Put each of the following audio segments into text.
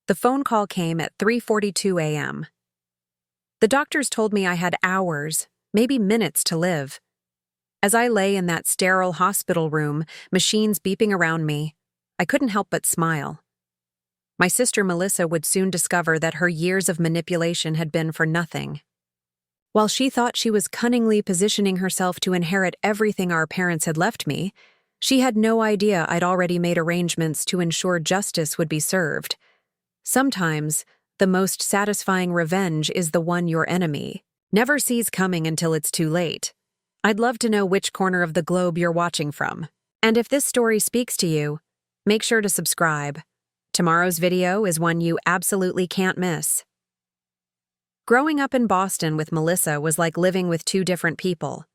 The phone call came at 3:42 a.m. The doctors told me I had hours, maybe minutes to live. As I lay in that sterile hospital room, machines beeping around me, I couldn't help but smile. My sister Melissa would soon discover that her years of manipulation had been for nothing. While she thought she was cunningly positioning herself to inherit everything our parents had left me, she had no idea I'd already made arrangements to ensure justice would be served. Sometimes, the most satisfying revenge is the one your enemy never sees coming until it's too late. I'd love to know which corner of the globe you're watching from. And if this story speaks to you, make sure to subscribe. Tomorrow's video is one you absolutely can't miss. Growing up in Boston with Melissa was like living with two different people.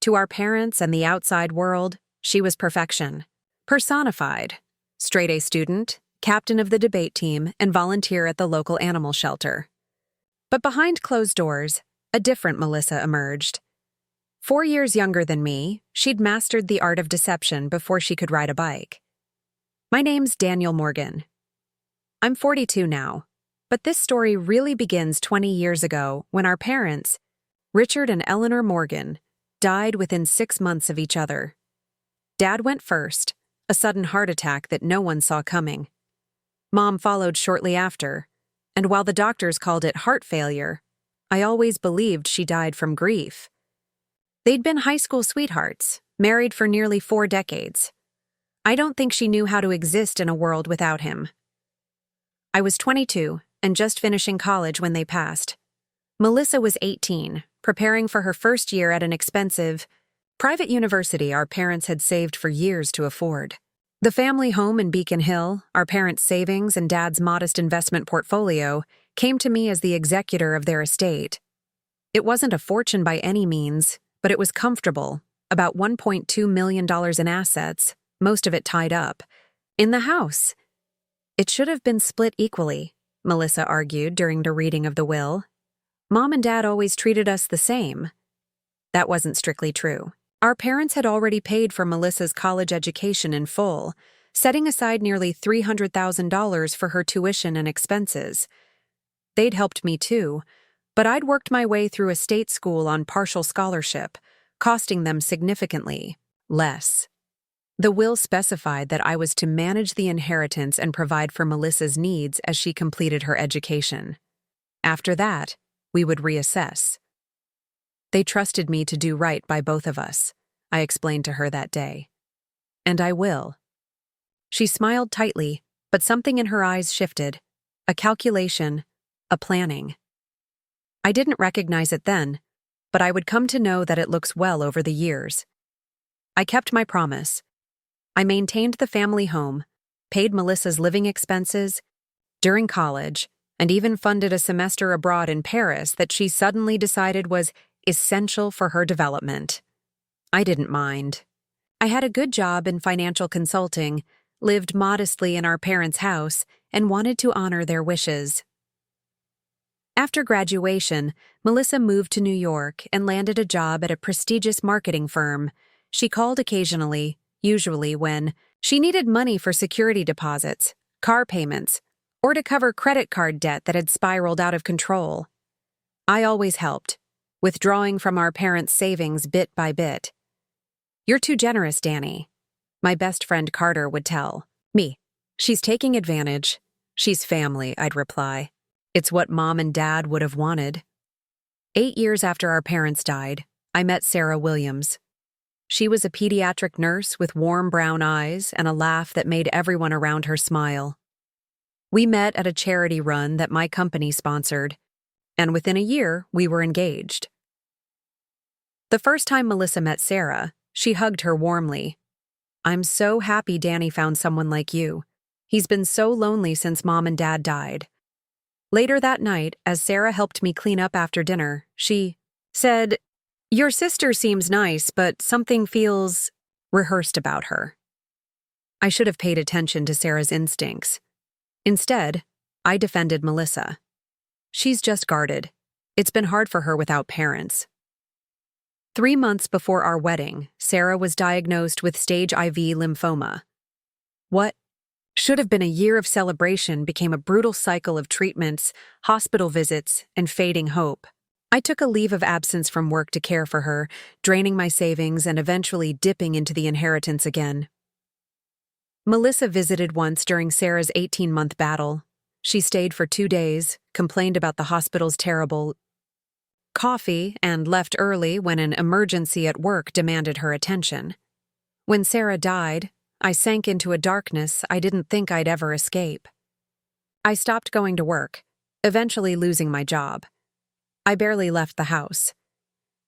To our parents and the outside world, she was perfection. Personified. Straight-A student, captain of the debate team, and volunteer at the local animal shelter. But behind closed doors, a different Melissa emerged. 4 years younger than me, she'd mastered the art of deception before she could ride a bike. My name's Daniel Morgan. I'm 42 now, but this story really begins 20 years ago when our parents, Richard and Eleanor Morgan, died within 6 months of each other. Dad went first, a sudden heart attack that no one saw coming. Mom followed shortly after, and while the doctors called it heart failure, I always believed she died from grief. They'd been high school sweethearts, married for nearly 4 decades. I don't think she knew how to exist in a world without him. I was 22 and just finishing college when they passed. Melissa was 18, preparing for her first year at an expensive, private university our parents had saved for years to afford. The family home in Beacon Hill, our parents' savings and Dad's modest investment portfolio, came to me as the executor of their estate. It wasn't a fortune by any means, but it was comfortable, about $1.2 million in assets, most of it tied up, in the house. It should have been split equally, Melissa argued during the reading of the will. Mom and Dad always treated us the same. That wasn't strictly true. Our parents had already paid for Melissa's college education in full, setting aside nearly $300,000 for her tuition and expenses. They'd helped me too, but I'd worked my way through a state school on partial scholarship, costing them significantly less. The will specified that I was to manage the inheritance and provide for Melissa's needs as she completed her education. After that, we would reassess. They trusted me to do right by both of us, I explained to her that day. And I will. She smiled tightly, but something in her eyes shifted. A calculation, a planning. I didn't recognize it then, but I would come to know that it looks well over the years. I kept my promise. I maintained the family home, paid Melissa's living expenses during college, and even funded a semester abroad in Paris that she suddenly decided was essential for her development. I didn't mind. I had a good job in financial consulting, lived modestly in our parents' house, and wanted to honor their wishes. After graduation, Melissa moved to New York and landed a job at a prestigious marketing firm. She called occasionally, usually when she needed money for security deposits, car payments, or to cover credit card debt that had spiraled out of control. I always helped, withdrawing from our parents' savings bit by bit. "You're too generous, Danny," my best friend Carter would tell me. "She's taking advantage. She's family," I'd reply. "It's what Mom and Dad would have wanted." 8 years after our parents died, I met Sarah Williams. She was a pediatric nurse with warm brown eyes and a laugh that made everyone around her smile. We met at a charity run that my company sponsored, and within a year, we were engaged. The first time Melissa met Sarah, she hugged her warmly. "I'm so happy Danny found someone like you. He's been so lonely since Mom and Dad died." Later that night, as Sarah helped me clean up after dinner, she said, "Your sister seems nice, but something feels rehearsed about her." I should have paid attention to Sarah's instincts. Instead, I defended Melissa. "She's just guarded. It's been hard for her without parents." 3 months before our wedding, Sarah was diagnosed with stage IV lymphoma. "What?" should have been a year of celebration became a brutal cycle of treatments, hospital visits, and fading hope. I took a leave of absence from work to care for her, draining my savings and eventually dipping into the inheritance again. Melissa visited once during Sarah's 18-month battle. She stayed for 2 days, complained about the hospital's terrible coffee, and left early when an emergency at work demanded her attention. When Sarah died, I sank into a darkness I didn't think I'd ever escape. I stopped going to work, eventually losing my job. I barely left the house.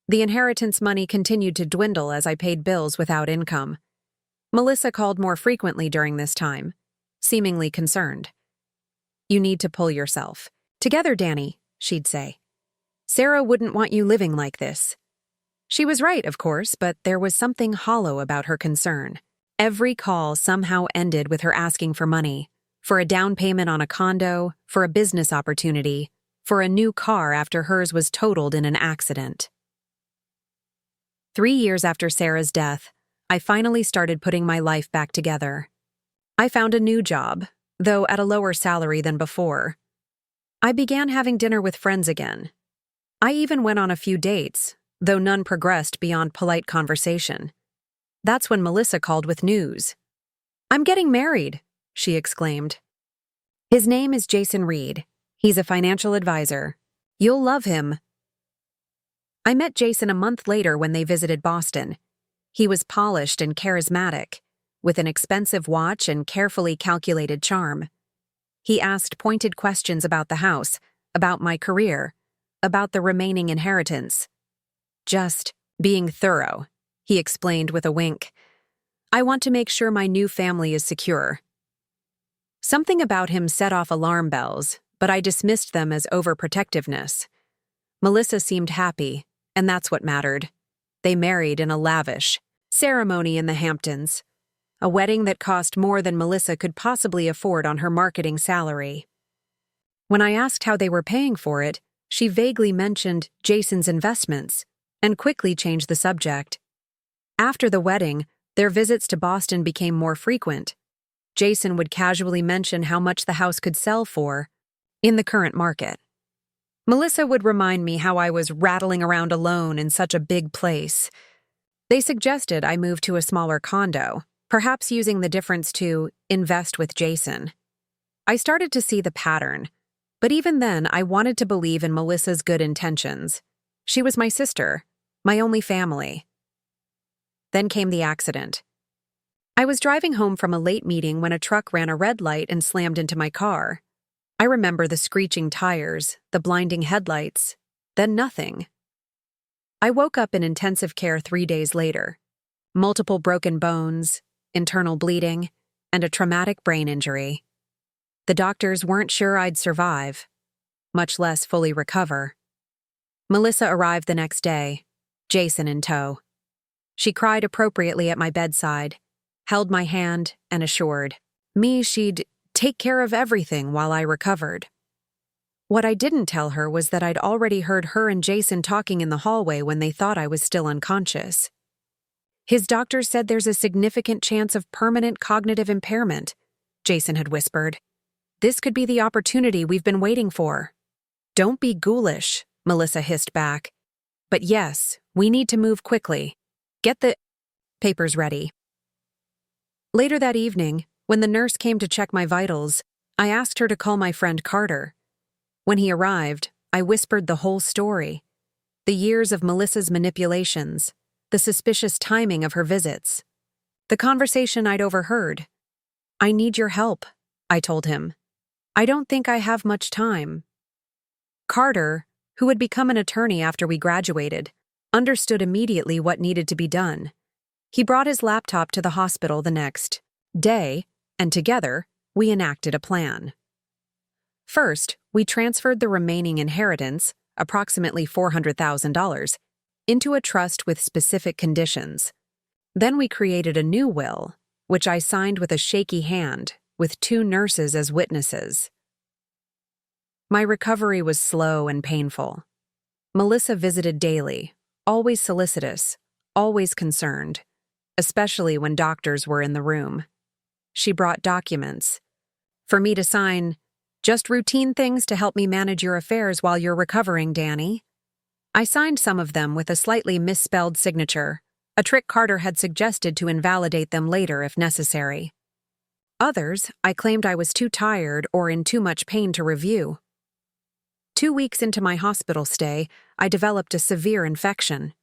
The inheritance money continued to dwindle as I paid bills without income. Melissa called more frequently during this time, seemingly concerned. "You need to pull yourself together, Danny," she'd say. "Sarah wouldn't want you living like this." She was right, of course, but there was something hollow about her concern. Every call somehow ended with her asking for money, for a down payment on a condo, for a business opportunity, for a new car after hers was totaled in an accident. 3 years after Sarah's death, I finally started putting my life back together. I found a new job, though at a lower salary than before. I began having dinner with friends again. I even went on a few dates, though none progressed beyond polite conversation. That's when Melissa called with news. "I'm getting married," she exclaimed. "His name is Jason Reed. He's a financial advisor. You'll love him." I met Jason a month later when they visited Boston. He was polished and charismatic, with an expensive watch and carefully calculated charm. He asked pointed questions about the house, about my career, about the remaining inheritance. "Just being thorough," he explained with a wink. "I want to make sure my new family is secure." Something about him set off alarm bells, but I dismissed them as overprotectiveness. Melissa seemed happy, and that's what mattered. They married in a lavish ceremony in the Hamptons, a wedding that cost more than Melissa could possibly afford on her marketing salary. When I asked how they were paying for it, she vaguely mentioned Jason's investments and quickly changed the subject. After the wedding, their visits to Boston became more frequent. Jason would casually mention how much the house could sell for in the current market. Melissa would remind me how I was rattling around alone in such a big place. They suggested I move to a smaller condo, perhaps using the difference to invest with Jason. I started to see the pattern, but even then I wanted to believe in Melissa's good intentions. She was my sister, my only family. Then came the accident. I was driving home from a late meeting when a truck ran a red light and slammed into my car. I remember the screeching tires, the blinding headlights, then nothing. I woke up in intensive care 3 days later. Multiple broken bones, internal bleeding, and a traumatic brain injury. The doctors weren't sure I'd survive, much less fully recover. Melissa arrived the next day, Jason in tow. She cried appropriately at my bedside, held my hand, and assured me she'd take care of everything while I recovered. What I didn't tell her was that I'd already heard her and Jason talking in the hallway when they thought I was still unconscious. "His doctor said there's a significant chance of permanent cognitive impairment," Jason had whispered. "This could be the opportunity we've been waiting for." "Don't be ghoulish," Melissa hissed back. "But yes, we need to move quickly. Get the papers ready." Later that evening, when the nurse came to check my vitals, I asked her to call my friend Carter. When he arrived, I whispered the whole story. The years of Melissa's manipulations, the suspicious timing of her visits, the conversation I'd overheard. "I need your help," I told him. "I don't think I have much time." Carter, who had become an attorney after we graduated, understood immediately what needed to be done. He brought his laptop to the hospital the next day, and together, we enacted a plan. First, we transferred the remaining inheritance, approximately $400,000, into a trust with specific conditions. Then we created a new will, which I signed with a shaky hand, with 2 nurses as witnesses. My recovery was slow and painful. Melissa visited daily, always solicitous, always concerned, especially when doctors were in the room. She brought documents. For me to sign, just routine things to help me manage your affairs while you're recovering, Danny. I signed some of them with a slightly misspelled signature, a trick Carter had suggested to invalidate them later if necessary. Others, I claimed I was too tired or in too much pain to review. 2 weeks into my hospital stay, I developed a severe infection.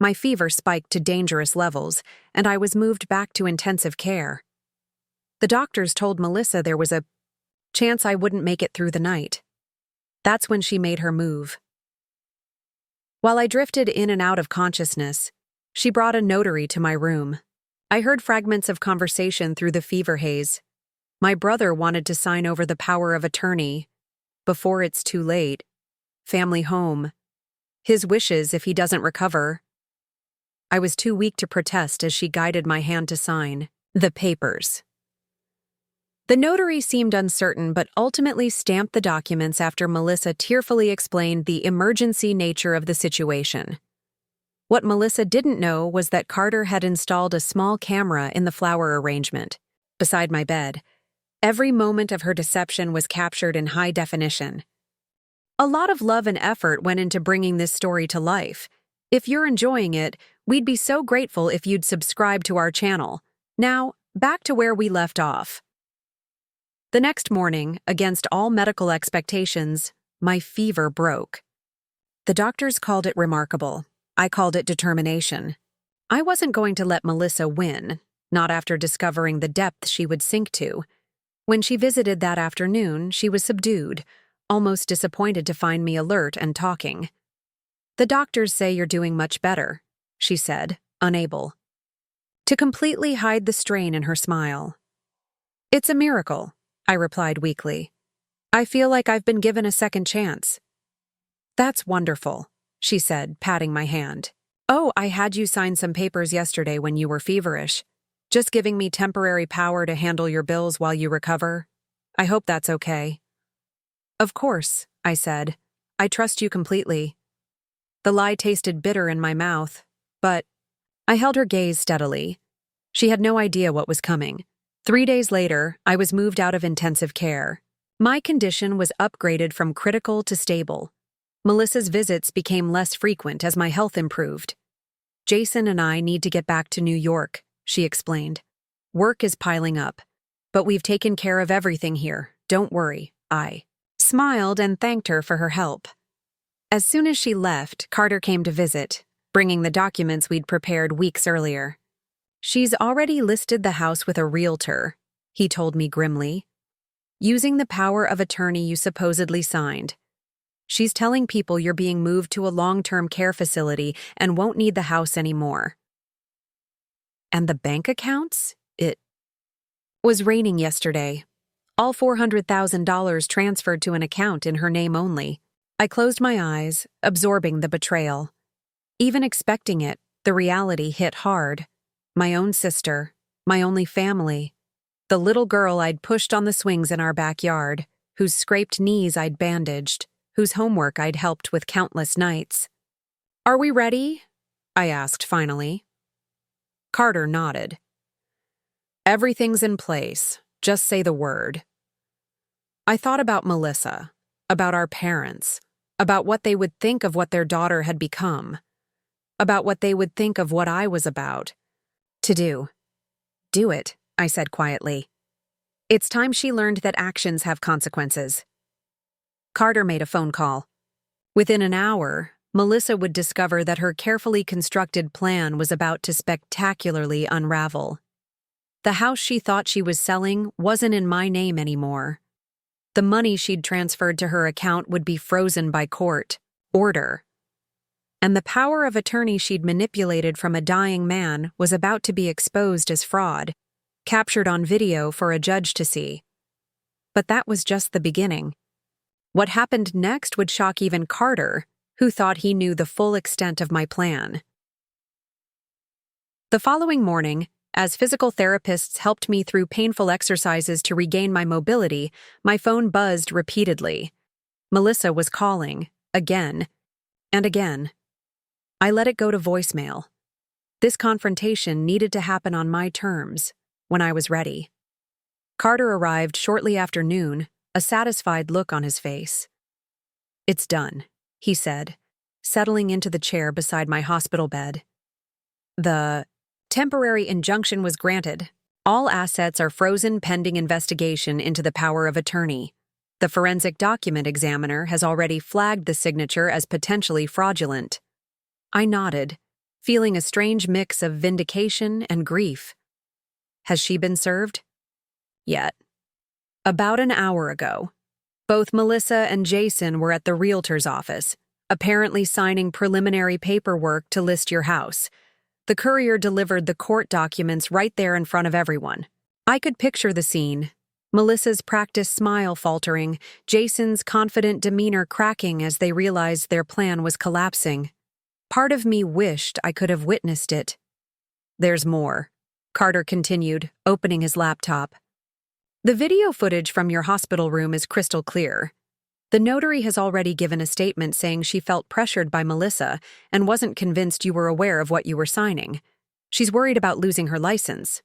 My fever spiked to dangerous levels, and I was moved back to intensive care. The doctors told Melissa there was a chance I wouldn't make it through the night. That's when she made her move. While I drifted in and out of consciousness, she brought a notary to my room. I heard fragments of conversation through the fever haze. My brother wanted to sign over the power of attorney. Before it's too late. Family home. His wishes if he doesn't recover. I was too weak to protest as she guided my hand to sign the papers. The notary seemed uncertain but ultimately stamped the documents after Melissa tearfully explained the emergency nature of the situation. What Melissa didn't know was that Carter had installed a small camera in the flower arrangement, beside my bed. Every moment of her deception was captured in high definition. A lot of love and effort went into bringing this story to life. If you're enjoying it, we'd be so grateful if you'd subscribe to our channel. Now, back to where we left off. The next morning, against all medical expectations, my fever broke. The doctors called it remarkable. I called it determination. I wasn't going to let Melissa win, not after discovering the depth she would sink to. When she visited that afternoon, she was subdued, almost disappointed to find me alert and talking. "The doctors say you're doing much better," she said, unable to completely hide the strain in her smile. "It's a miracle," I replied weakly. "I feel like I've been given a second chance." "That's wonderful," she said, patting my hand. "Oh, I had you sign some papers yesterday when you were feverish. Just giving me temporary power to handle your bills while you recover. I hope that's okay." "Of course," I said. "I trust you completely." The lie tasted bitter in my mouth, but I held her gaze steadily. She had no idea what was coming. 3 days later, I was moved out of intensive care. My condition was upgraded from critical to stable. Melissa's visits became less frequent as my health improved. "Jason and I need to get back to New York," she explained. "Work is piling up, but we've taken care of everything here. Don't worry." I smiled and thanked her for her help. As soon as she left, Carter came to visit, bringing the documents we'd prepared weeks earlier. "She's already listed the house with a realtor," he told me grimly. "Using the power of attorney you supposedly signed. She's telling people you're being moved to a long-term care facility and won't need the house anymore." And the bank accounts? It was raining yesterday. All $400,000 transferred to an account in her name only. I closed my eyes, absorbing the betrayal. Even expecting it, the reality hit hard. My own sister, my only family, the little girl I'd pushed on the swings in our backyard, whose scraped knees I'd bandaged, whose homework I'd helped with countless nights. "Are we ready?" I asked finally. Carter nodded. "Everything's in place. Just say the word." I thought about Melissa, about our parents, about what they would think of what their daughter had become, about what they would think of what I was about to do. "Do it," I said quietly. "It's time she learned that actions have consequences." Carter made a phone call. Within an hour, Melissa would discover that her carefully constructed plan was about to spectacularly unravel. The house she thought she was selling wasn't in my name anymore. The money she'd transferred to her account would be frozen by court order. And the power of attorney she'd manipulated from a dying man was about to be exposed as fraud, captured on video for a judge to see. But that was just the beginning. What happened next would shock even Carter, who thought he knew the full extent of my plan. The following morning, as physical therapists helped me through painful exercises to regain my mobility, my phone buzzed repeatedly. Melissa was calling, again and again. I let it go to voicemail. This confrontation needed to happen on my terms, when I was ready. Carter arrived shortly after noon, a satisfied look on his face. "It's done," he said, settling into the chair beside my hospital bed. "The temporary injunction was granted. All assets are frozen pending investigation into the power of attorney. The forensic document examiner has already flagged the signature as potentially fraudulent." I nodded, feeling a strange mix of vindication and grief. "Has she been served?" "Yet." "About an hour ago. Both Melissa and Jason were at the realtor's office, apparently signing preliminary paperwork to list your house. The courier delivered the court documents right there in front of everyone." I could picture the scene. Melissa's practiced smile faltering, Jason's confident demeanor cracking as they realized their plan was collapsing. Part of me wished I could have witnessed it. "There's more," Carter continued, opening his laptop. "The video footage from your hospital room is crystal clear. The notary has already given a statement saying she felt pressured by Melissa and wasn't convinced you were aware of what you were signing. She's worried about losing her license."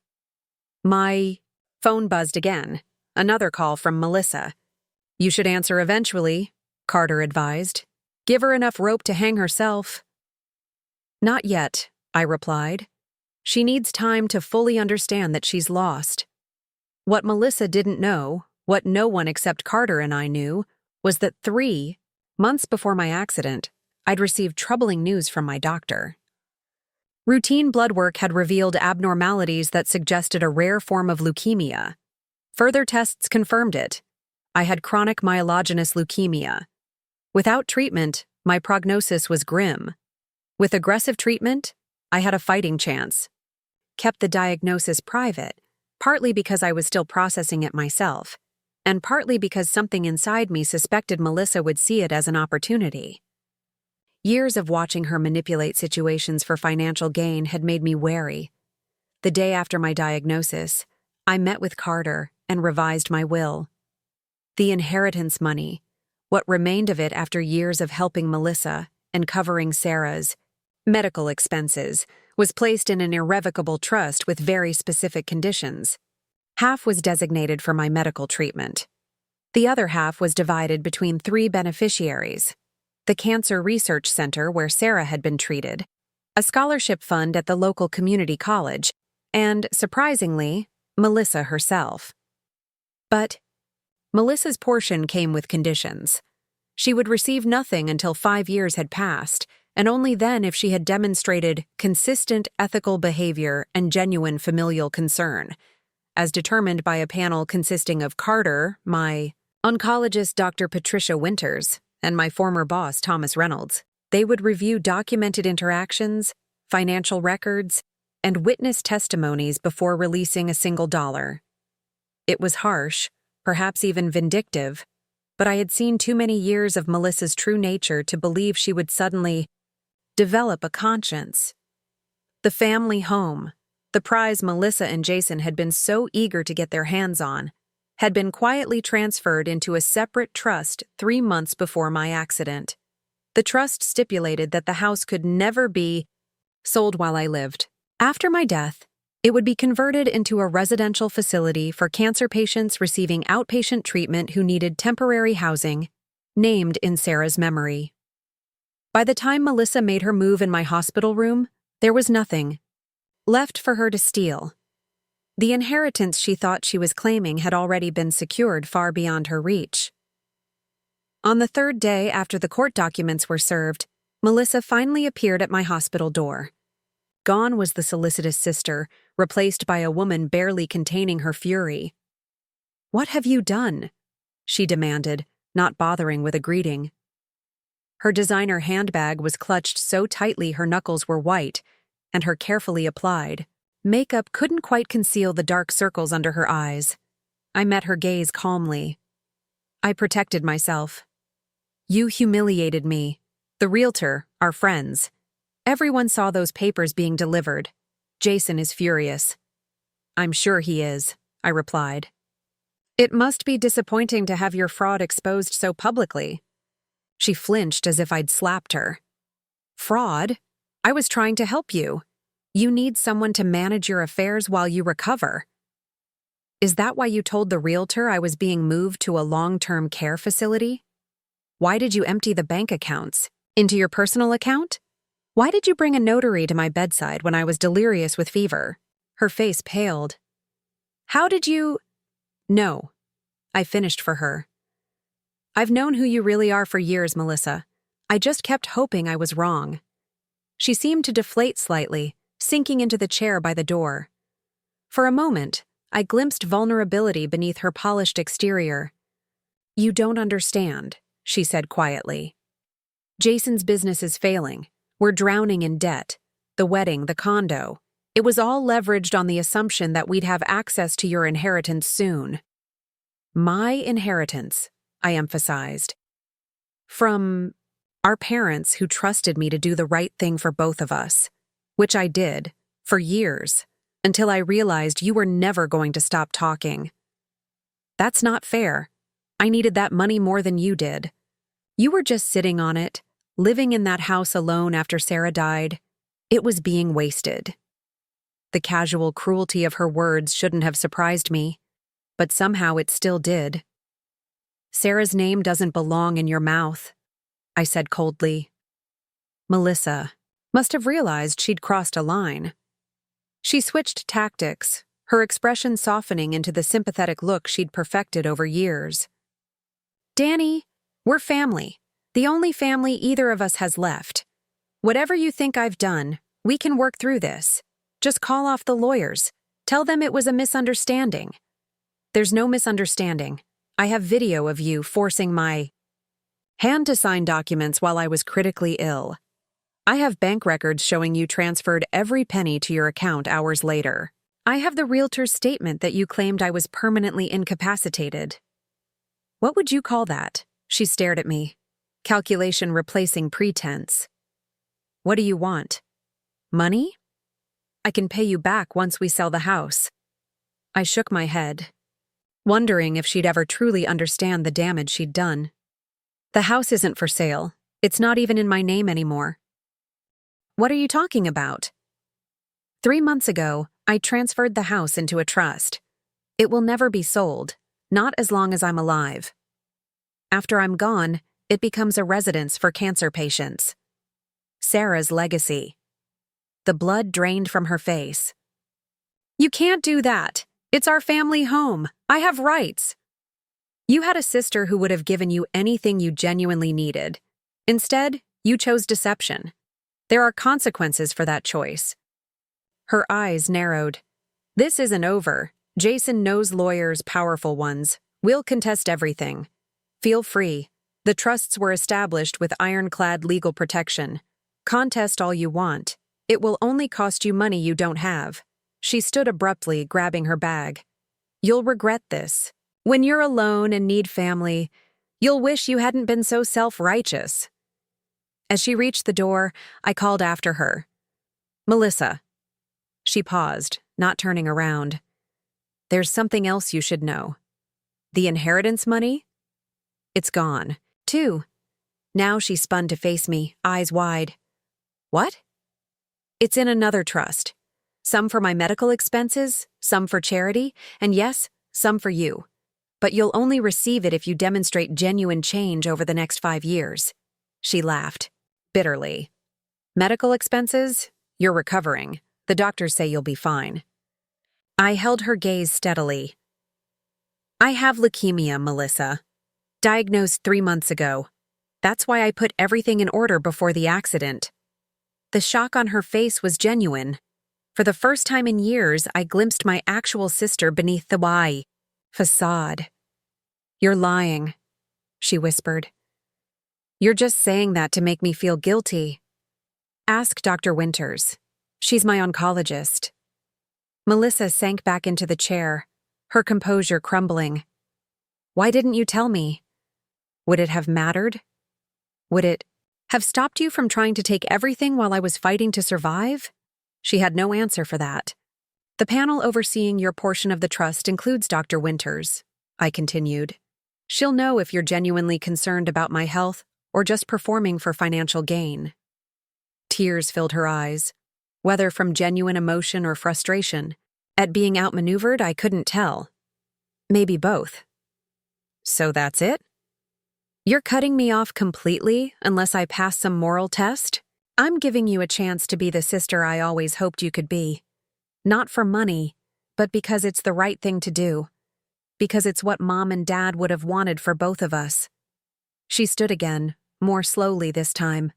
My phone buzzed again. Another call from Melissa. "You should answer eventually," Carter advised. "Give her enough rope to hang herself." "Not yet," I replied. "She needs time to fully understand that she's lost." What Melissa didn't know, what no one except Carter and I knew, was that 3 months before my accident, I'd received troubling news from my doctor. Routine blood work had revealed abnormalities that suggested a rare form of leukemia. Further tests confirmed it. I had chronic myelogenous leukemia. Without treatment, my prognosis was grim. With aggressive treatment, I had a fighting chance. Kept the diagnosis private, partly because I was still processing it myself, and partly because something inside me suspected Melissa would see it as an opportunity. Years of watching her manipulate situations for financial gain had made me wary. The day after my diagnosis, I met with Carter and revised my will. The inheritance money, what remained of it after years of helping Melissa and covering Sarah's medical expenses, was placed in an irrevocable trust with very specific conditions. Half was designated for my medical treatment. The other half was divided between 3 beneficiaries: the Cancer Research Center where Sarah had been treated, a scholarship fund at the local community college, and, surprisingly, Melissa herself. But Melissa's portion came with conditions. She would receive nothing until 5 years had passed, and only then if she had demonstrated consistent ethical behavior and genuine familial concern, as determined by a panel consisting of Carter, my oncologist Dr. Patricia Winters, and my former boss Thomas Reynolds. They would review documented interactions, financial records, and witness testimonies before releasing a single dollar. It was harsh, perhaps even vindictive, but I had seen too many years of Melissa's true nature to believe she would suddenly develop a conscience. The family home, the prize Melissa and Jason had been so eager to get their hands on, had been quietly transferred into a separate trust 3 months before my accident. The trust stipulated that the house could never be sold while I lived. After my death, it would be converted into a residential facility for cancer patients receiving outpatient treatment who needed temporary housing, named in Sarah's memory. By the time Melissa made her move in my hospital room, there was nothing left for her to steal. The inheritance she thought she was claiming had already been secured far beyond her reach. On the 3rd day after the court documents were served, Melissa finally appeared at my hospital door. Gone was the solicitous sister, replaced by a woman barely containing her fury. "What have you done?" she demanded, not bothering with a greeting. Her designer handbag was clutched so tightly her knuckles were white, and her carefully applied makeup couldn't quite conceal the dark circles under her eyes. I met her gaze calmly. I protected myself. "You humiliated me. The realtor, our friends. Everyone saw those papers being delivered. Jason is furious." "I'm sure he is," I replied. "It must be disappointing to have your fraud exposed so publicly." She flinched as if I'd slapped her. "Fraud? I was trying to help you. You need someone to manage your affairs while you recover." Is that why you told the realtor I was being moved to a long-term care facility? Why did you empty the bank accounts? Into your personal account? Why did you bring a notary to my bedside when I was delirious with fever? Her face paled. How did you— No. I finished for her. I've known who you really are for years, Melissa. I just kept hoping I was wrong. She seemed to deflate slightly, sinking into the chair by the door. For a moment, I glimpsed vulnerability beneath her polished exterior. You don't understand, she said quietly. Jason's business is failing. We're drowning in debt. The wedding, the condo. It was all leveraged on the assumption that we'd have access to your inheritance soon. My inheritance, I emphasized. From our parents who trusted me to do the right thing for both of us, which I did, for years, until I realized you were never going to stop talking. That's not fair. I needed that money more than you did. You were just sitting on it, living in that house alone after Sarah died. It was being wasted. The casual cruelty of her words shouldn't have surprised me, but somehow it still did. Sarah's name doesn't belong in your mouth, I said coldly. Melissa must have realized she'd crossed a line. She switched tactics, her expression softening into the sympathetic look she'd perfected over years. Danny, we're family. The only family either of us has left. Whatever you think I've done, we can work through this. Just call off the lawyers. Tell them it was a misunderstanding. There's no misunderstanding. I have video of you forcing my hand to sign documents while I was critically ill. I have bank records showing you transferred every penny to your account hours later. I have the realtor's statement that you claimed I was permanently incapacitated. What would you call that? She stared at me. Calculation replacing pretense. What do you want? Money? I can pay you back once we sell the house. I shook my head, wondering if she'd ever truly understand the damage she'd done. The house isn't for sale. It's not even in my name anymore. What are you talking about? 3 months ago, I transferred the house into a trust. It will never be sold, not as long as I'm alive. After I'm gone, it becomes a residence for cancer patients. Sarah's legacy. The blood drained from her face. You can't do that. It's our family home. I have rights. You had a sister who would have given you anything you genuinely needed. Instead, you chose deception. There are consequences for that choice. Her eyes narrowed. This isn't over. Jason knows lawyers, powerful ones. We'll contest everything. Feel free. The trusts were established with ironclad legal protection. Contest all you want. It will only cost you money you don't have. She stood abruptly, grabbing her bag. You'll regret this. When you're alone and need family, you'll wish you hadn't been so self-righteous. As she reached the door, I called after her. Melissa. She paused, not turning around. There's something else you should know. The inheritance money? It's gone, too. Now she spun to face me, eyes wide. What? It's in another trust. Some for my medical expenses, some for charity, and yes, some for you. But you'll only receive it if you demonstrate genuine change over the next 5 years. She laughed, bitterly. Medical expenses? You're recovering. The doctors say you'll be fine. I held her gaze steadily. I have leukemia, Melissa. Diagnosed 3 months ago. That's why I put everything in order before the accident. The shock on her face was genuine. For the first time in years, I glimpsed my actual sister beneath the facade. You're lying, she whispered. You're just saying that to make me feel guilty. Ask Dr. Winters. She's my oncologist. Melissa sank back into the chair, her composure crumbling. Why didn't you tell me? Would it have mattered? Would it have stopped you from trying to take everything while I was fighting to survive? She had no answer for that. The panel overseeing your portion of the trust includes Dr. Winters, I continued. She'll know if you're genuinely concerned about my health or just performing for financial gain. Tears filled her eyes, whether from genuine emotion or frustration. At being outmaneuvered, I couldn't tell. Maybe both. So that's it? You're cutting me off completely unless I pass some moral test? I'm giving you a chance to be the sister I always hoped you could be. Not for money, but because it's the right thing to do. Because it's what Mom and Dad would have wanted for both of us. She stood again, more slowly this time.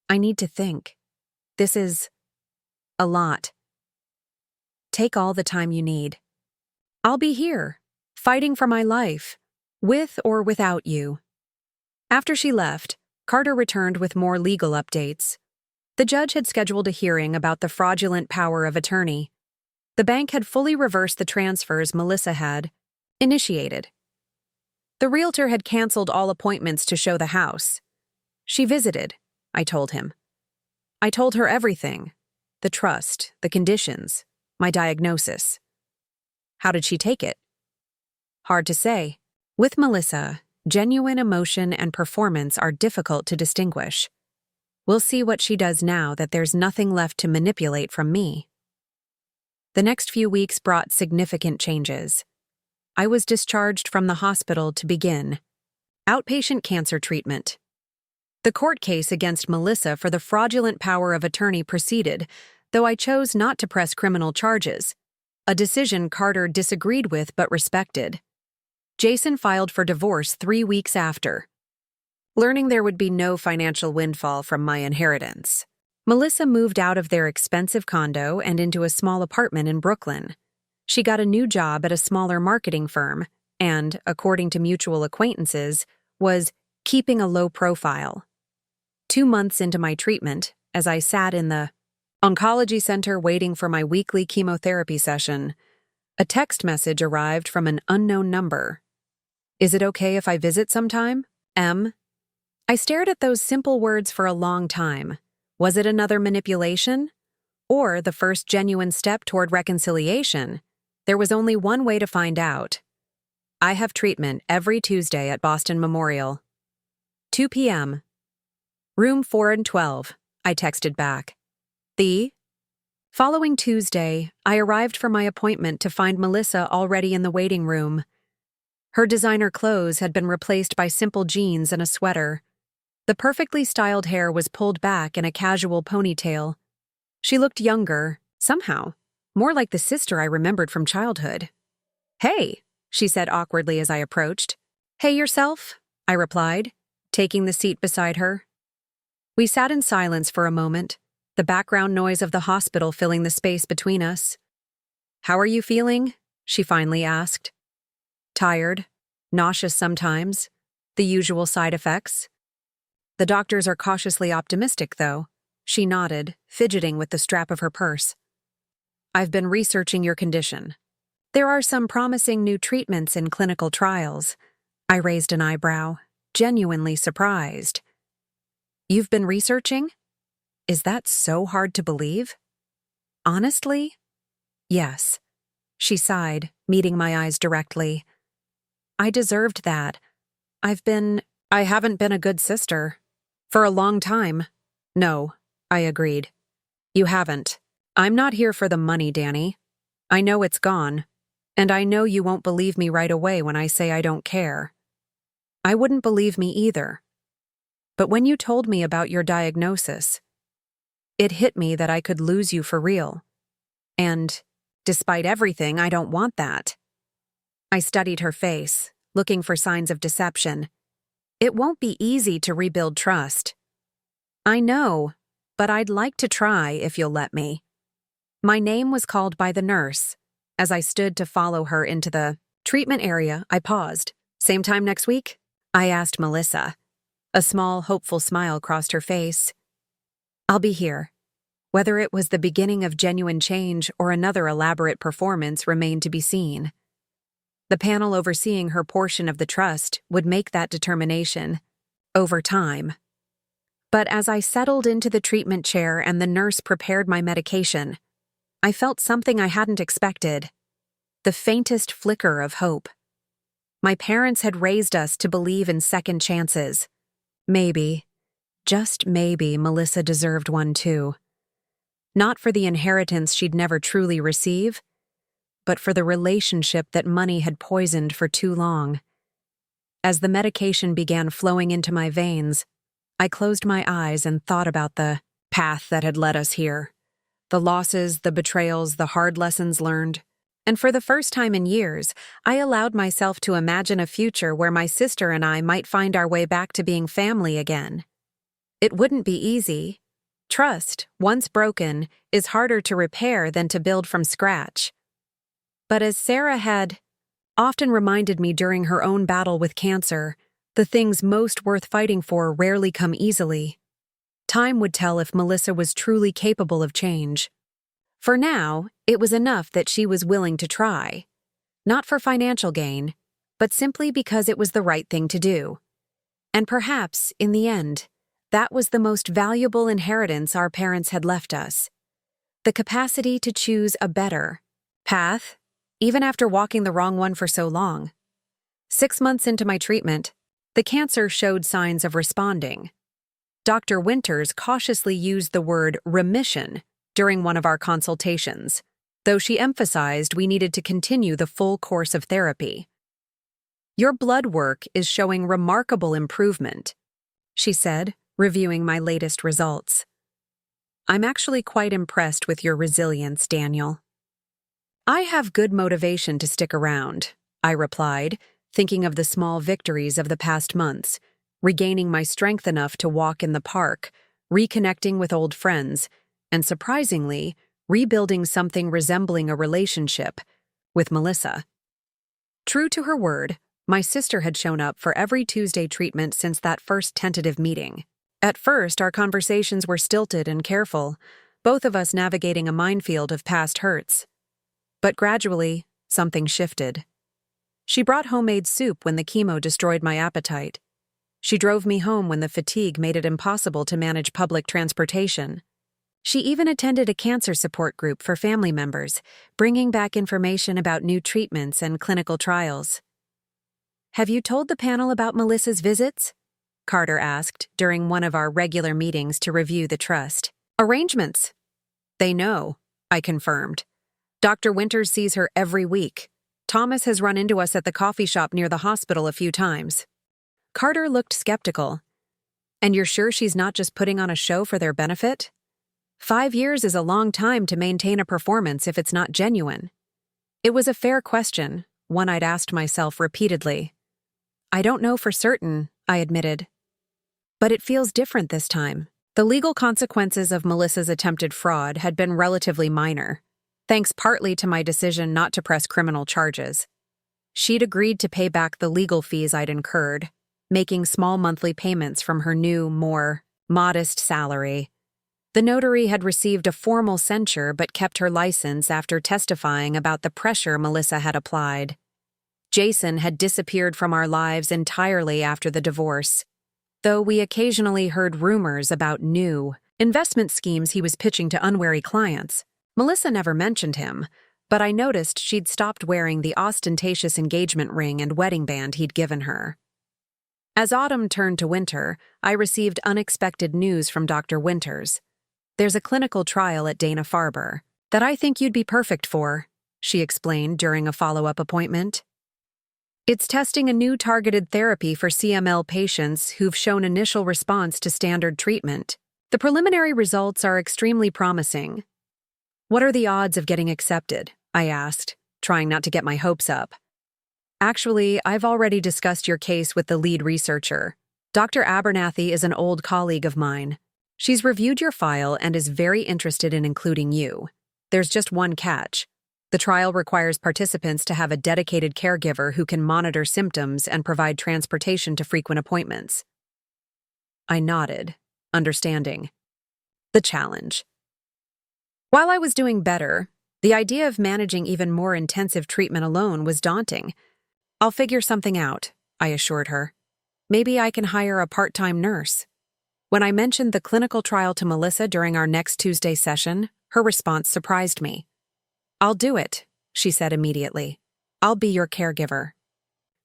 I need to think. This is a lot. Take all the time you need. I'll be here, fighting for my life, with or without you. After she left, Carter returned with more legal updates. The judge had scheduled a hearing about the fraudulent power of attorney. The bank had fully reversed the transfers Melissa had initiated. The realtor had canceled all appointments to show the house. She visited, I told him. I told her everything. The trust, the conditions, my diagnosis. How did she take it? Hard to say. With Melissa, genuine emotion and performance are difficult to distinguish. We'll see what she does now that there's nothing left to manipulate from me. The next few weeks brought significant changes. I was discharged from the hospital to begin outpatient cancer treatment. The court case against Melissa for the fraudulent power of attorney proceeded, though I chose not to press criminal charges, a decision Carter disagreed with but respected. Jason filed for divorce 3 weeks after, learning there would be no financial windfall from my inheritance. Melissa moved out of their expensive condo and into a small apartment in Brooklyn. She got a new job at a smaller marketing firm and, according to mutual acquaintances, was keeping a low profile. 2 months into my treatment, as I sat in the oncology center waiting for my weekly chemotherapy session, a text message arrived from an unknown number. Is it okay if I visit sometime? M. I stared at those simple words for a long time. Was it another manipulation? Or the first genuine step toward reconciliation? There was only one way to find out. I have treatment every Tuesday at Boston Memorial. 2 p.m. Room 412, I texted back. The following Tuesday, I arrived for my appointment to find Melissa already in the waiting room. Her designer clothes had been replaced by simple jeans and a sweater. The perfectly styled hair was pulled back in a casual ponytail. She looked younger, somehow, more like the sister I remembered from childhood. Hey, she said awkwardly as I approached. Hey yourself, I replied, taking the seat beside her. We sat in silence for a moment, the background noise of the hospital filling the space between us. How are you feeling? She finally asked. Tired, nauseous sometimes, the usual side effects. The doctors are cautiously optimistic, though. She nodded, fidgeting with the strap of her purse. I've been researching your condition. There are some promising new treatments in clinical trials. I raised an eyebrow, genuinely surprised. You've been researching? Is that so hard to believe? Honestly? Yes. She sighed, meeting my eyes directly. I deserved that. I haven't been a good sister. For a long time. No, I agreed. You haven't. I'm not here for the money, Danny. I know it's gone. And I know you won't believe me right away when I say I don't care. I wouldn't believe me either. But when you told me about your diagnosis, it hit me that I could lose you for real. And, despite everything, I don't want that. I studied her face, looking for signs of deception. It won't be easy to rebuild trust. I know, but I'd like to try if you'll let me. My name was called by the nurse. As I stood to follow her into the treatment area, I paused. Same time next week? I asked Melissa. A small, hopeful smile crossed her face. I'll be here. Whether it was the beginning of genuine change or another elaborate performance remained to be seen. The panel overseeing her portion of the trust would make that determination over time. But as I settled into the treatment chair and the nurse prepared my medication, I felt something I hadn't expected. The faintest flicker of hope. My parents had raised us to believe in second chances. Maybe, just maybe, Melissa deserved one too. Not for the inheritance she'd never truly receive, but for the relationship that money had poisoned for too long. As the medication began flowing into my veins, I closed my eyes and thought about the path that had led us here. The losses, the betrayals, the hard lessons learned. And for the first time in years, I allowed myself to imagine a future where my sister and I might find our way back to being family again. It wouldn't be easy. Trust, once broken, is harder to repair than to build from scratch. But as Sarah had often reminded me during her own battle with cancer, the things most worth fighting for rarely come easily. Time would tell if Melissa was truly capable of change. For now, it was enough that she was willing to try. Not for financial gain, but simply because it was the right thing to do. And perhaps, in the end, that was the most valuable inheritance our parents had left us. The capacity to choose a better path, even after walking the wrong one for so long. 6 months into my treatment, the cancer showed signs of responding. Dr. Winters cautiously used the word remission during one of our consultations, though she emphasized we needed to continue the full course of therapy. "Your blood work is showing remarkable improvement," she said, reviewing my latest results. "I'm actually quite impressed with your resilience, Daniel." "I have good motivation to stick around," I replied, thinking of the small victories of the past months, regaining my strength enough to walk in the park, reconnecting with old friends, and surprisingly, rebuilding something resembling a relationship with Melissa. True to her word, my sister had shown up for every Tuesday treatment since that first tentative meeting. At first, our conversations were stilted and careful, both of us navigating a minefield of past hurts. But gradually, something shifted. She brought homemade soup when the chemo destroyed my appetite. She drove me home when the fatigue made it impossible to manage public transportation. She even attended a cancer support group for family members, bringing back information about new treatments and clinical trials. "Have you told the panel about Melissa's visits?" Carter asked during one of our regular meetings to review the trust. "Arrangements." "They know," I confirmed. "Dr. Winters sees her every week. Thomas has run into us at the coffee shop near the hospital a few times." Carter looked skeptical. "And you're sure she's not just putting on a show for their benefit? 5 years is a long time to maintain a performance if it's not genuine." It was a fair question, one I'd asked myself repeatedly. "I don't know for certain," I admitted. "But it feels different this time." The legal consequences of Melissa's attempted fraud had been relatively minor, thanks partly to my decision not to press criminal charges. She'd agreed to pay back the legal fees I'd incurred, making small monthly payments from her new, more modest salary. The notary had received a formal censure but kept her license after testifying about the pressure Melissa had applied. Jason had disappeared from our lives entirely after the divorce, though we occasionally heard rumors about new investment schemes he was pitching to unwary clients. Melissa never mentioned him, but I noticed she'd stopped wearing the ostentatious engagement ring and wedding band he'd given her. As autumn turned to winter, I received unexpected news from Dr. Winters. "There's a clinical trial at Dana-Farber that I think you'd be perfect for," she explained during a follow-up appointment. "It's testing a new targeted therapy for CML patients who've shown initial response to standard treatment. The preliminary results are extremely promising." "What are the odds of getting accepted?" I asked, trying not to get my hopes up. "Actually, I've already discussed your case with the lead researcher. Dr. Abernathy is an old colleague of mine. She's reviewed your file and is very interested in including you. There's just one catch. The trial requires participants to have a dedicated caregiver who can monitor symptoms and provide transportation to frequent appointments." I nodded, understanding the challenge. While I was doing better, the idea of managing even more intensive treatment alone was daunting. "I'll figure something out," I assured her. "Maybe I can hire a part-time nurse." When I mentioned the clinical trial to Melissa during our next Tuesday session, her response surprised me. "I'll do it," she said immediately. "I'll be your caregiver."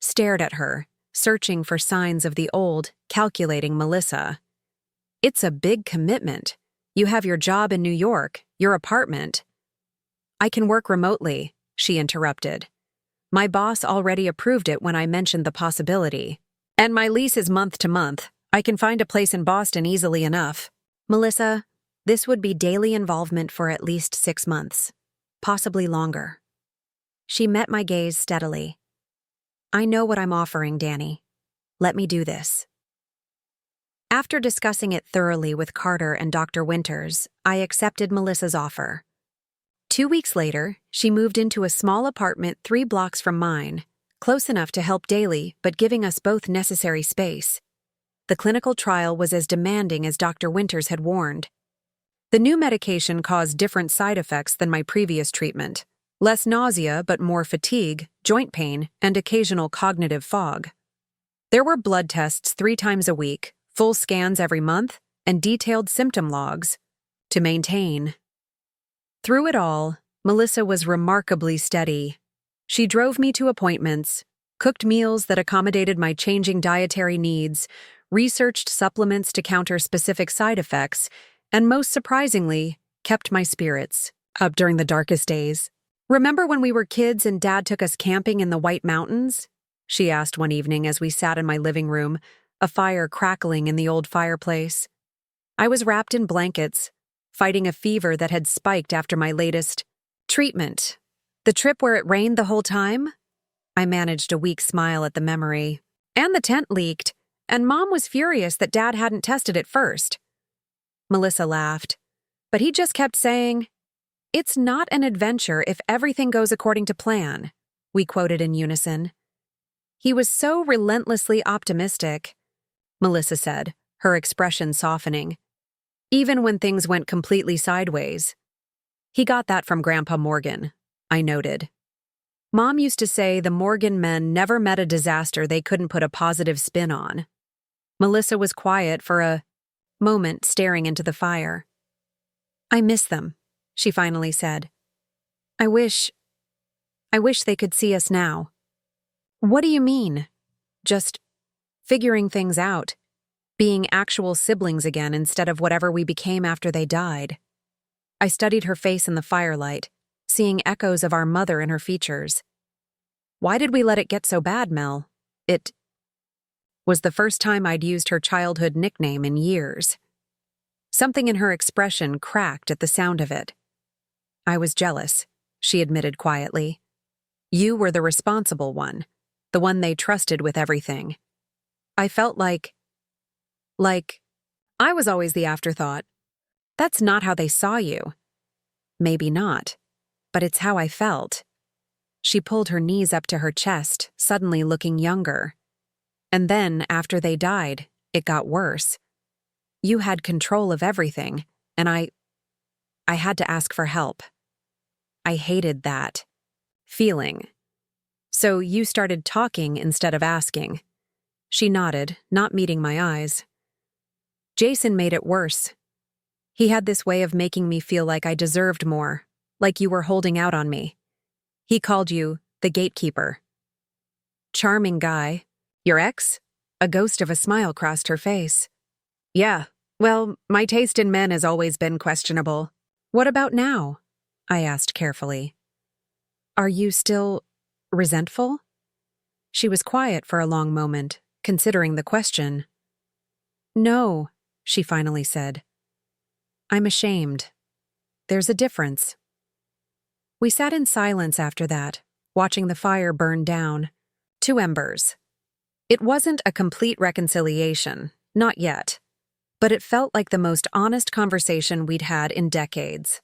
Stared at her, searching for signs of the old, calculating Melissa. "It's a big commitment. You have your job in New York, your apartment." "I can work remotely," she interrupted. My boss already approved it when I mentioned the possibility. And my lease is month to month. I can find a place in Boston easily enough. Melissa, this would be daily involvement for at least 6 months, possibly longer. She met my gaze steadily. I know what I'm offering, Danny. Let me do this. After discussing it thoroughly with Carter and Dr. Winters, I accepted Melissa's offer. 2 weeks later, she moved into a small apartment 3 blocks from mine, close enough to help daily but giving us both necessary space. The clinical trial was as demanding as Dr. Winters had warned. The new medication caused different side effects than my previous treatment. Less nausea but more fatigue, joint pain, and occasional cognitive fog. There were blood tests 3 times a week, full scans every month, and detailed symptom logs to maintain. Through it all, Melissa was remarkably steady. She drove me to appointments, cooked meals that accommodated my changing dietary needs, researched supplements to counter specific side effects, and most surprisingly, kept my spirits up during the darkest days. Remember when we were kids and Dad took us camping in the White Mountains? She asked one evening as we sat in my living room, a fire crackling in the old fireplace. I was wrapped in blankets, fighting a fever that had spiked after my latest treatment. The trip where it rained the whole time? I managed a weak smile at the memory. And the tent leaked, and Mom was furious that Dad hadn't tested it first. Melissa laughed, but he just kept saying, "It's not an adventure if everything goes according to plan," we quoted in unison. He was so relentlessly optimistic, Melissa said, her expression softening. Even when things went completely sideways. He got that from Grandpa Morgan, I noted. Mom used to say the Morgan men never met a disaster they couldn't put a positive spin on. Melissa was quiet for a moment, staring into the fire. "I miss them," she finally said. I wish they could see us now." "What do you mean?" "Just figuring things out. Being actual siblings again instead of whatever we became after they died." I studied her face in the firelight, seeing echoes of our mother in her features. "Why did we let it get so bad, Mel?" It was the first time I'd used her childhood nickname in years. Something in her expression cracked at the sound of it. "I was jealous," she admitted quietly. "You were the responsible one, the one they trusted with everything. I felt like I was always the afterthought. That's not how they saw you." "Maybe not, but it's how I felt." She pulled her knees up to her chest, suddenly looking younger. "And then, after they died, it got worse. You had control of everything, and I had to ask for help. I hated that feeling. So you started talking instead of asking." She nodded, not meeting my eyes. "Jason made it worse. He had this way of making me feel like I deserved more, like you were holding out on me. He called you the gatekeeper." "Charming guy. Your ex?" A ghost of a smile crossed her face. "Yeah, well, my taste in men has always been questionable." "What about now?" I asked carefully. "Are you still resentful?" She was quiet for a long moment, considering the question. "No," she finally said. "I'm ashamed. There's a difference." We sat in silence after that, watching the fire burn down. 2 embers. It wasn't a complete reconciliation, not yet, but it felt like the most honest conversation we'd had in decades.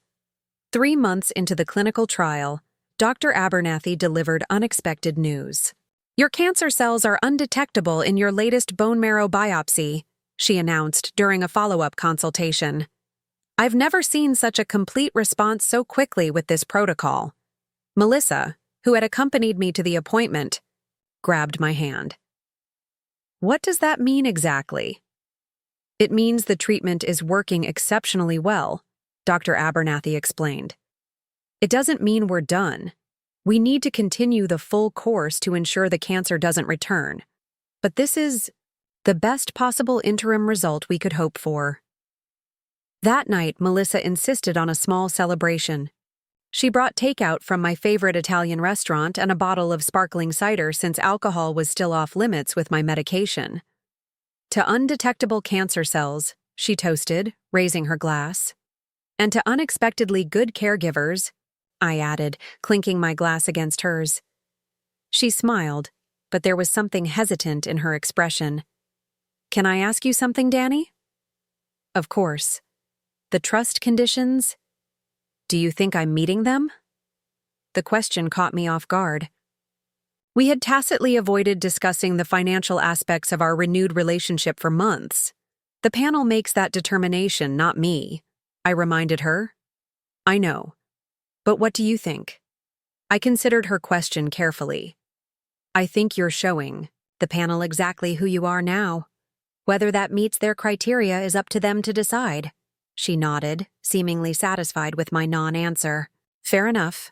3 months into the clinical trial, Dr. Abernathy delivered unexpected news. "Your cancer cells are undetectable in your latest bone marrow biopsy," she announced during a follow-up consultation. "I've never seen such a complete response so quickly with this protocol." Melissa, who had accompanied me to the appointment, grabbed my hand. "What does that mean exactly?" "It means the treatment is working exceptionally well," Dr. Abernathy explained. "It doesn't mean we're done. We need to continue the full course to ensure the cancer doesn't return. But this is the best possible interim result we could hope for." That night, Melissa insisted on a small celebration. She brought takeout from my favorite Italian restaurant and a bottle of sparkling cider since alcohol was still off limits with my medication. To undetectable cancer cells, she toasted, raising her glass. And to unexpectedly good caregivers, I added, clinking my glass against hers. She smiled, but there was something hesitant in her expression. Can I ask you something, Danny? Of course. The trust conditions? Do you think I'm meeting them? The question caught me off guard. We had tacitly avoided discussing the financial aspects of our renewed relationship for months. The panel makes that determination, not me, I reminded her. I know. But what do you think? I considered her question carefully. I think you're showing the panel exactly who you are now. Whether that meets their criteria is up to them to decide. She nodded, seemingly satisfied with my non-answer. Fair enough.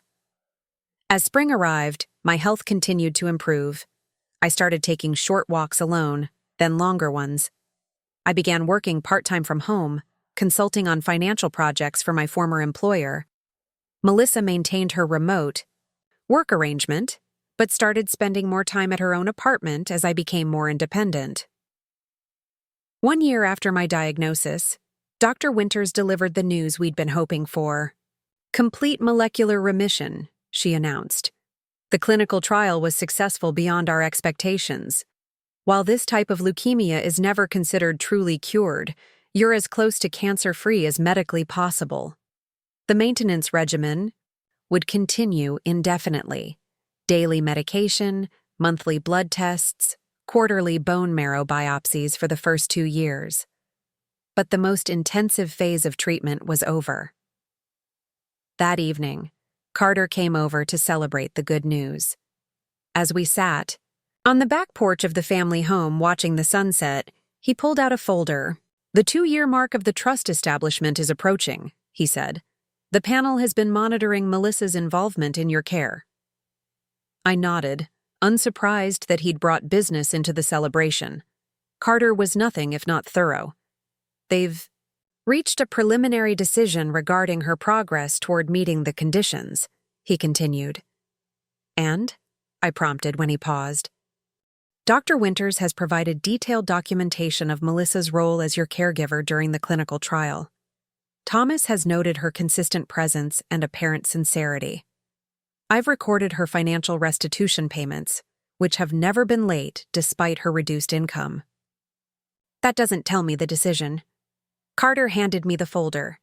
As spring arrived, my health continued to improve. I started taking short walks alone, then longer ones. I began working part-time from home, consulting on financial projects for my former employer. Melissa maintained her remote work arrangement, but started spending more time at her own apartment as I became more independent. 1 year after my diagnosis, Dr. Winters delivered the news we'd been hoping for. Complete molecular remission, she announced. The clinical trial was successful beyond our expectations. While this type of leukemia is never considered truly cured, you're as close to cancer-free as medically possible. The maintenance regimen would continue indefinitely. Daily medication, monthly blood tests, quarterly bone marrow biopsies for the first 2 years. But the most intensive phase of treatment was over. That evening, Carter came over to celebrate the good news. As we sat on the back porch of the family home watching the sunset, he pulled out a folder. The 2-year mark of the trust establishment is approaching, he said. The panel has been monitoring Melissa's involvement in your care. I nodded, unsurprised that he'd brought business into the celebration. Carter was nothing if not thorough. They've reached a preliminary decision regarding her progress toward meeting the conditions, he continued. And? I prompted when he paused. Dr. Winters has provided detailed documentation of Melissa's role as your caregiver during the clinical trial. Thomas has noted her consistent presence and apparent sincerity. I've recorded her financial restitution payments, which have never been late despite her reduced income. That doesn't tell me the decision. Carter handed me the folder.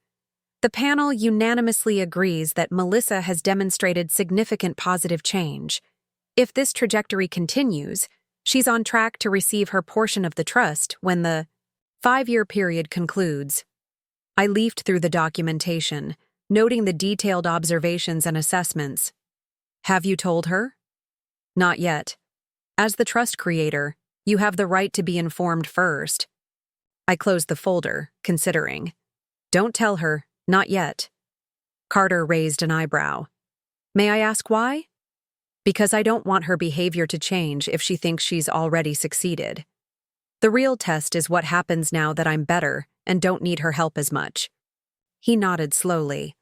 The panel unanimously agrees that Melissa has demonstrated significant positive change. If this trajectory continues, she's on track to receive her portion of the trust when the 5-year period concludes. I leafed through the documentation, noting the detailed observations and assessments. Have you told her? Not yet. As the trust creator, you have the right to be informed first. I closed the folder, considering. Don't tell her, not yet. Carter raised an eyebrow. May I ask why? Because I don't want her behavior to change if she thinks she's already succeeded. The real test is what happens now that I'm better and don't need her help as much. He nodded slowly.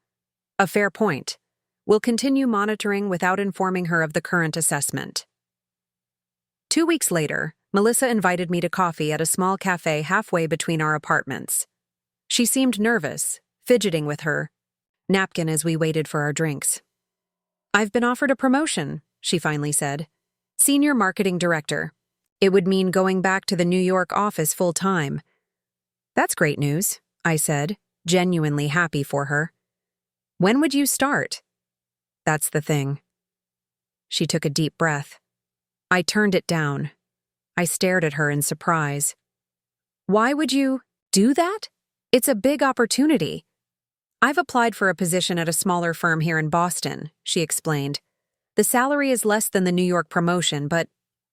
A fair point. We'll continue monitoring without informing her of the current assessment. 2 weeks later, Melissa invited me to coffee at a small cafe halfway between our apartments. She seemed nervous, fidgeting with her napkin as we waited for our drinks. I've been offered a promotion, she finally said. Senior Marketing Director. It would mean going back to the New York office full-time. That's great news, I said, genuinely happy for her. When would you start? That's the thing. She took a deep breath. I turned it down. I stared at her in surprise. Why would you do that? It's a big opportunity. I've applied for a position at a smaller firm here in Boston, she explained. The salary is less than the New York promotion, but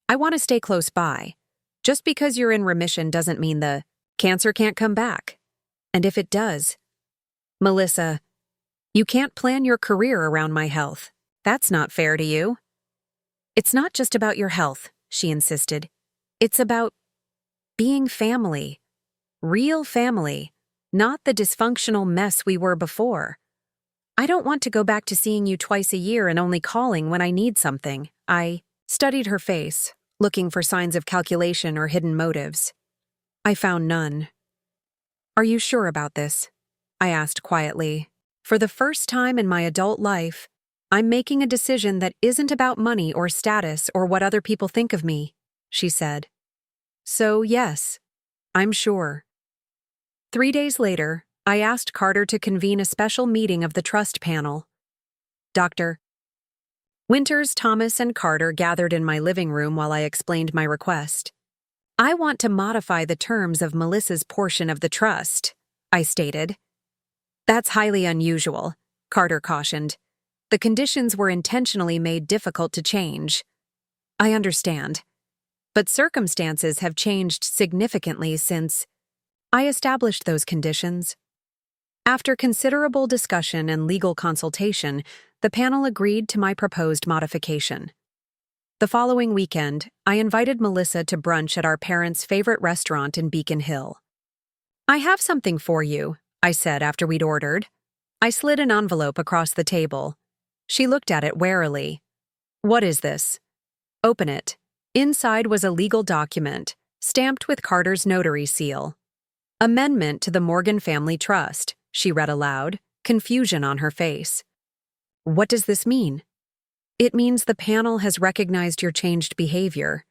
I want to stay close by. Just because you're in remission doesn't mean the cancer can't come back. And if it does, Melissa, you can't plan your career around my health. That's not fair to you. It's not just about your health, she insisted. It's about being family. Real family, not the dysfunctional mess we were before. I don't want to go back to seeing you twice a year and only calling when I need something. I studied her face, looking for signs of calculation or hidden motives. I found none. Are you sure about this? I asked quietly. For the first time in my adult life, I'm making a decision that isn't about money or status or what other people think of me, she said. So yes, I'm sure. 3 days later, I asked Carter to convene a special meeting of the trust panel. Dr. Winters, Thomas, and Carter gathered in my living room while I explained my request. I want to modify the terms of Melissa's portion of the trust, I stated. That's highly unusual, Carter cautioned. The conditions were intentionally made difficult to change. I understand. But circumstances have changed significantly since I established those conditions. After considerable discussion and legal consultation, the panel agreed to my proposed modification. The following weekend, I invited Melissa to brunch at our parents' favorite restaurant in Beacon Hill. I have something for you, I said after we'd ordered. I slid an envelope across the table. She looked at it warily. What is this? Open it. Inside was a legal document, stamped with Carter's notary seal. Amendment to the Morgan Family Trust, she read aloud, confusion on her face. What does this mean? It means the panel has recognized your changed behavior.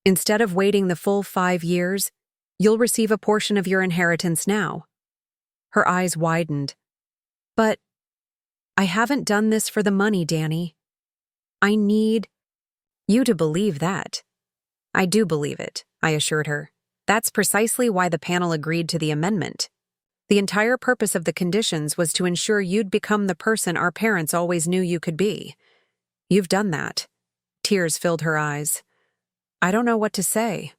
Instead of waiting the full 5 years, you'll receive a portion of your inheritance now. Her eyes widened. But I haven't done this for the money, Danny. I need you to believe that. I do believe it, I assured her. That's precisely why the panel agreed to the amendment. The entire purpose of the conditions was to ensure you'd become the person our parents always knew you could be. You've done that. Tears filled her eyes. I don't know what to say.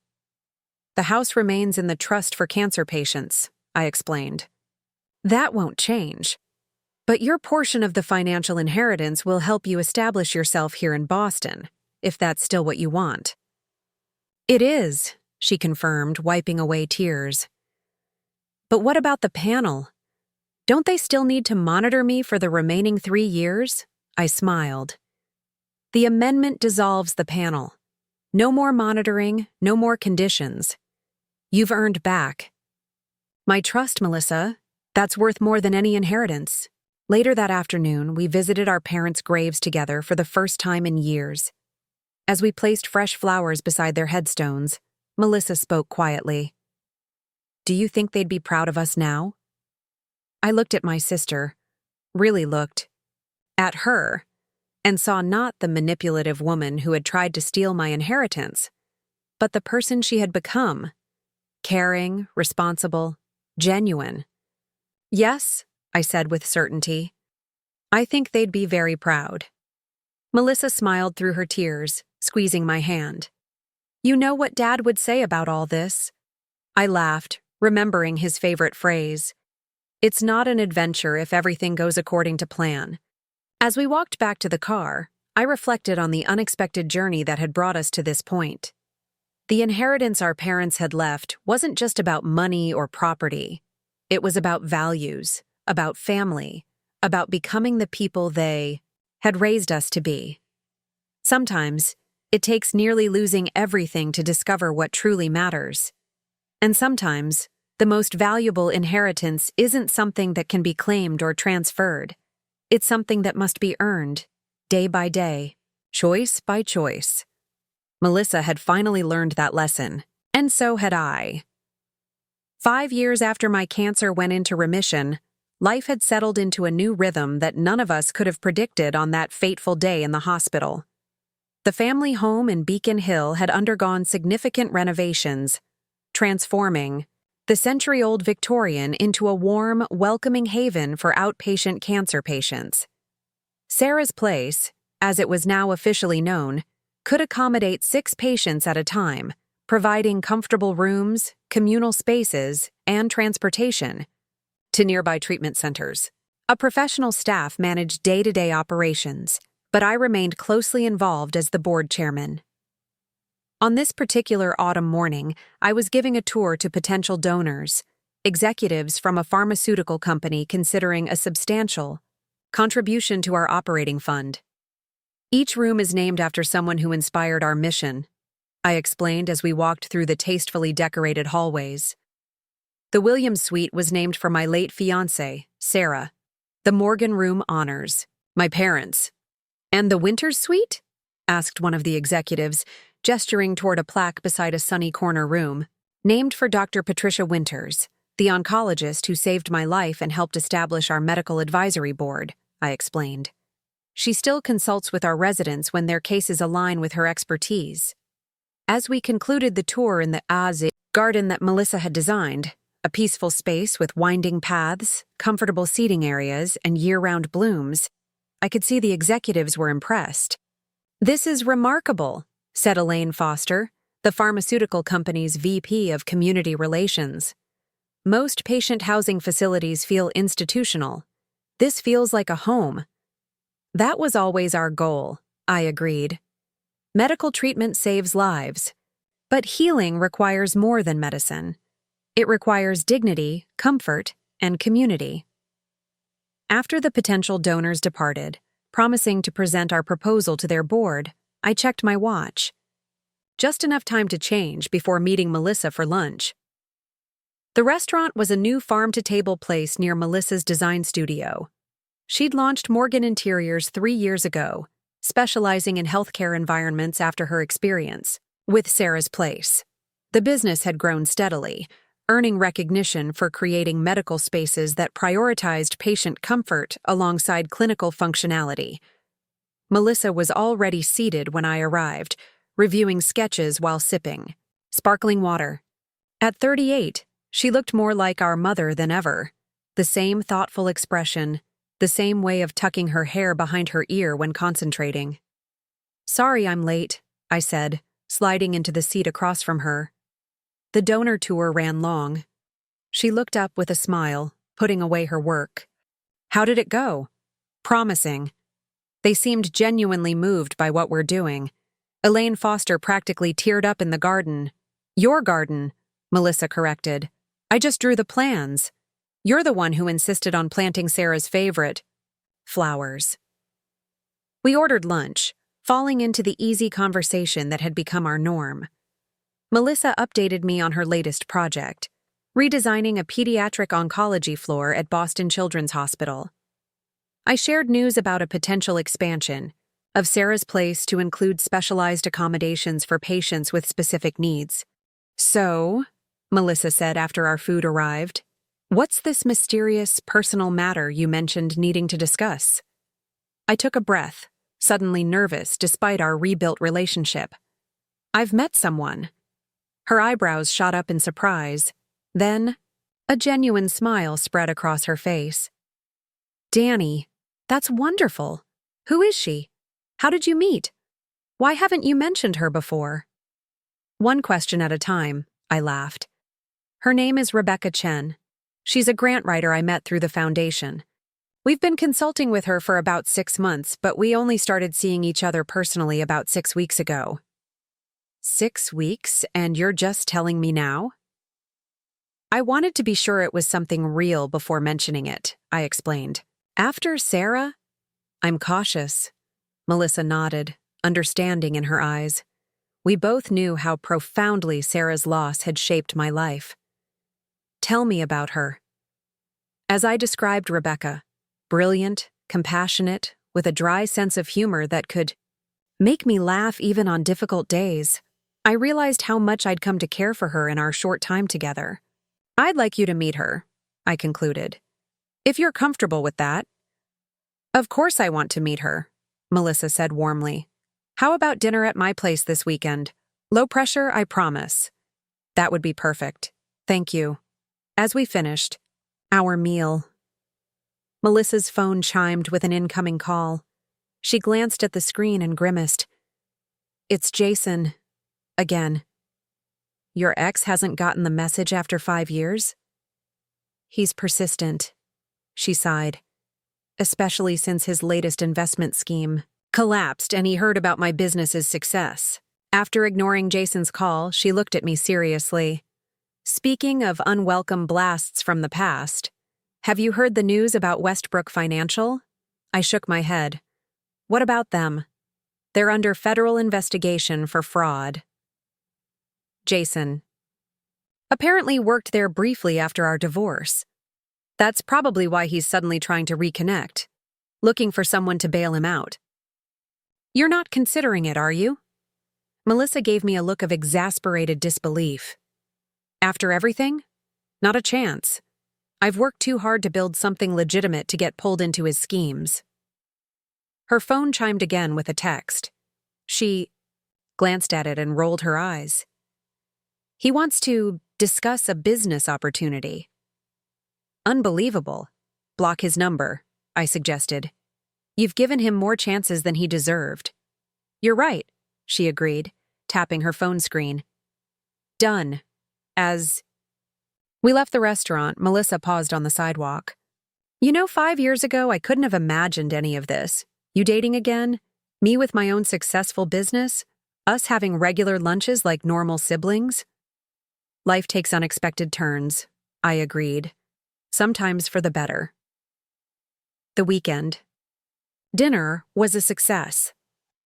The house remains in the trust for cancer patients, I explained. That won't change. But your portion of the financial inheritance will help you establish yourself here in Boston, if that's still what you want. It is, she confirmed, wiping away tears. But what about the panel? Don't they still need to monitor me for the remaining 3 years? I smiled. The amendment dissolves the panel. No more monitoring, no more conditions. You've earned back. My trust, Melissa, that's worth more than any inheritance. Later that afternoon, we visited our parents' graves together for the first time in years. As we placed fresh flowers beside their headstones, Melissa spoke quietly. Do you think they'd be proud of us now? I looked at my sister, really looked at her, and saw not the manipulative woman who had tried to steal my inheritance, but the person she had become, caring, responsible, genuine. Yes, I said with certainty. I think they'd be very proud. Melissa smiled through her tears, squeezing my hand. You know what Dad would say about all this? I laughed, remembering his favorite phrase. It's not an adventure if everything goes according to plan. As we walked back to the car, I reflected on the unexpected journey that had brought us to this point. The inheritance our parents had left wasn't just about money or property. It was about values, about family, about becoming the people they had raised us to be. Sometimes, it takes nearly losing everything to discover what truly matters. And sometimes, the most valuable inheritance isn't something that can be claimed or transferred. It's something that must be earned, day by day, choice by choice. Melissa had finally learned that lesson, and so had I. 5 years after my cancer went into remission, life had settled into a new rhythm that none of us could have predicted on that fateful day in the hospital. The family home in Beacon Hill had undergone significant renovations, transforming the century-old Victorian into a warm, welcoming haven for outpatient cancer patients. Sarah's Place, as it was now officially known, could accommodate 6 patients at a time, providing comfortable rooms, communal spaces, and transportation to nearby treatment centers. A professional staff managed day-to-day operations, but I remained closely involved as the board chairman. On this particular autumn morning, I was giving a tour to potential donors, executives from a pharmaceutical company considering a substantial, Contribution to our operating fund. Each room is named after someone who inspired our mission, I explained as we walked through the tastefully decorated hallways. The Williams Suite was named for my late fiancée, Sarah. The Morgan Room honors my parents. And the Winters Suite? Asked one of the executives, gesturing toward a plaque beside a sunny corner room, named for Dr. Patricia Winters, the oncologist who saved my life and helped establish our medical advisory board, I explained. She still consults with our residents when their cases align with her expertise. As we concluded the tour in the Aze garden that Melissa had designed, a peaceful space with winding paths, comfortable seating areas, and year-round blooms, I could see the executives were impressed. "This is remarkable," said Elaine Foster, the pharmaceutical company's VP of Community Relations. "Most patient housing facilities feel institutional. This feels like a home." "That was always our goal," I agreed. "Medical treatment saves lives. But healing requires more than medicine. It requires dignity, comfort, and community." After the potential donors departed, promising to present our proposal to their board, I checked my watch. Just enough time to change before meeting Melissa for lunch. The restaurant was a new farm-to-table place near Melissa's design studio. She'd launched Morgan Interiors 3 years ago, specializing in healthcare environments after her experience with Sarah's Place. The business had grown steadily, earning recognition for creating medical spaces that prioritized patient comfort alongside clinical functionality. Melissa was already seated when I arrived, reviewing sketches while sipping sparkling water. At 38, she looked more like our mother than ever. The same thoughtful expression, the same way of tucking her hair behind her ear when concentrating. "Sorry I'm late," I said, sliding into the seat across from her. The donor tour ran long. She looked up with a smile, putting away her work. "How did it go?" "Promising." They seemed genuinely moved by what we're doing. Elaine Foster practically teared up in the garden. "Your garden," Melissa corrected. "I just drew the plans. You're the one who insisted on planting Sarah's favorite flowers." We ordered lunch, falling into the easy conversation that had become our norm. Melissa updated me on her latest project, redesigning a pediatric oncology floor at Boston Children's Hospital. I shared news about a potential expansion of Sarah's Place to include specialized accommodations for patients with specific needs. "So," Melissa said after our food arrived, "what's this mysterious personal matter you mentioned needing to discuss?" I took a breath, suddenly nervous despite our rebuilt relationship. "I've met someone." Her eyebrows shot up in surprise. Then, a genuine smile spread across her face. "Danny, that's wonderful. Who is she? How did you meet? Why haven't you mentioned her before?" "One question at a time," I laughed. "Her name is Rebecca Chen. She's a grant writer I met through the foundation. We've been consulting with her for about 6 months, but we only started seeing each other personally about 6 weeks ago." 6 weeks, and you're just telling me now? I wanted to be sure it was something real before mentioning it, I explained. "After Sarah?" "I'm cautious." Melissa nodded, understanding in her eyes. We both knew how profoundly Sarah's loss had shaped my life. "Tell me about her." As I described Rebecca, brilliant, compassionate, with a dry sense of humor that could make me laugh even on difficult days, I realized how much I'd come to care for her in our short time together. "I'd like you to meet her," I concluded. "If you're comfortable with that." "Of course I want to meet her," Melissa said warmly. "How about dinner at my place this weekend? Low pressure, I promise." "That would be perfect. Thank you." As we finished our meal, Melissa's phone chimed with an incoming call. She glanced at the screen and grimaced. "It's Jason. Again." "Your ex hasn't gotten the message after 5 years?" "He's persistent," she sighed, "especially since his latest investment scheme collapsed and he heard about my business's success." After ignoring Jason's call, she looked at me seriously. "Speaking of unwelcome blasts from the past, have you heard the news about Westbrook Financial?" I shook my head. What about them? They're under federal investigation for fraud. Jason. Apparently worked there briefly after our divorce. That's probably why he's suddenly trying to reconnect, looking for someone to bail him out. You're not considering it, are you? Melissa gave me a look of exasperated disbelief. After everything? Not a chance. I've worked too hard to build something legitimate to get pulled into his schemes. Her phone chimed again with a text. She glanced at it and rolled her eyes. He wants to discuss a business opportunity. Unbelievable. Block his number, I suggested. You've given him more chances than he deserved. You're right, she agreed, tapping her phone screen. Done. As we left the restaurant, Melissa paused on the sidewalk. 5 years ago, I couldn't have imagined any of this. You dating again? Me with my own successful business? Us having regular lunches like normal siblings? Life takes unexpected turns, I agreed. Sometimes for the better. The weekend. Dinner was a success.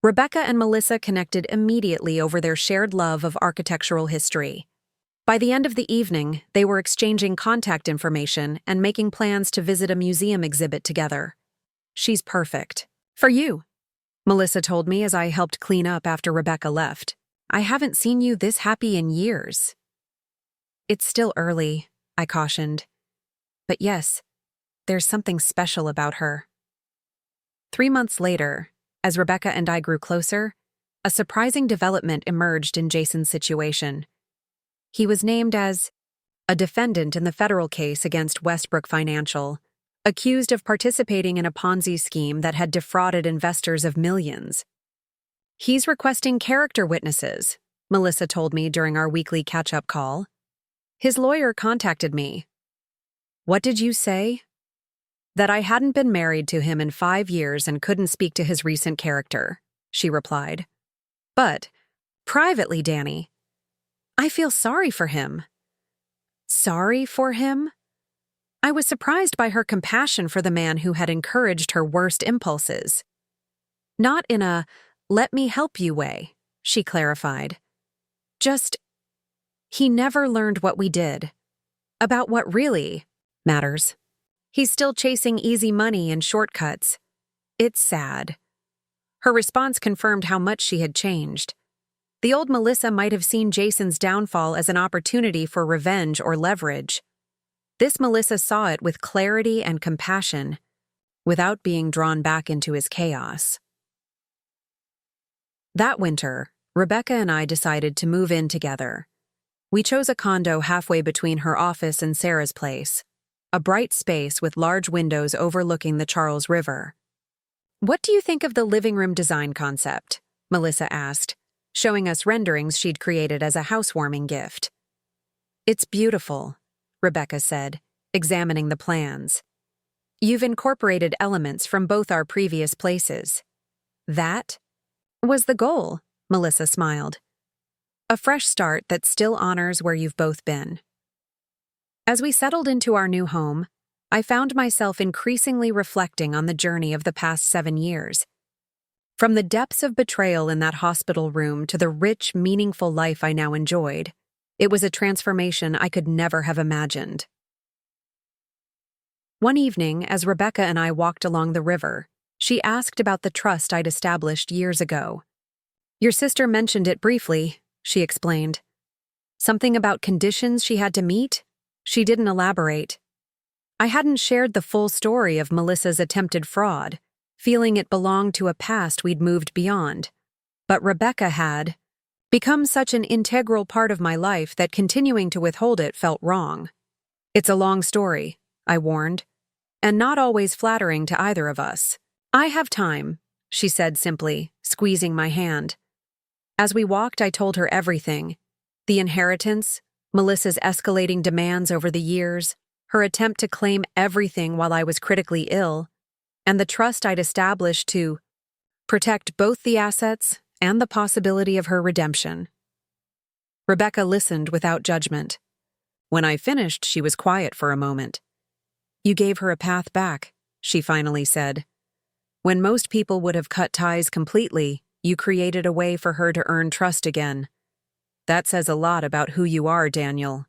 Rebecca and Melissa connected immediately over their shared love of architectural history. By the end of the evening, they were exchanging contact information and making plans to visit a museum exhibit together. She's perfect. For you, Melissa told me as I helped clean up after Rebecca left. I haven't seen you this happy in years. It's still early, I cautioned. But yes, there's something special about her. 3 months later, as Rebecca and I grew closer, a surprising development emerged in Jason's situation. He was named as a defendant in the federal case against Westbrook Financial, accused of participating in a Ponzi scheme that had defrauded investors of millions. He's requesting character witnesses, Melissa told me during our weekly catch-up call. His lawyer contacted me. What did you say? That I hadn't been married to him in 5 years and couldn't speak to his recent character, she replied. But, privately, Danny, I feel sorry for him. Sorry for him? I was surprised by her compassion for the man who had encouraged her worst impulses. Not in a, let me help you way, she clarified. Just, he never learned what we did. About what really matters. He's still chasing easy money and shortcuts. It's sad. Her response confirmed how much she had changed. The old Melissa might have seen Jason's downfall as an opportunity for revenge or leverage. This Melissa saw it with clarity and compassion, without being drawn back into his chaos. That winter, Rebecca and I decided to move in together. We chose a condo halfway between her office and Sarah's place, a bright space with large windows overlooking the Charles River. What do you think of the living room design concept? Melissa asked, showing us renderings she'd created as a housewarming gift. It's beautiful, Rebecca said, examining the plans. You've incorporated elements from both our previous places. That was the goal, Melissa smiled. A fresh start that still honors where you've both been. As we settled into our new home, I found myself increasingly reflecting on the journey of the past 7 years. From the depths of betrayal in that hospital room to the rich, meaningful life I now enjoyed, it was a transformation I could never have imagined. One evening, as Rebecca and I walked along the river, she asked about the trust I'd established years ago. Your sister mentioned it briefly, she explained. Something about conditions she had to meet? She didn't elaborate. I hadn't shared the full story of Melissa's attempted fraud, feeling it belonged to a past we'd moved beyond. But Rebecca had become such an integral part of my life that continuing to withhold it felt wrong. It's a long story, I warned, and not always flattering to either of us. I have time, she said simply, squeezing my hand. As we walked, I told her everything. The inheritance, Melissa's escalating demands over the years, her attempt to claim everything while I was critically ill, and the trust I'd established to protect both the assets and the possibility of her redemption. Rebecca listened without judgment. When I finished, she was quiet for a moment. You gave her a path back, she finally said. When most people would have cut ties completely, you created a way for her to earn trust again. That says a lot about who you are, Daniel.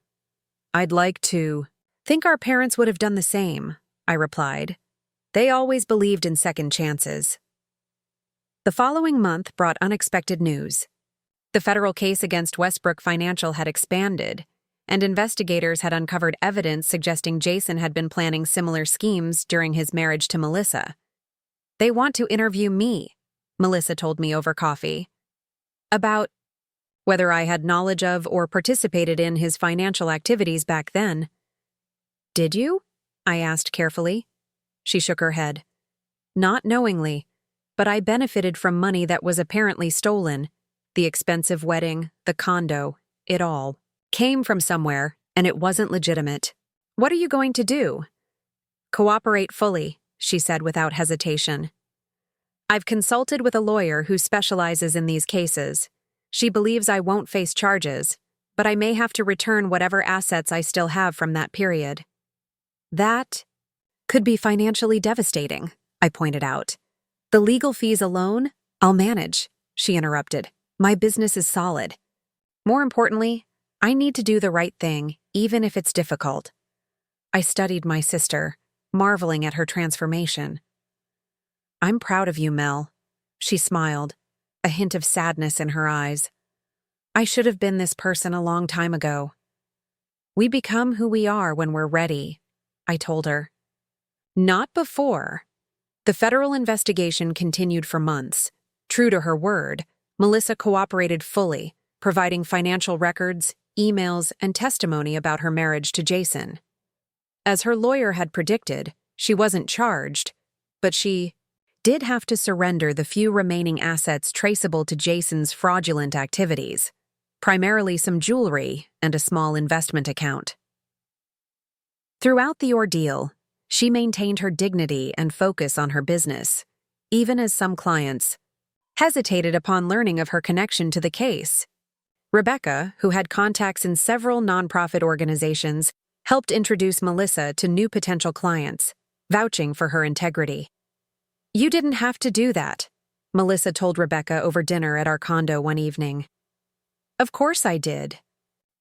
I'd like to think our parents would have done the same, I replied. They always believed in second chances. The following month brought unexpected news. The federal case against Westbrook Financial had expanded, and investigators had uncovered evidence suggesting Jason had been planning similar schemes during his marriage to Melissa. They want to interview me, Melissa told me over coffee. About whether I had knowledge of or participated in his financial activities back then. Did you? I asked carefully. She shook her head. Not knowingly, but I benefited from money that was apparently stolen. The expensive wedding, the condo, it all came from somewhere, and it wasn't legitimate. What are you going to do? Cooperate fully, she said without hesitation. I've consulted with a lawyer who specializes in these cases. She believes I won't face charges, but I may have to return whatever assets I still have from that period. That could be financially devastating, I pointed out. The legal fees alone, I'll manage, she interrupted. My business is solid. More importantly, I need to do the right thing, even if it's difficult. I studied my sister, marveling at her transformation. I'm proud of you, Mel. She smiled, a hint of sadness in her eyes. I should have been this person a long time ago. We become who we are when we're ready, I told her. Not before. The federal investigation continued for months. True to her word, Melissa cooperated fully, providing financial records, emails, and testimony about her marriage to Jason. As her lawyer had predicted, she wasn't charged, but she did have to surrender the few remaining assets traceable to Jason's fraudulent activities, primarily some jewelry and a small investment account. Throughout the ordeal, she maintained her dignity and focus on her business, even as some clients hesitated upon learning of her connection to the case. Rebecca, who had contacts in several nonprofit organizations, helped introduce Melissa to new potential clients, vouching for her integrity. You didn't have to do that, Melissa told Rebecca over dinner at our condo one evening. Of course I did,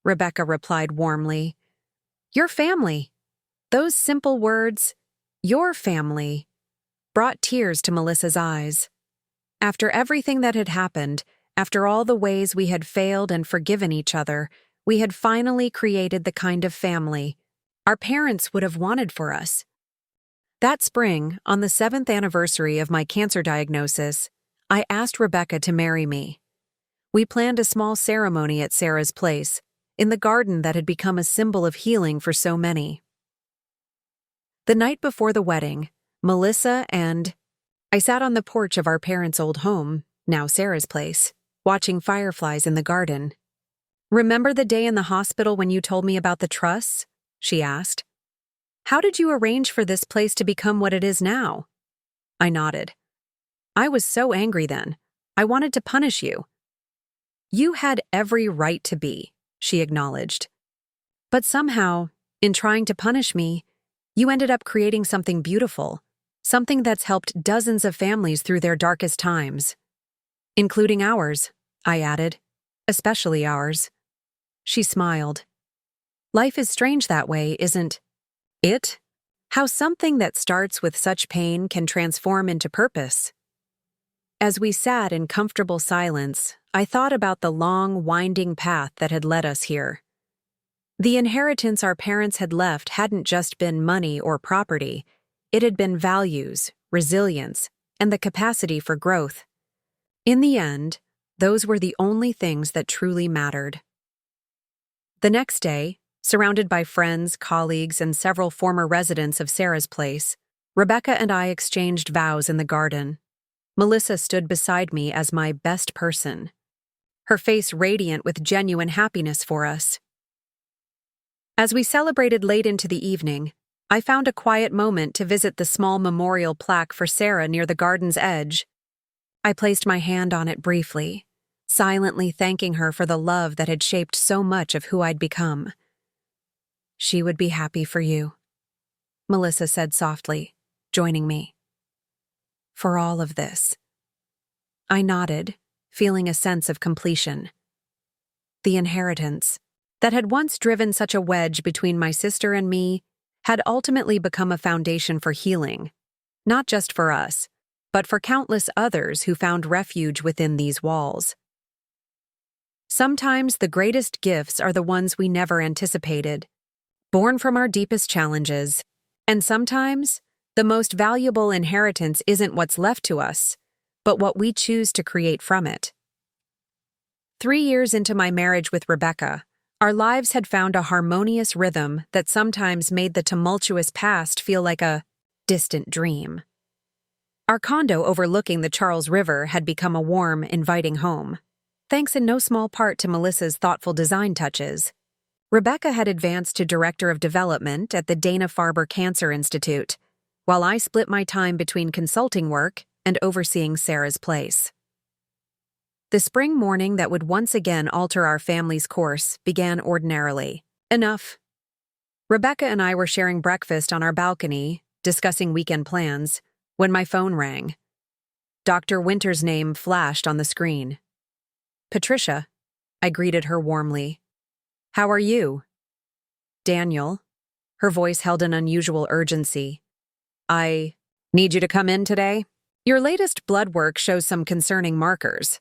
Rebecca replied warmly. Your family. Those simple words, your family, brought tears to Melissa's eyes. After everything that had happened, after all the ways we had failed and forgiven each other, we had finally created the kind of family our parents would have wanted for us. That spring, on the 7th anniversary of my cancer diagnosis, I asked Rebecca to marry me. We planned a small ceremony at Sarah's place, in the garden that had become a symbol of healing for so many. The night before the wedding, Melissa and I sat on the porch of our parents' old home, now Sarah's place, watching fireflies in the garden. Remember the day in the hospital when you told me about the trusts? She asked. How did you arrange for this place to become what it is now? I nodded. I was so angry then. I wanted to punish you. You had every right to be, she acknowledged. But somehow, in trying to punish me, you ended up creating something beautiful, something that's helped dozens of families through their darkest times. Including ours, I added. Especially ours. She smiled. Life is strange that way, isn't it? How something that starts with such pain can transform into purpose. As we sat in comfortable silence, I thought about the long, winding path that had led us here. The inheritance our parents had left hadn't just been money or property, it had been values, resilience, and the capacity for growth. In the end, those were the only things that truly mattered. The next day, surrounded by friends, colleagues, and several former residents of Sarah's place, Rebecca and I exchanged vows in the garden. Melissa stood beside me as my best person, her face radiant with genuine happiness for us. As we celebrated late into the evening, I found a quiet moment to visit the small memorial plaque for Sarah near the garden's edge. I placed my hand on it briefly, silently thanking her for the love that had shaped so much of who I'd become. She would be happy for you, Melissa said softly, joining me. for all of this. I nodded, feeling a sense of completion. The inheritance, that had once driven such a wedge between my sister and me, had ultimately become a foundation for healing, not just for us, but for countless others who found refuge within these walls. Sometimes the greatest gifts are the ones we never anticipated, born from our deepest challenges, and sometimes the most valuable inheritance isn't what's left to us, but what we choose to create from it. 3 years into my marriage with Rebecca, our lives had found a harmonious rhythm that sometimes made the tumultuous past feel like a distant dream. Our condo overlooking the Charles River had become a warm, inviting home, thanks in no small part to Melissa's thoughtful design touches. Rebecca had advanced to Director of Development at the Dana-Farber Cancer Institute, while I split my time between consulting work and overseeing Sarah's place. The spring morning that would once again alter our family's course began ordinarily. Enough. Rebecca and I were sharing breakfast on our balcony, discussing weekend plans, when my phone rang. Dr. Winter's name flashed on the screen. "Patricia," I greeted her warmly. "How are you?" "Daniel." Her voice held an unusual urgency. "I need you to come in today. Your latest blood work shows some concerning markers."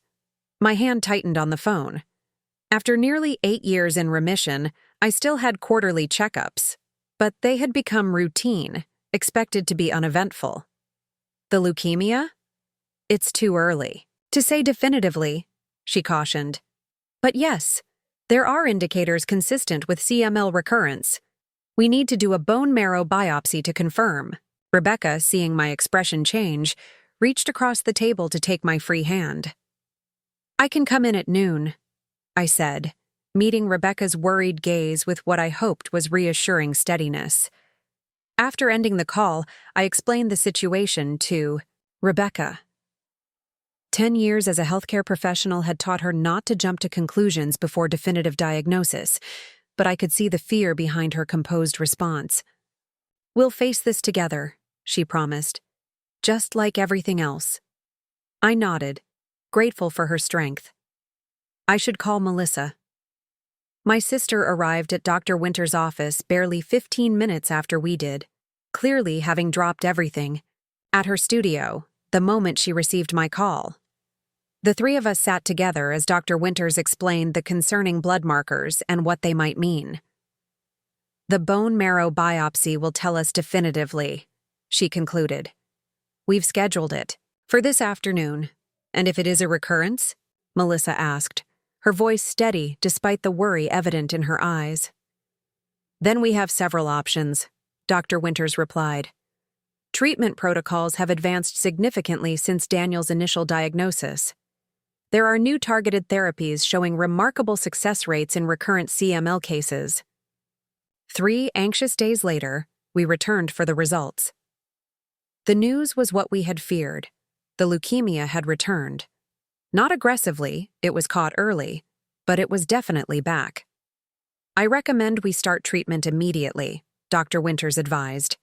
My hand tightened on the phone. After nearly 8 years in remission, I still had quarterly checkups, but they had become routine, expected to be uneventful. "The leukemia? It's too early to say definitively," she cautioned. "But yes, there are indicators consistent with CML recurrence. We need to do a bone marrow biopsy to confirm." Rebecca, seeing my expression change, reached across the table to take my free hand. "I can come in at noon," I said, meeting Rebecca's worried gaze with what I hoped was reassuring steadiness. After ending the call, I explained the situation to Rebecca. 10 years as a healthcare professional had taught her not to jump to conclusions before definitive diagnosis, but I could see the fear behind her composed response. "We'll face this together," she promised, "just like everything else." I nodded, grateful for her strength. I should call Melissa. My sister arrived at Dr. Winter's office barely 15 minutes after we did, clearly having dropped everything, at her studio, the moment she received my call. The three of us sat together as Dr. Winters explained the concerning blood markers and what they might mean. "The bone marrow biopsy will tell us definitively," she concluded. "We've scheduled it for this afternoon. And if it is a recurrence?" Melissa asked, her voice steady despite the worry evident in her eyes. "Then we have several options," Dr. Winters replied. "Treatment protocols have advanced significantly since Daniel's initial diagnosis. There are new targeted therapies showing remarkable success rates in recurrent CML cases." 3 anxious days later, we returned for the results. The news was what we had feared. The leukemia had returned. Not aggressively, it was caught early, but it was definitely back. "I recommend we start treatment immediately," Dr. Winters advised.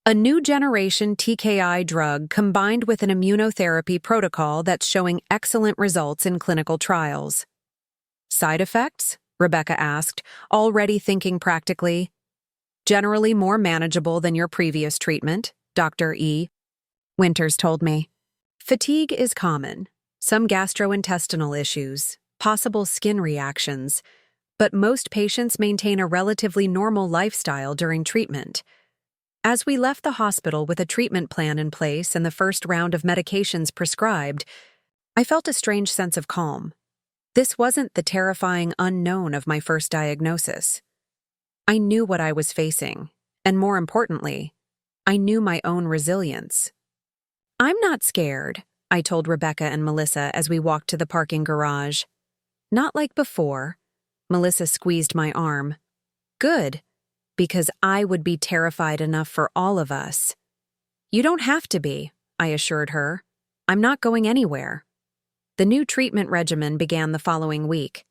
"A new generation TKI drug combined with an immunotherapy protocol that's showing excellent results in clinical trials." "Side effects?" Rebecca asked, already thinking practically. "Generally more manageable than your previous treatment," Dr. Winters told me. "Fatigue is common, some gastrointestinal issues, possible skin reactions, but most patients maintain a relatively normal lifestyle during treatment." As we left the hospital with a treatment plan in place and the first round of medications prescribed, I felt a strange sense of calm. This wasn't the terrifying unknown of my first diagnosis. I knew what I was facing, and more importantly, I knew my own resilience. "I'm not scared," I told Rebecca and Melissa as we walked to the parking garage. "Not like before." Melissa squeezed my arm. "Good, because I would be terrified enough for all of us." "You don't have to be," I assured her. "I'm not going anywhere." The new treatment regimen began the following week.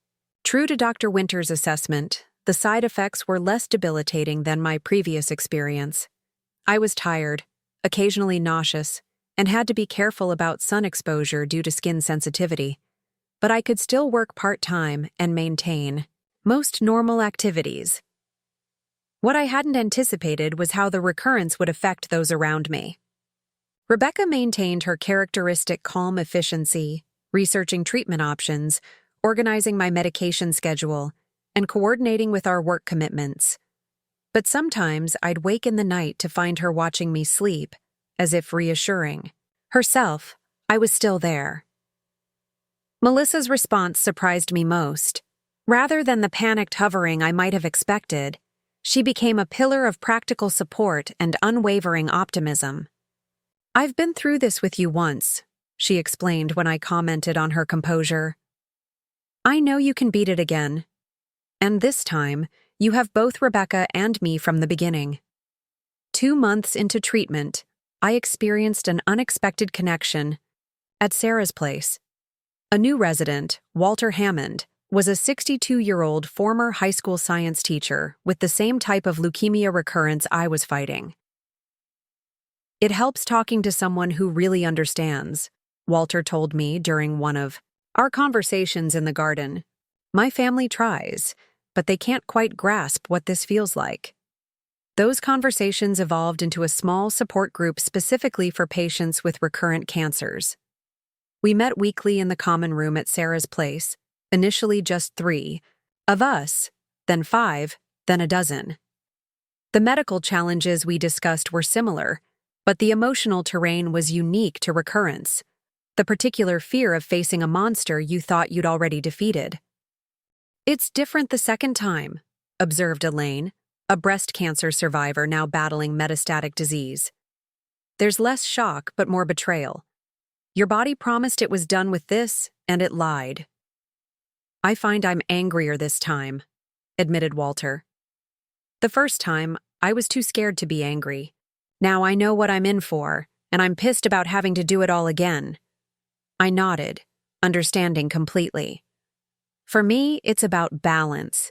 True to Dr. Winter's assessment, the side effects were less debilitating than my previous experience. I was tired, occasionally nauseous, and had to be careful about sun exposure due to skin sensitivity. But I could still work part-time and maintain most normal activities. What I hadn't anticipated was how the recurrence would affect those around me. Rebecca maintained her characteristic calm efficiency, researching treatment options, organizing my medication schedule, and coordinating with our work commitments. But sometimes I'd wake in the night to find her watching me sleep, as if reassuring herself I was still there. Melissa's response surprised me most. Rather than the panicked hovering I might have expected, she became a pillar of practical support and unwavering optimism. "I've been through this with you once," she explained when I commented on her composure. "I know you can beat it again. And this time, you have both Rebecca and me from the beginning." 2 months into treatment, I experienced an unexpected connection at Sarah's place. A new resident, Walter Hammond, was a 62-year-old former high school science teacher with the same type of leukemia recurrence I was fighting. "It helps talking to someone who really understands," Walter told me during one of our conversations in the garden. "My family tries, but they can't quite grasp what this feels like." Those conversations evolved into a small support group specifically for patients with recurrent cancers. We met weekly in the common room at Sarah's place, initially just 3 of us, then 5, then a dozen. The medical challenges we discussed were similar, but the emotional terrain was unique to recurrence, the particular fear of facing a monster you thought you'd already defeated. "It's different the second time," observed Elaine, a breast cancer survivor now battling metastatic disease. "There's less shock but more betrayal. Your body promised it was done with this, and it lied." "I find I'm angrier this time," admitted Walter. "The first time, I was too scared to be angry. Now I know what I'm in for, and I'm pissed about having to do it all again." I nodded, understanding completely. "For me, it's about balance.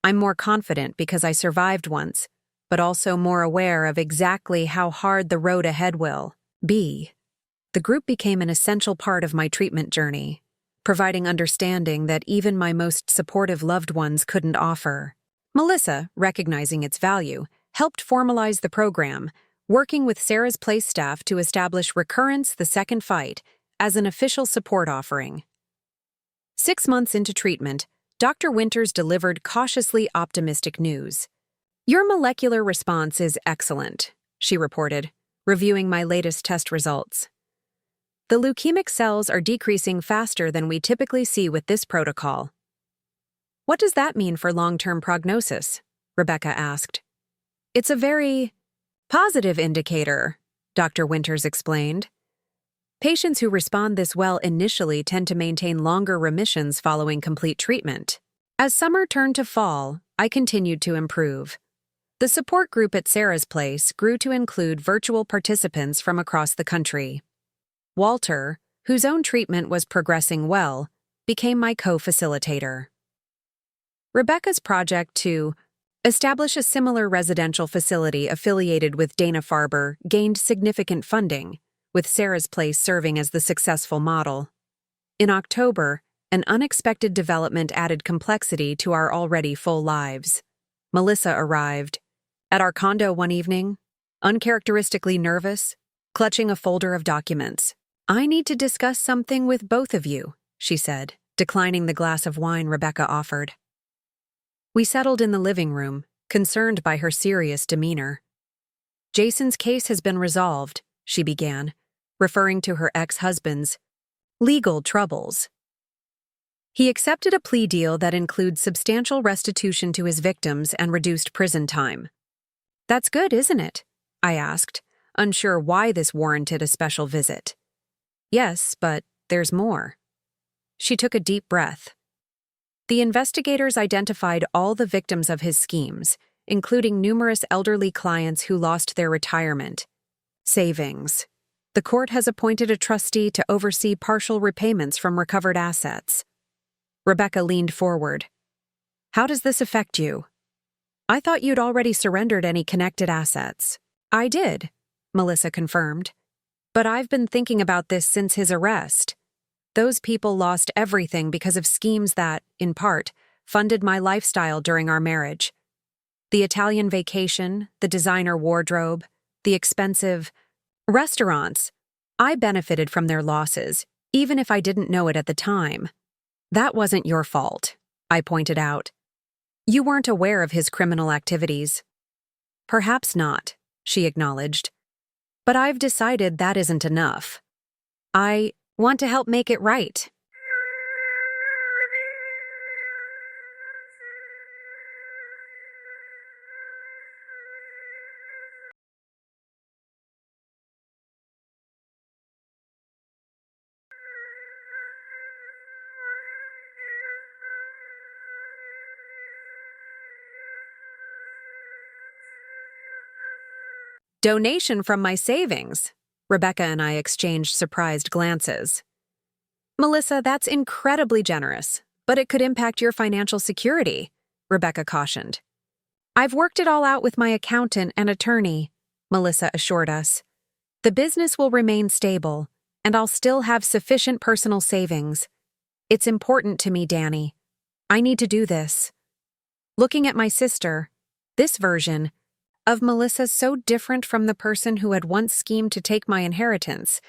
I'm more confident because I survived once, but also more aware of exactly how hard the road ahead will be." The group became an essential part of my treatment journey, providing understanding that even my most supportive loved ones couldn't offer. Melissa, recognizing its value, helped formalize the program, working with Sarah's Place staff to establish Recurrence: The Second Fight as an official support offering. 6 months into treatment, Dr. Winters delivered cautiously optimistic news. "Your molecular response is excellent," she reported, reviewing my latest test results. "The leukemic cells are decreasing faster than we typically see with this protocol." "What does that mean for long-term prognosis?" Rebecca asked. "It's a very positive indicator," Dr. Winters explained. "Patients who respond this well initially tend to maintain longer remissions following complete treatment." As summer turned to fall, I continued to improve. The support group at Sarah's Place grew to include virtual participants from across the country. Walter, whose own treatment was progressing well, became my co-facilitator. Rebecca's project to establish a similar residential facility affiliated with Dana-Farber gained significant funding, with Sarah's Place serving as the successful model. In October, an unexpected development added complexity to our already full lives. Melissa arrived at our condo one evening, uncharacteristically nervous, clutching a folder of documents. "I need to discuss something with both of you," she said, declining the glass of wine Rebecca offered. We settled in the living room, concerned by her serious demeanor. "Jason's case has been resolved," she began, referring to her ex-husband's legal troubles. "He accepted a plea deal that includes substantial restitution to his victims and reduced prison time." "That's good, isn't it?" I asked, unsure why this warranted a special visit. "Yes, but there's more." She took a deep breath. "The investigators identified all the victims of his schemes, including numerous elderly clients who lost their retirement savings. The court has appointed a trustee to oversee partial repayments from recovered assets." Rebecca leaned forward. "How does this affect you?" "I thought you'd already surrendered any connected assets." "I did," Melissa confirmed. But I've been thinking about this since his arrest. Those people lost everything because of schemes that, in part, funded my lifestyle during our marriage. The Italian vacation, the designer wardrobe, the expensive restaurants. I benefited from their losses, even if I didn't know it at the time. That wasn't your fault, I pointed out. You weren't aware of his criminal activities. Perhaps not, she acknowledged. But I've decided that isn't enough. I want to help make it right. Donation from my savings. Rebecca and I exchanged surprised glances. Melissa, that's incredibly generous, but it could impact your financial security, Rebecca cautioned. I've worked it all out with my accountant and attorney, Melissa assured us. The business will remain stable, and I'll still have sufficient personal savings. It's important to me, Danny. I need to do this. Looking at my sister, this version of Melissa's so different from the person who had once schemed to take my inheritance,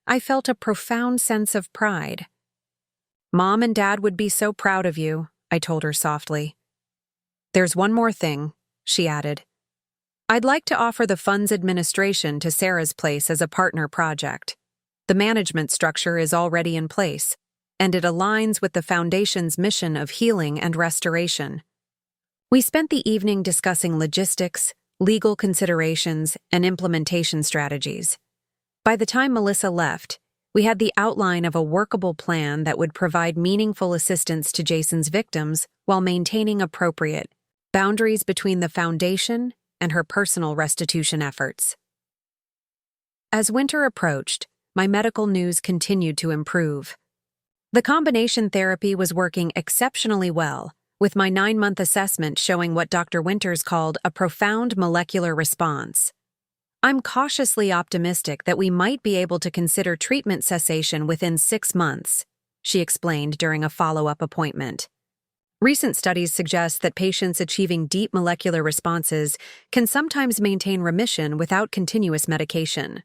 I felt a profound sense of pride. Mom and Dad would be so proud of you, I told her softly. There's one more thing, she added. I'd like to offer the fund's administration to Sarah's place as a partner project. The management structure is already in place, and it aligns with the Foundation's mission of healing and restoration. We spent the evening discussing logistics, legal considerations, and implementation strategies. By the time Melissa left, we had the outline of a workable plan that would provide meaningful assistance to Jason's victims while maintaining appropriate boundaries between the Foundation and her personal restitution efforts. As winter approached, my medical news continued to improve. The combination therapy was working exceptionally well, with my 9-month assessment showing what Dr. Winters called a profound molecular response. I'm cautiously optimistic that we might be able to consider treatment cessation within 6 months, she explained during a follow-up appointment. Recent studies suggest that patients achieving deep molecular responses can sometimes maintain remission without continuous medication.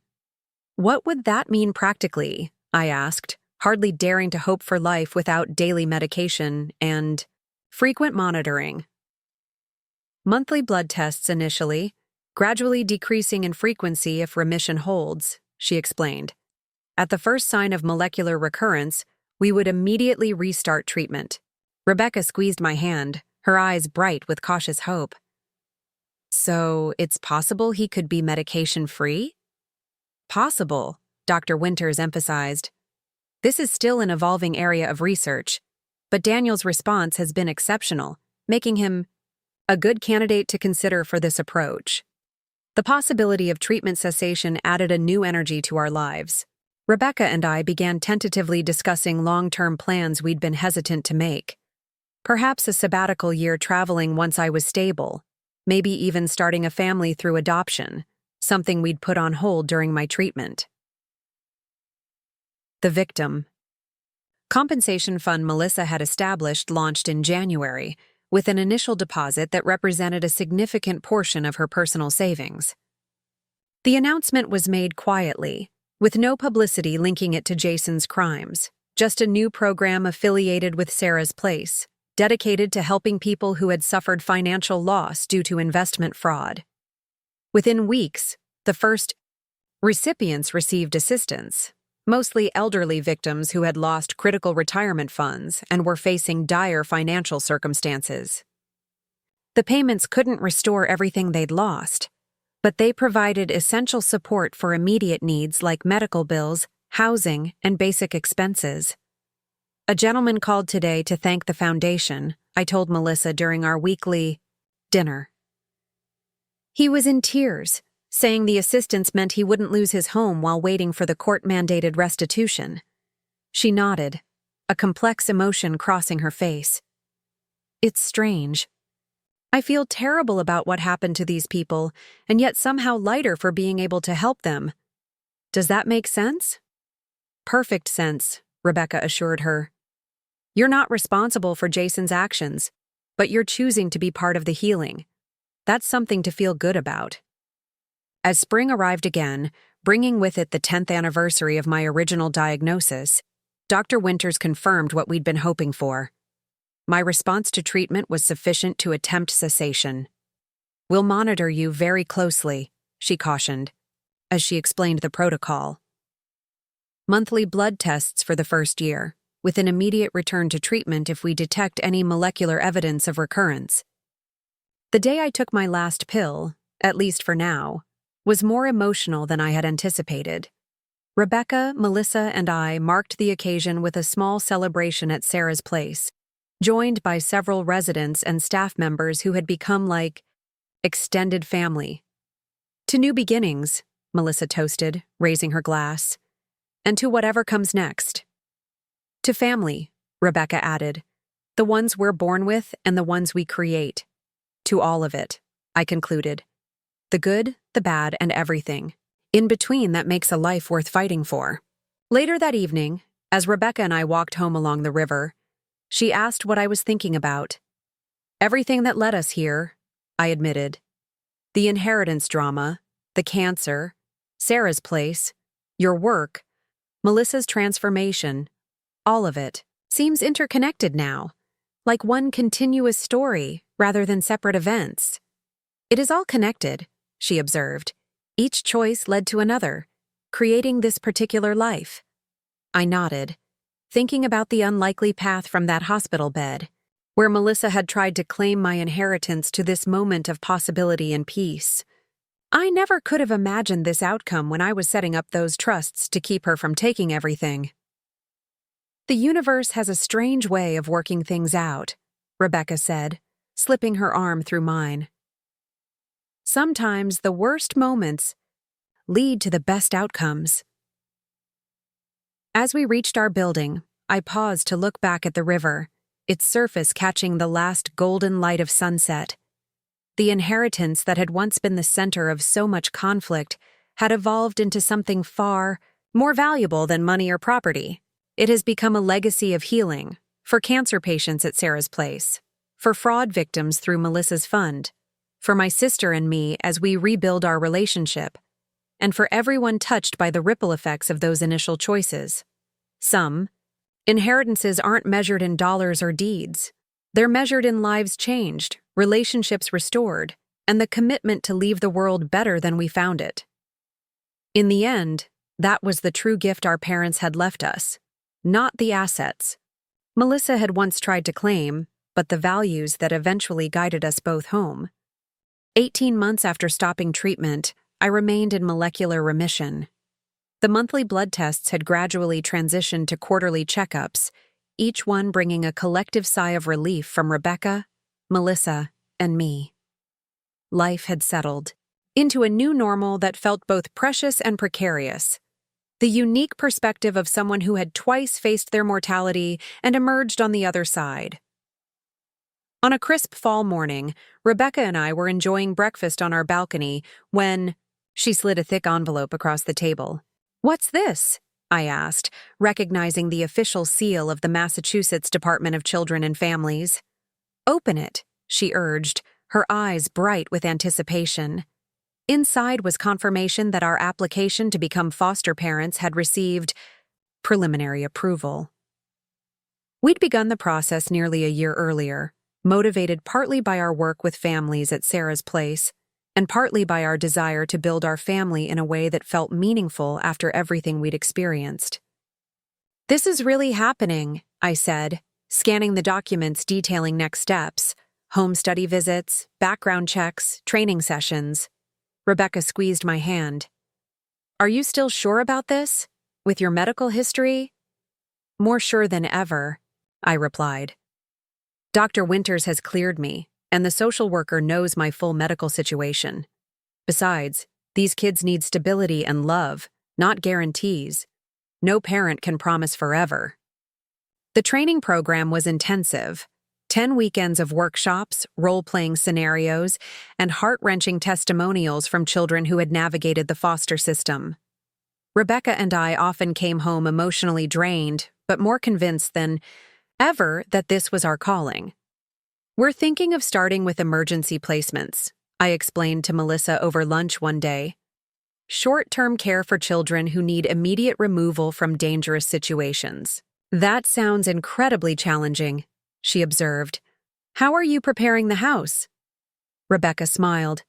What would that mean practically? I asked, hardly daring to hope for life without daily medication and frequent monitoring. Monthly blood tests initially, gradually decreasing in frequency if remission holds, she explained. At the first sign of molecular recurrence, we would immediately restart treatment. Rebecca squeezed my hand, her eyes bright with cautious hope. So, it's possible he could be medication-free? Possible, Dr. Winters emphasized. This is still an evolving area of research, but Daniel's response has been exceptional, making him a good candidate to consider for this approach. The possibility of treatment cessation added a new energy to our lives. Rebecca and I began tentatively discussing long-term plans we'd been hesitant to make. Perhaps a sabbatical year traveling once I was stable, maybe even starting a family through adoption, something we'd put on hold during my treatment. The victim. Compensation fund Melissa had established launched in January, with an initial deposit that represented a significant portion of her personal savings. The announcement was made quietly, with no publicity linking it to Jason's crimes, just a new program affiliated with Sarah's Place, dedicated to helping people who had suffered financial loss due to investment fraud. Within weeks, the first recipients received assistance, mostly elderly victims who had lost critical retirement funds and were facing dire financial circumstances. The payments couldn't restore everything they'd lost, but they provided essential support for immediate needs like medical bills, housing, and basic expenses. A gentleman called today to thank the foundation, I told Melissa during our weekly dinner. He was in tears, saying the assistance meant he wouldn't lose his home while waiting for the court-mandated restitution. She nodded, a complex emotion crossing her face. It's strange. I feel terrible about what happened to these people, and yet somehow lighter for being able to help them. Does that make sense? Perfect sense, Rebecca assured her. You're not responsible for Jason's actions, but you're choosing to be part of the healing. That's something to feel good about. As spring arrived again, bringing with it the 10th anniversary of my original diagnosis, Dr. Winters confirmed what we'd been hoping for. My response to treatment was sufficient to attempt cessation. We'll monitor you very closely, she cautioned, as she explained the protocol. Monthly blood tests for the first year, with an immediate return to treatment if we detect any molecular evidence of recurrence. The day I took my last pill, at least for now, was more emotional than I had anticipated. Rebecca, Melissa, and I marked the occasion with a small celebration at Sarah's place, joined by several residents and staff members who had become like extended family. To new beginnings, Melissa toasted, raising her glass, and to whatever comes next. To family, Rebecca added, the ones we're born with and the ones we create. To all of it, I concluded. The good, the bad, and everything in between that makes a life worth fighting for. Later that evening, as Rebecca and I walked home along the river, she asked what I was thinking about. Everything that led us here, I admitted. The inheritance drama, the cancer, Sarah's place, your work, Melissa's transformation, all of it seems interconnected now, like one continuous story rather than separate events. It is all connected, she observed. Each choice led to another, creating this particular life. I nodded, thinking about the unlikely path from that hospital bed, where Melissa had tried to claim my inheritance, to this moment of possibility and peace. I never could have imagined this outcome when I was setting up those trusts to keep her from taking everything. The universe has a strange way of working things out, Rebecca said, slipping her arm through mine. Sometimes the worst moments lead to the best outcomes. As we reached our building, I paused to look back at the river, its surface catching the last golden light of sunset. The inheritance that had once been the center of so much conflict had evolved into something far more valuable than money or property. It has become a legacy of healing, for cancer patients at Sarah's place, for fraud victims through Melissa's fund, for my sister and me as we rebuild our relationship, and for everyone touched by the ripple effects of those initial choices. Some inheritances aren't measured in dollars or deeds. They're measured in lives changed, relationships restored, and the commitment to leave the world better than we found it. In the end, that was the true gift our parents had left us, not the assets Melissa had once tried to claim, but the values that eventually guided us both home. 18 months after stopping treatment, I remained in molecular remission. The monthly blood tests had gradually transitioned to quarterly checkups, each one bringing a collective sigh of relief from Rebecca, Melissa, and me. Life had settled into a new normal that felt both precious and precarious. The unique perspective of someone who had twice faced their mortality and emerged on the other side. On a crisp fall morning, Rebecca and I were enjoying breakfast on our balcony when she slid a thick envelope across the table. "What's this?" I asked, recognizing the official seal of the Massachusetts Department of Children and Families. "Open it," she urged, her eyes bright with anticipation. Inside was confirmation that our application to become foster parents had received preliminary approval. We'd begun the process nearly a year earlier, motivated partly by our work with families at Sarah's place, and partly by our desire to build our family in a way that felt meaningful after everything we'd experienced. "This is really happening," I said, scanning the documents detailing next steps, home study visits, background checks, training sessions. Rebecca squeezed my hand. "Are you still sure about this? With your medical history?" "More sure than ever," I replied. "Dr. Winters has cleared me, and the social worker knows my full medical situation. Besides, these kids need stability and love, not guarantees. No parent can promise forever." The training program was intensive. 10 weekends of workshops, role-playing scenarios, and heart-wrenching testimonials from children who had navigated the foster system. Rebecca and I often came home emotionally drained, but more convinced than ever that this was our calling. We're thinking of starting with emergency placements, I explained to Melissa over lunch one day. Short-term care for children who need immediate removal from dangerous situations. That sounds incredibly challenging, she observed. How are you preparing the house? Rebecca smiled.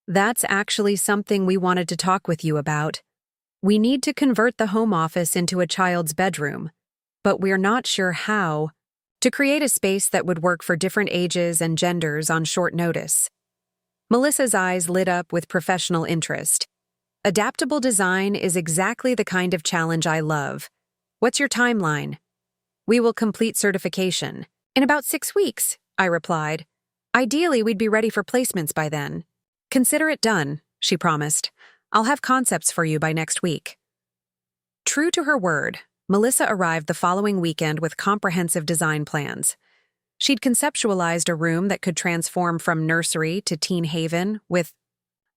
That's actually something we wanted to talk with you about. We need to convert the home office into a child's bedroom, but we're not sure how. To create a space that would work for different ages and genders on short notice. Melissa's eyes lit up with professional interest. Adaptable design is exactly the kind of challenge I love. What's your timeline? We will complete certification. In about 6 weeks, I replied. Ideally, we'd be ready for placements by then. Consider it done, she promised. I'll have concepts for you by next week. True to her word, Melissa arrived the following weekend with comprehensive design plans. She'd conceptualized a room that could transform from nursery to teen haven with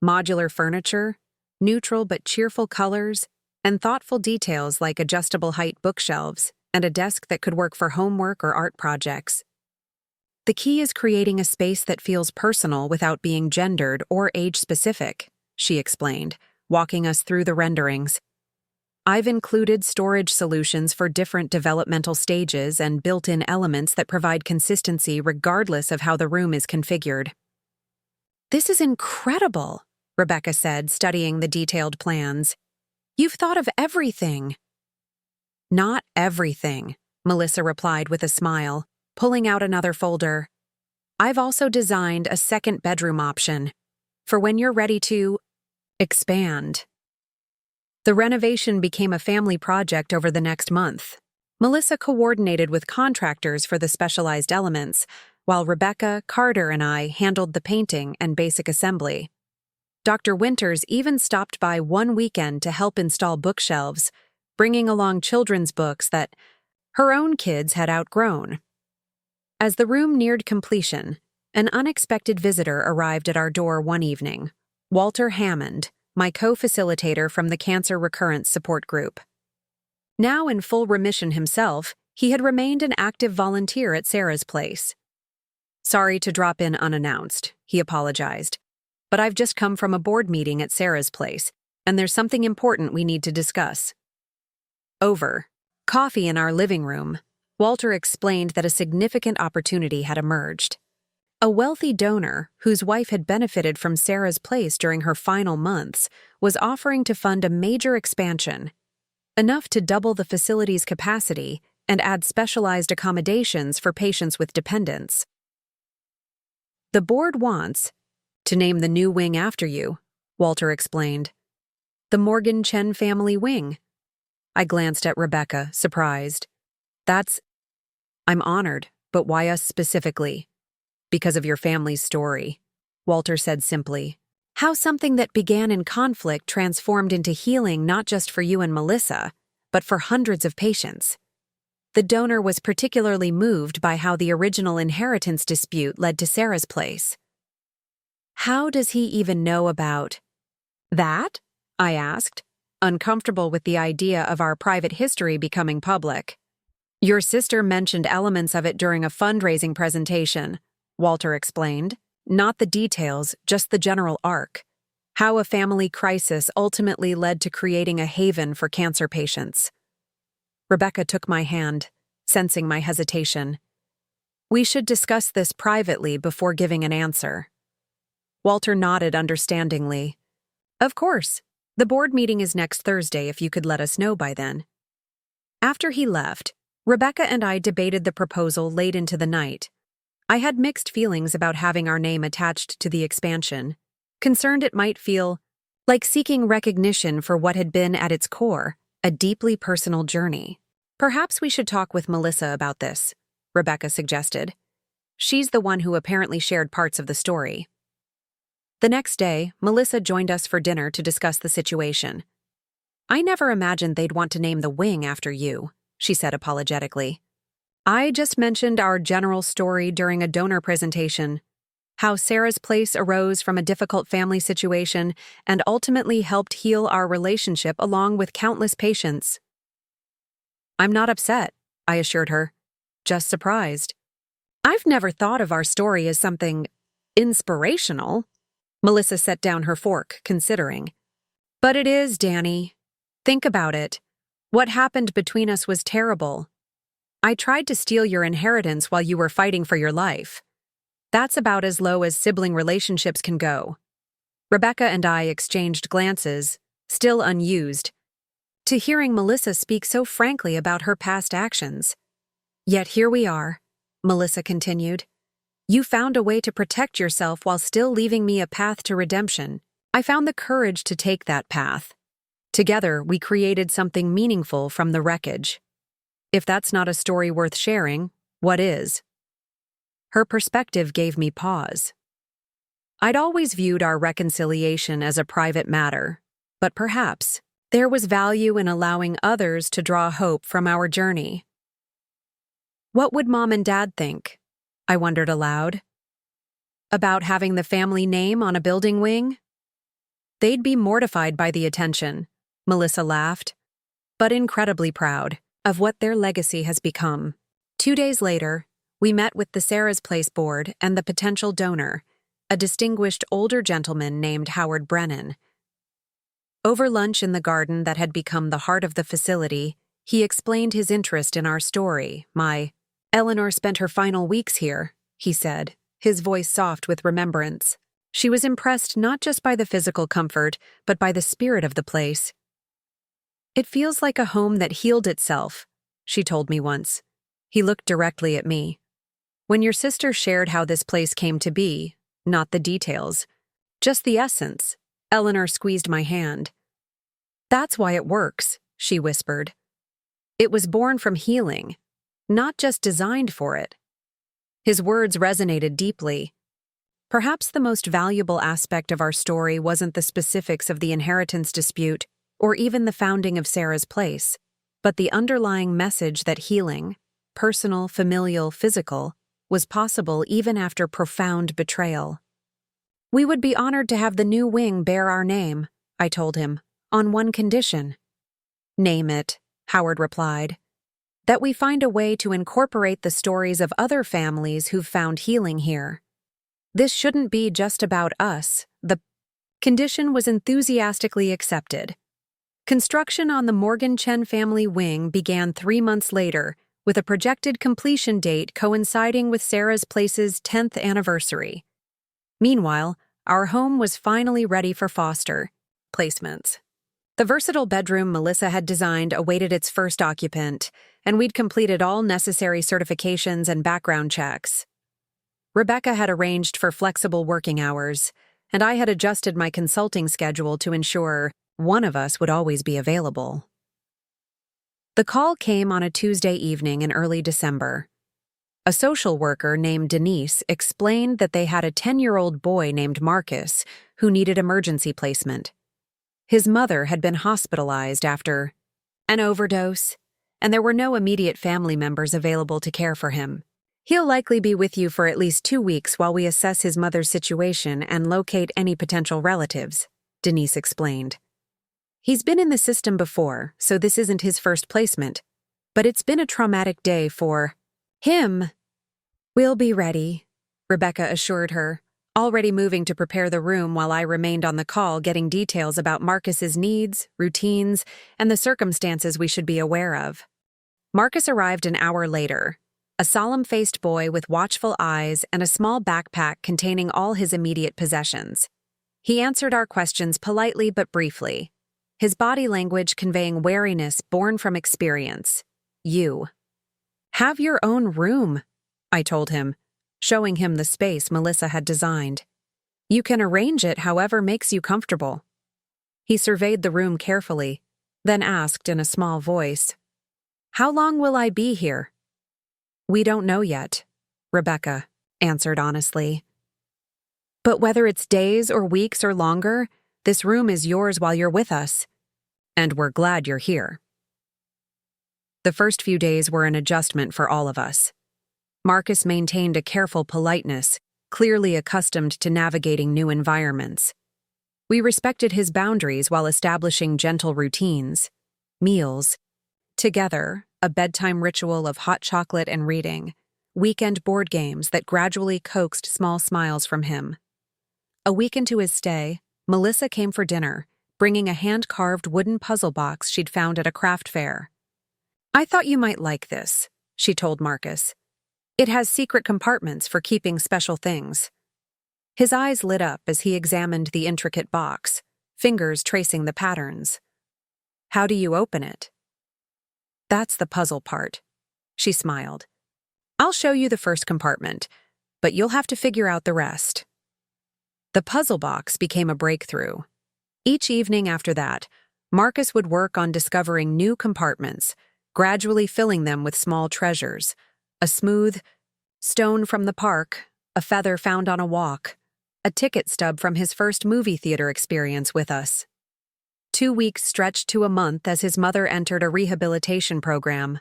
modular furniture, neutral but cheerful colors, and thoughtful details like adjustable height bookshelves and a desk that could work for homework or art projects. The key is creating a space that feels personal without being gendered or age-specific, she explained, walking us through the renderings. I've included storage solutions for different developmental stages and built-in elements that provide consistency regardless of how the room is configured. This is incredible, Rebecca said, studying the detailed plans. You've thought of everything. Not everything, Melissa replied with a smile, pulling out another folder. I've also designed a second bedroom option for when you're ready to expand. The renovation became a family project over the next month. Melissa coordinated with contractors for the specialized elements, while Rebecca, Carter, and I handled the painting and basic assembly. Dr. Winters even stopped by one weekend to help install bookshelves, bringing along children's books that her own kids had outgrown. As the room neared completion, an unexpected visitor arrived at our door one evening, Walter Hammond, my co-facilitator from the Cancer Recurrence Support Group. Now in full remission himself, he had remained an active volunteer at Sarah's place. Sorry to drop in unannounced, he apologized, but I've just come from a board meeting at Sarah's place, and there's something important we need to discuss. Over coffee in our living room, Walter explained that a significant opportunity had emerged. A wealthy donor, whose wife had benefited from Sarah's place during her final months, was offering to fund a major expansion, enough to double the facility's capacity and add specialized accommodations for patients with dependents. The board wants to name the new wing after you, Walter explained. The Morgan Chen family wing. I glanced at Rebecca, surprised. I'm honored, but why us specifically? Because of your family's story, Walter said simply. How something that began in conflict transformed into healing not just for you and Melissa, but for hundreds of patients. The donor was particularly moved by how the original inheritance dispute led to Sarah's place. How does he even know about that? I asked, uncomfortable with the idea of our private history becoming public. Your sister mentioned elements of it during a fundraising presentation, Walter explained. Not the details, just the general arc. How a family crisis ultimately led to creating a haven for cancer patients. Rebecca took my hand, sensing my hesitation. We should discuss this privately before giving an answer. Walter nodded understandingly. Of course. The board meeting is next Thursday if you could let us know by then. After he left, Rebecca and I debated the proposal late into the night. I had mixed feelings about having our name attached to the expansion, concerned it might feel like seeking recognition for what had been at its core, a deeply personal journey. Perhaps we should talk with Melissa about this, Rebecca suggested. She's the one who apparently shared parts of the story. The next day, Melissa joined us for dinner to discuss the situation. I never imagined they'd want to name the wing after you, she said apologetically. I just mentioned our general story during a donor presentation. how Sarah's place arose from a difficult family situation and ultimately helped heal our relationship along with countless patients. I'm not upset, I assured her, just surprised. I've never thought of our story as something inspirational. Melissa set down her fork, considering. But it is, Danny. Think about it. What happened between us was terrible. I tried to steal your inheritance while you were fighting for your life. That's about as low as sibling relationships can go. Rebecca and I exchanged glances, still unused, to hearing Melissa speak so frankly about her past actions. Yet here we are, Melissa continued. You found a way to protect yourself while still leaving me a path to redemption. I found the courage to take that path. Together, we created something meaningful from the wreckage. If that's not a story worth sharing, what is? Her perspective gave me pause. I'd always viewed our reconciliation as a private matter, but perhaps there was value in allowing others to draw hope from our journey. What would Mom and Dad think? I wondered aloud. About having the family name on a building wing? They'd be mortified by the attention, Melissa laughed, but incredibly proud of what their legacy has become. 2 days later, we met with the Sarah's Place board and the potential donor, a distinguished older gentleman named Howard Brennan. Over lunch in the garden that had become the heart of the facility, he explained his interest in our story. Eleanor spent her final weeks here, he said, his voice soft with remembrance. She was impressed not just by the physical comfort, but by the spirit of the place. It feels like a home that healed itself, she told me once. He looked directly at me. When your sister shared how this place came to be, not the details, just the essence, Eleanor squeezed my hand. That's why it works, she whispered. It was born from healing, not just designed for it. His words resonated deeply. Perhaps the most valuable aspect of our story wasn't the specifics of the inheritance dispute or even the founding of Sarah's Place, but the underlying message that healing, personal, familial, physical, was possible even after profound betrayal. We would be honored to have the new wing bear our name, I told him, on one condition. Name it, Howard replied. That we find a way to incorporate the stories of other families who've found healing here. This shouldn't be just about us. The condition was enthusiastically accepted. Construction on the Morgan Chen family wing began 3 months later, with a projected completion date coinciding with Sarah's Place's 10th anniversary. Meanwhile, our home was finally ready for foster placements. The versatile bedroom Melissa had designed awaited its first occupant, and we'd completed all necessary certifications and background checks. Rebecca had arranged for flexible working hours, and I had adjusted my consulting schedule to ensure one of us would always be available. The call came on a Tuesday evening in early December. A social worker named Denise explained that they had a 10-year-old boy named Marcus who needed emergency placement. His mother had been hospitalized after an overdose, and there were no immediate family members available to care for him. He'll likely be with you for at least 2 weeks while we assess his mother's situation and locate any potential relatives, Denise explained. He's been in the system before, so this isn't his first placement, but it's been a traumatic day for him. We'll be ready, Rebecca assured her, already moving to prepare the room while I remained on the call getting details about Marcus's needs, routines, and the circumstances we should be aware of. Marcus arrived an hour later, a solemn-faced boy with watchful eyes and a small backpack containing all his immediate possessions. He answered our questions politely but briefly, his body language conveying wariness born from experience. You have your own room, I told him, showing him the space Melissa had designed. You can arrange it however makes you comfortable. He surveyed the room carefully, then asked in a small voice, How long will I be here? We don't know yet, Rebecca answered honestly. But whether it's days or weeks or longer, this room is yours while you're with us, and we're glad you're here. The first few days were an adjustment for all of us. Marcus maintained a careful politeness, clearly accustomed to navigating new environments. We respected his boundaries while establishing gentle routines, meals, together, a bedtime ritual of hot chocolate and reading, weekend board games that gradually coaxed small smiles from him. A week into his stay, Melissa came for dinner, bringing a hand-carved wooden puzzle box she'd found at a craft fair. "I thought you might like this," she told Marcus. "It has secret compartments for keeping special things." His eyes lit up as he examined the intricate box, fingers tracing the patterns. "How do you open it?" "That's the puzzle part," she smiled. "I'll show you the first compartment, but you'll have to figure out the rest." The puzzle box became a breakthrough. Each evening after that, Marcus would work on discovering new compartments, gradually filling them with small treasures: a smooth stone from the park, a feather found on a walk, a ticket stub from his first movie theater experience with us. 2 weeks stretched to a month as his mother entered a rehabilitation program.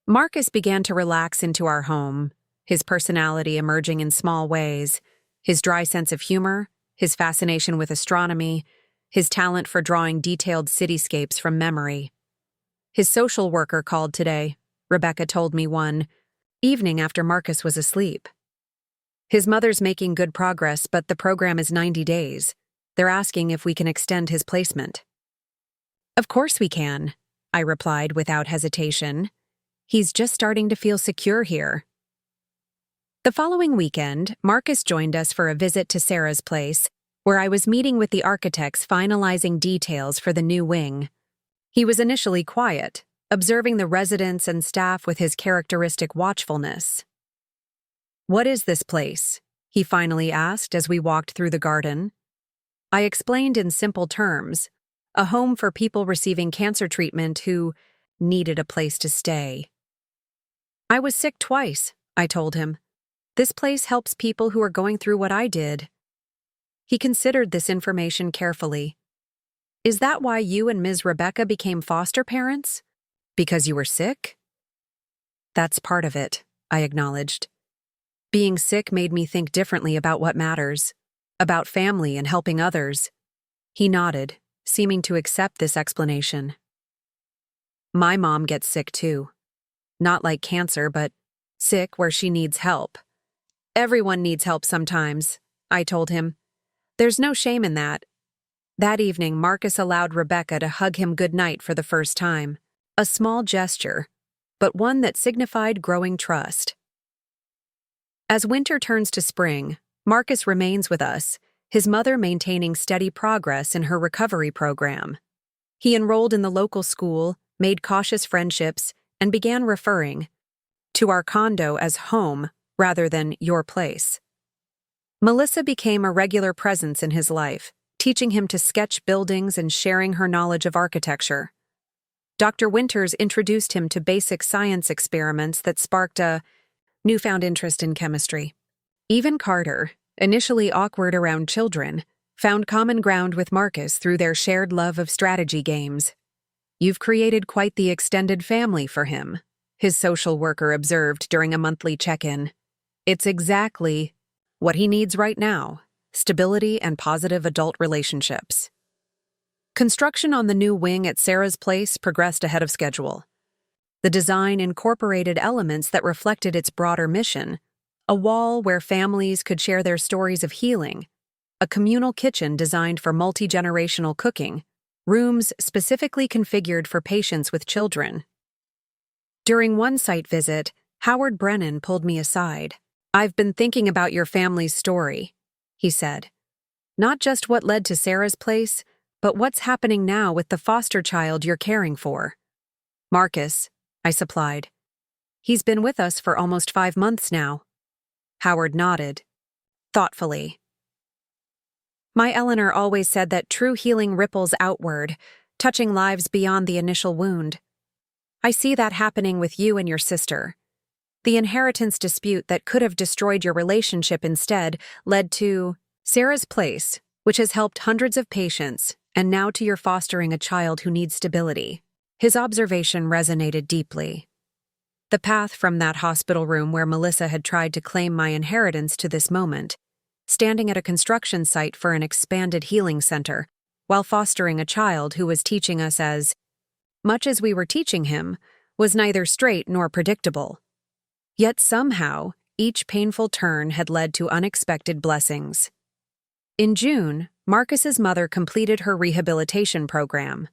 Marcus began to relax into our home, his personality emerging in small ways, his dry sense of humor, his fascination with astronomy, his talent for drawing detailed cityscapes from memory. His social worker called today, Rebecca told me one evening after Marcus was asleep. "His mother's making good progress, but the program is 90 days. They're asking if we can extend his placement." "Of course we can," I replied without hesitation. "He's just starting to feel secure here." The following weekend, Marcus joined us for a visit to Sarah's place, where I was meeting with the architects finalizing details for the new wing. He was initially quiet, observing the residents and staff with his characteristic watchfulness. "What is this place?" he finally asked as we walked through the garden. I explained in simple terms: a home for people receiving cancer treatment who needed a place to stay. "I was sick twice," I told him. "This place helps people who are going through what I did." He considered this information carefully. "Is that why you and Ms. Rebecca became foster parents? Because you were sick?" "That's part of it," I acknowledged. "Being sick made me think differently about what matters, about family and helping others." He nodded, seeming to accept this explanation. "My mom gets sick too. Not like cancer, but sick where she needs help." "Everyone needs help sometimes," I told him. "There's no shame in that." That evening, Marcus allowed Rebecca to hug him goodnight for the first time. A small gesture, but one that signified growing trust. As winter turns to spring, Marcus remains with us, his mother maintaining steady progress in her recovery program. He enrolled in the local school, made cautious friendships, and began referring to our condo as home rather than your place. Melissa became a regular presence in his life, teaching him to sketch buildings and sharing her knowledge of architecture. Dr. Winters introduced him to basic science experiments that sparked a newfound interest in chemistry. Even Carter, initially awkward around children, found common ground with Marcus through their shared love of strategy games. "You've created quite the extended family for him," his social worker observed during a monthly check-in. "It's exactly what he needs right now: stability and positive adult relationships." Construction on the new wing at Sarah's place progressed ahead of schedule. The design incorporated elements that reflected its broader mission: a wall where families could share their stories of healing, a communal kitchen designed for multi-generational cooking, rooms specifically configured for patients with children. During one site visit, Howard Brennan pulled me aside. "I've been thinking about your family's story," he said. "Not just what led to Sarah's place, but what's happening now with the foster child you're caring for." "Marcus," I supplied. "He's been with us for almost 5 months now." Howard nodded, thoughtfully. "My Eleanor always said that true healing ripples outward, touching lives beyond the initial wound. I see that happening with you and your sister. The inheritance dispute that could have destroyed your relationship instead led to Sarah's place, which has helped hundreds of patients, and now to your fostering a child who needs stability." His observation resonated deeply. The path from that hospital room where Melissa had tried to claim my inheritance to this moment, standing at a construction site for an expanded healing center, while fostering a child who was teaching us as much as we were teaching him, was neither straight nor predictable. Yet somehow, each painful turn had led to unexpected blessings. In June, Marcus's mother completed her rehabilitation program.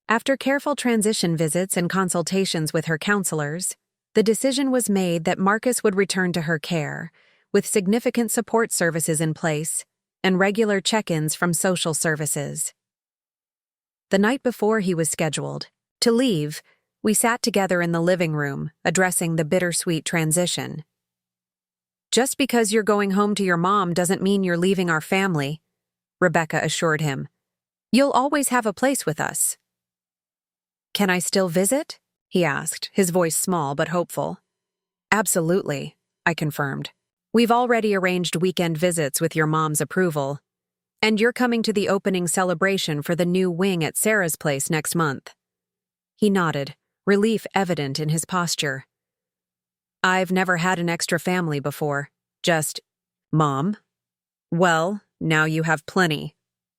After careful transition visits and consultations with her counselors, the decision was made that Marcus would return to her care, with significant support services in place and regular check-ins from social services. The night before he was scheduled to leave, we sat together in the living room, addressing the bittersweet transition. "Just because you're going home to your mom doesn't mean you're leaving our family," Rebecca assured him. "You'll always have a place with us." "Can I still visit?" he asked, his voice small but hopeful. "Absolutely," I confirmed. "We've already arranged weekend visits with your mom's approval. And you're coming to the opening celebration for the new wing at Sarah's place next month." He nodded, relief evident in his posture. "I've never had an extra family before. Just, Mom?" "Well, now you have plenty,"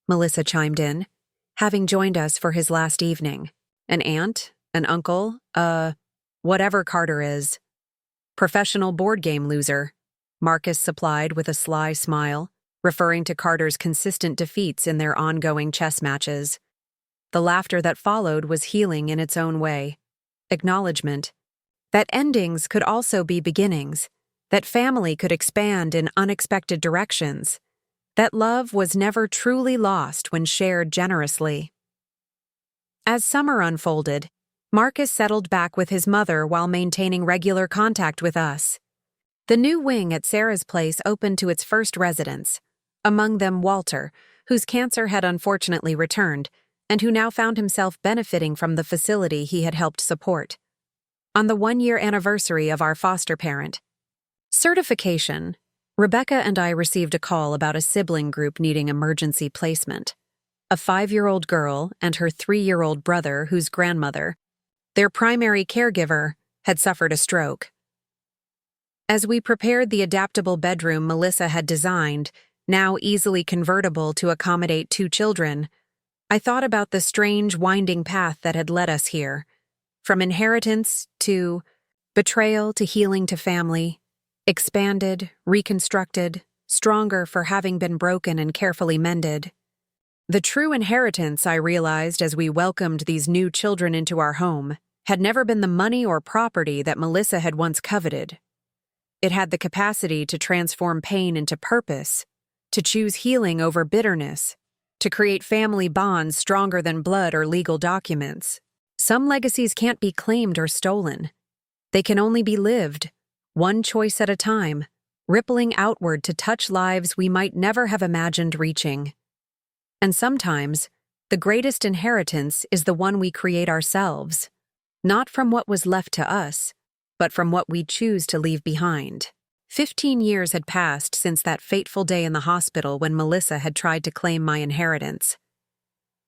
Melissa chimed in, having joined us for his last evening. "An aunt, an uncle, whatever Carter is." "Professional board game loser," Marcus supplied with a sly smile, referring to Carter's consistent defeats in their ongoing chess matches. The laughter that followed was healing in its own way. Acknowledgement that endings could also be beginnings, that family could expand in unexpected directions, that love was never truly lost when shared generously. As summer unfolded, Marcus settled back with his mother while maintaining regular contact with us. The new wing at Sarah's place opened to its first residents, among them Walter, whose cancer had unfortunately returned, and who now found himself benefiting from the facility he had helped support. On the 1-year anniversary of our foster parent certification, Rebecca and I received a call about a sibling group needing emergency placement. A 5-year-old girl and her 3-year-old brother whose grandmother, their primary caregiver, had suffered a stroke. As we prepared the adaptable bedroom Melissa had designed, now easily convertible to accommodate 2 children, I thought about the strange, winding path that had led us here, from inheritance to betrayal to healing to family, expanded, reconstructed, stronger for having been broken and carefully mended. The true inheritance, I realized as we welcomed these new children into our home, had never been the money or property that Melissa had once coveted. It had the capacity to transform pain into purpose, to choose healing over bitterness, to create family bonds stronger than blood or legal documents. Some legacies can't be claimed or stolen. They can only be lived, one choice at a time, rippling outward to touch lives we might never have imagined reaching. And sometimes, the greatest inheritance is the one we create ourselves, not from what was left to us, but from what we choose to leave behind. 15 years had passed since that fateful day in the hospital when Melissa had tried to claim my inheritance.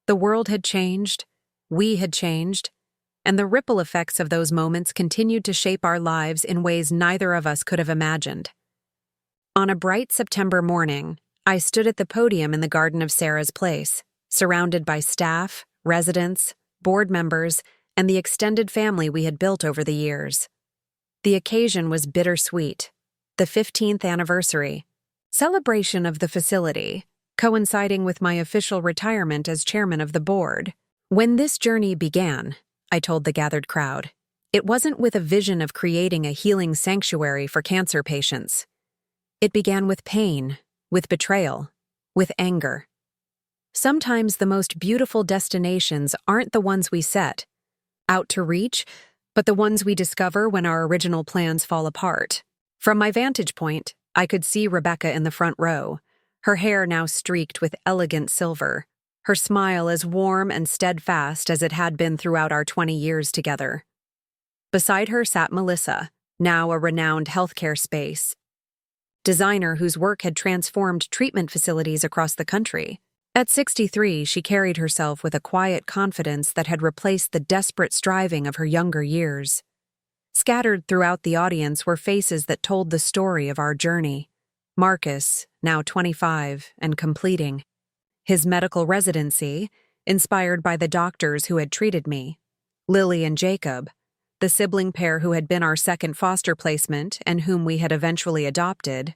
The world had changed, we had changed, and the ripple effects of those moments continued to shape our lives in ways neither of us could have imagined. On a bright September morning, I stood at the podium in the garden of Sarah's place, surrounded by staff, residents, board members, and the extended family we had built over the years. The occasion was bittersweet. The 15th anniversary celebration of the facility, coinciding with my official retirement as chairman of the board. When this journey began, I told the gathered crowd, it wasn't with a vision of creating a healing sanctuary for cancer patients. It began with pain, with betrayal, with anger. Sometimes the most beautiful destinations aren't the ones we set out to reach, but the ones we discover when our original plans fall apart. From my vantage point, I could see Rebecca in the front row, her hair now streaked with elegant silver, her smile as warm and steadfast as it had been throughout our 20 years together. Beside her sat Melissa, now a renowned healthcare space designer whose work had transformed treatment facilities across the country. At 63, she carried herself with a quiet confidence that had replaced the desperate striving of her younger years. Scattered throughout the audience were faces that told the story of our journey. Marcus, now 25 and completing his medical residency, inspired by the doctors who had treated me. Lily and Jacob, the sibling pair who had been our second foster placement and whom we had eventually adopted.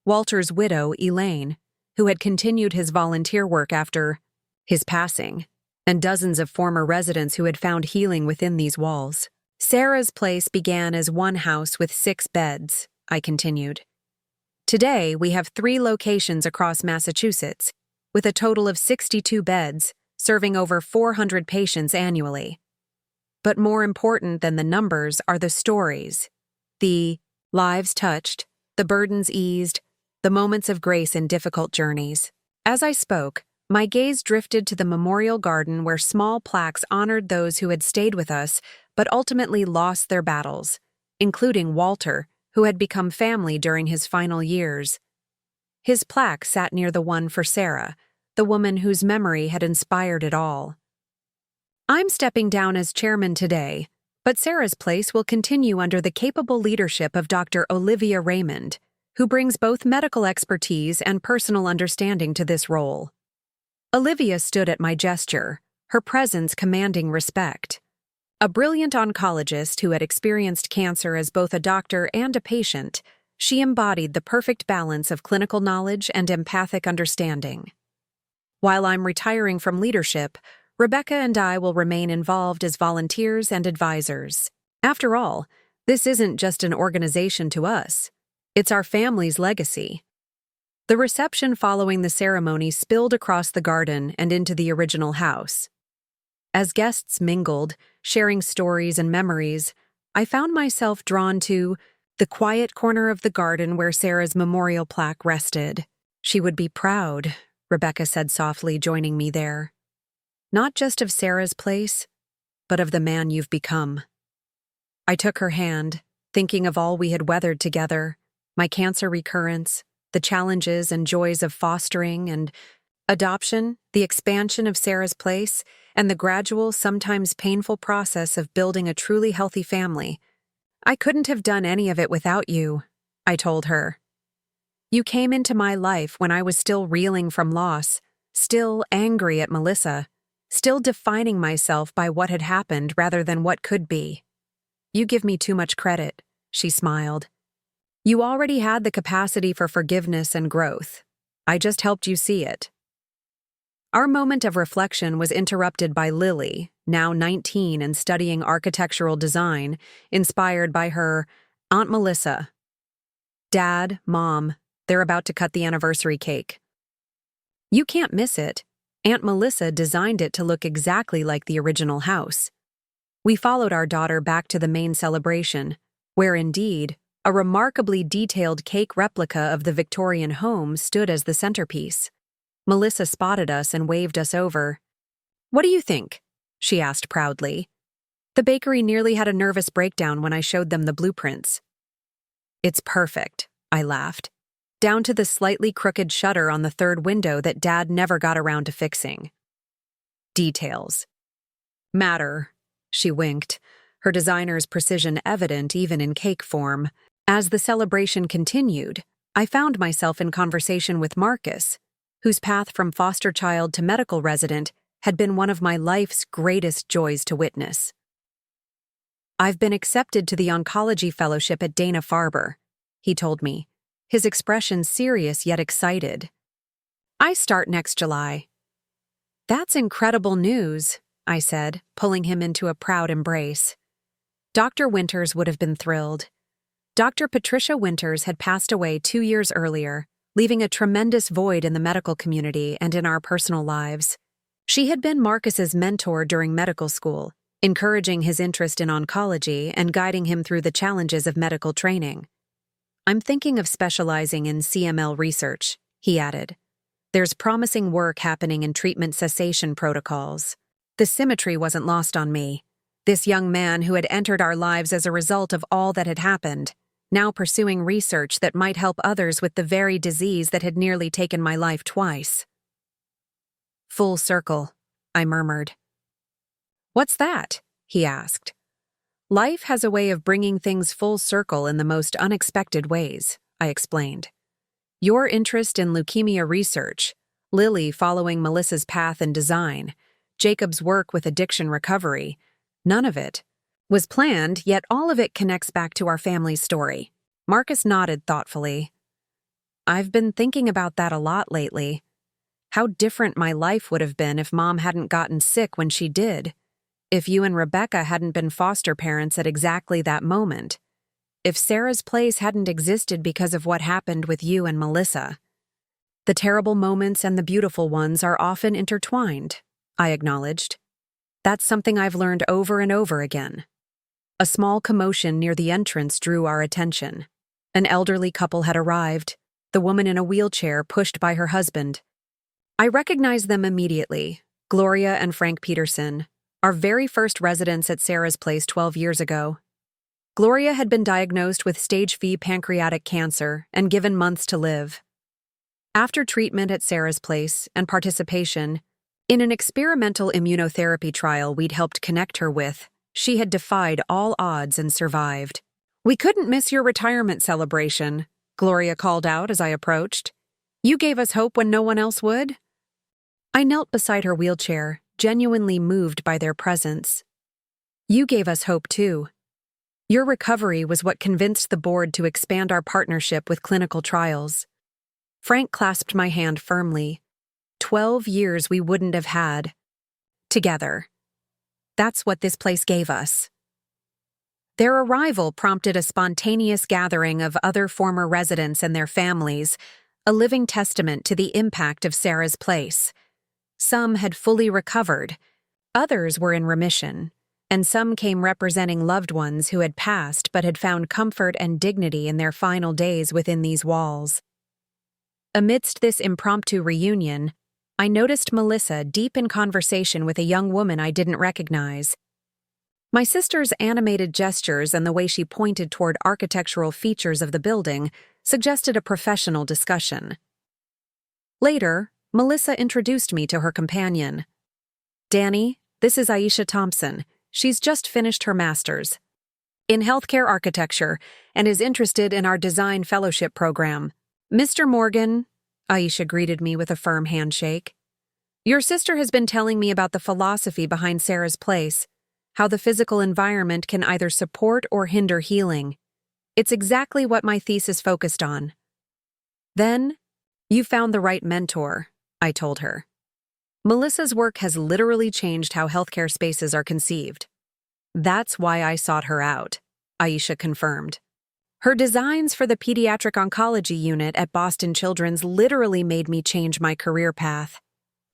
Walter's widow, Elaine, who had continued his volunteer work after his passing, and dozens of former residents who had found healing within these walls. Sarah's place began as one house with 6 beds, I continued. Today, we have 3 locations across Massachusetts, with a total of 62 beds, serving over 400 patients annually. But more important than the numbers are the stories, the lives touched, the burdens eased, the moments of grace in difficult journeys. As I spoke, my gaze drifted to the memorial garden where small plaques honored those who had stayed with us but ultimately lost their battles, including Walter, who had become family during his final years. His plaque sat near the one for Sarah, the woman whose memory had inspired it all. I'm stepping down as chairman today, but Sarah's place will continue under the capable leadership of Dr. Olivia Raymond, who brings both medical expertise and personal understanding to this role. Olivia stood at my gesture, her presence commanding respect. A brilliant oncologist who had experienced cancer as both a doctor and a patient, she embodied the perfect balance of clinical knowledge and empathic understanding. While I'm retiring from leadership, Rebecca and I will remain involved as volunteers and advisors. After all, this isn't just an organization to us. It's our family's legacy. The reception following the ceremony spilled across the garden and into the original house. As guests mingled, sharing stories and memories, I found myself drawn to the quiet corner of the garden where Sarah's memorial plaque rested. She would be proud, Rebecca said softly, joining me there. Not just of Sarah's place, but of the man you've become. I took her hand, thinking of all we had weathered together, my cancer recurrence, the challenges and joys of fostering and adoption, the expansion of Sarah's place, and the gradual, sometimes painful process of building a truly healthy family. I couldn't have done any of it without you, I told her. You came into my life when I was still reeling from loss, still angry at Melissa, still defining myself by what had happened rather than what could be. You give me too much credit, she smiled. You already had the capacity for forgiveness and growth. I just helped you see it. Our moment of reflection was interrupted by Lily, now 19 and studying architectural design, inspired by her Aunt Melissa. Dad, Mom, they're about to cut the anniversary cake. You can't miss it. Aunt Melissa designed it to look exactly like the original house. We followed our daughter back to the main celebration, where indeed, a remarkably detailed cake replica of the Victorian home stood as the centerpiece. Melissa spotted us and waved us over. What do you think? She asked proudly. The bakery nearly had a nervous breakdown when I showed them the blueprints. It's perfect, I laughed. Down to the slightly crooked shutter on the third window that Dad never got around to fixing. Details matter, she winked, her designer's precision evident even in cake form. As the celebration continued, I found myself in conversation with Marcus, whose path from foster child to medical resident had been one of my life's greatest joys to witness. I've been accepted to the oncology fellowship at Dana-Farber, he told me, his expression serious yet excited. I start next July. That's incredible news, I said, pulling him into a proud embrace. Dr. Winters would have been thrilled. Dr. Patricia Winters had passed away 2 years earlier, leaving a tremendous void in the medical community and in our personal lives. She had been Marcus's mentor during medical school, encouraging his interest in oncology and guiding him through the challenges of medical training. I'm thinking of specializing in CML research, he added. There's promising work happening in treatment cessation protocols. The symmetry wasn't lost on me. This young man who had entered our lives as a result of all that had happened, now pursuing research that might help others with the very disease that had nearly taken my life twice. Full circle, I murmured. What's that? He asked. Life has a way of bringing things full circle in the most unexpected ways, I explained. Your interest in leukemia research, Lily following Melissa's path in design, Jacob's work with addiction recovery, none of it was planned, yet all of it connects back to our family's story. Marcus nodded thoughtfully. I've been thinking about that a lot lately. How different my life would have been if Mom hadn't gotten sick when she did. If you and Rebecca hadn't been foster parents at exactly that moment. If Sarah's place hadn't existed because of what happened with you and Melissa. The terrible moments and the beautiful ones are often intertwined, I acknowledged. That's something I've learned over and over again. A small commotion near the entrance drew our attention. An elderly couple had arrived, the woman in a wheelchair pushed by her husband. I recognized them immediately, Gloria and Frank Peterson, our very first residents at Sarah's place 12 years ago. Gloria had been diagnosed with stage IV pancreatic cancer and given months to live. After treatment at Sarah's place and participation in an experimental immunotherapy trial we'd helped connect her with, she had defied all odds and survived. "We couldn't miss your retirement celebration," Gloria called out as I approached. "You gave us hope when no one else would." I knelt beside her wheelchair, genuinely moved by their presence. "You gave us hope too. Your recovery was what convinced the board to expand our partnership with clinical trials." Frank clasped my hand firmly. 12 years we wouldn't have had. Together. That's what this place gave us. Their arrival prompted a spontaneous gathering of other former residents and their families, a living testament to the impact of Sarah's place. Some had fully recovered, others were in remission, and some came representing loved ones who had passed but had found comfort and dignity in their final days within these walls. Amidst this impromptu reunion, I noticed Melissa deep in conversation with a young woman I didn't recognize. My sister's animated gestures and the way she pointed toward architectural features of the building suggested a professional discussion. Later, Melissa introduced me to her companion. "Danny, this is Aisha Thompson. She's just finished her master's in healthcare architecture and is interested in our design fellowship program. Mr. Morgan," Aisha greeted me with a firm handshake. "Your sister has been telling me about the philosophy behind Sarah's place, how the physical environment can either support or hinder healing. It's exactly what my thesis focused on." "Then, you found the right mentor," I told her. "Melissa's work has literally changed how healthcare spaces are conceived." "That's why I sought her out," Aisha confirmed. "Her designs for the pediatric oncology unit at Boston Children's literally made me change my career path.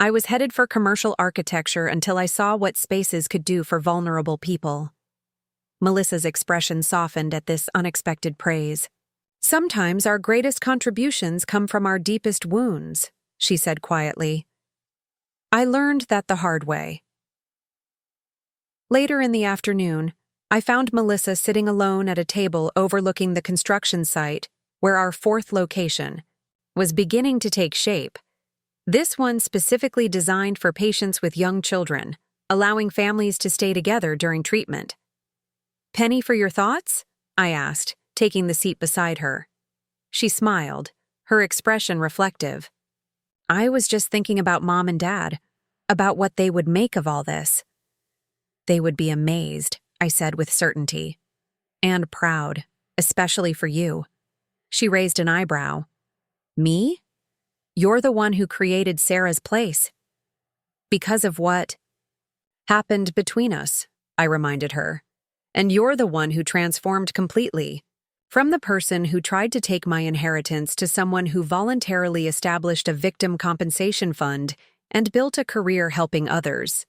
I was headed for commercial architecture until I saw what spaces could do for vulnerable people." Melissa's expression softened at this unexpected praise. "Sometimes our greatest contributions come from our deepest wounds," she said quietly. I learned that the hard way. Later in the afternoon, I found Melissa sitting alone at a table overlooking the construction site where our fourth location was beginning to take shape. This one specifically designed for patients with young children, allowing families to stay together during treatment. "Penny for your thoughts?" I asked, taking the seat beside her. She smiled, her expression reflective. "I was just thinking about Mom and Dad, about what they would make of all this." "They would be amazed," I said with certainty. "And proud, especially for you." She raised an eyebrow. "Me? You're the one who created Sarah's place." "Because of what happened between us," I reminded her. "And you're the one who transformed completely. From the person who tried to take my inheritance to someone who voluntarily established a victim compensation fund and built a career helping others.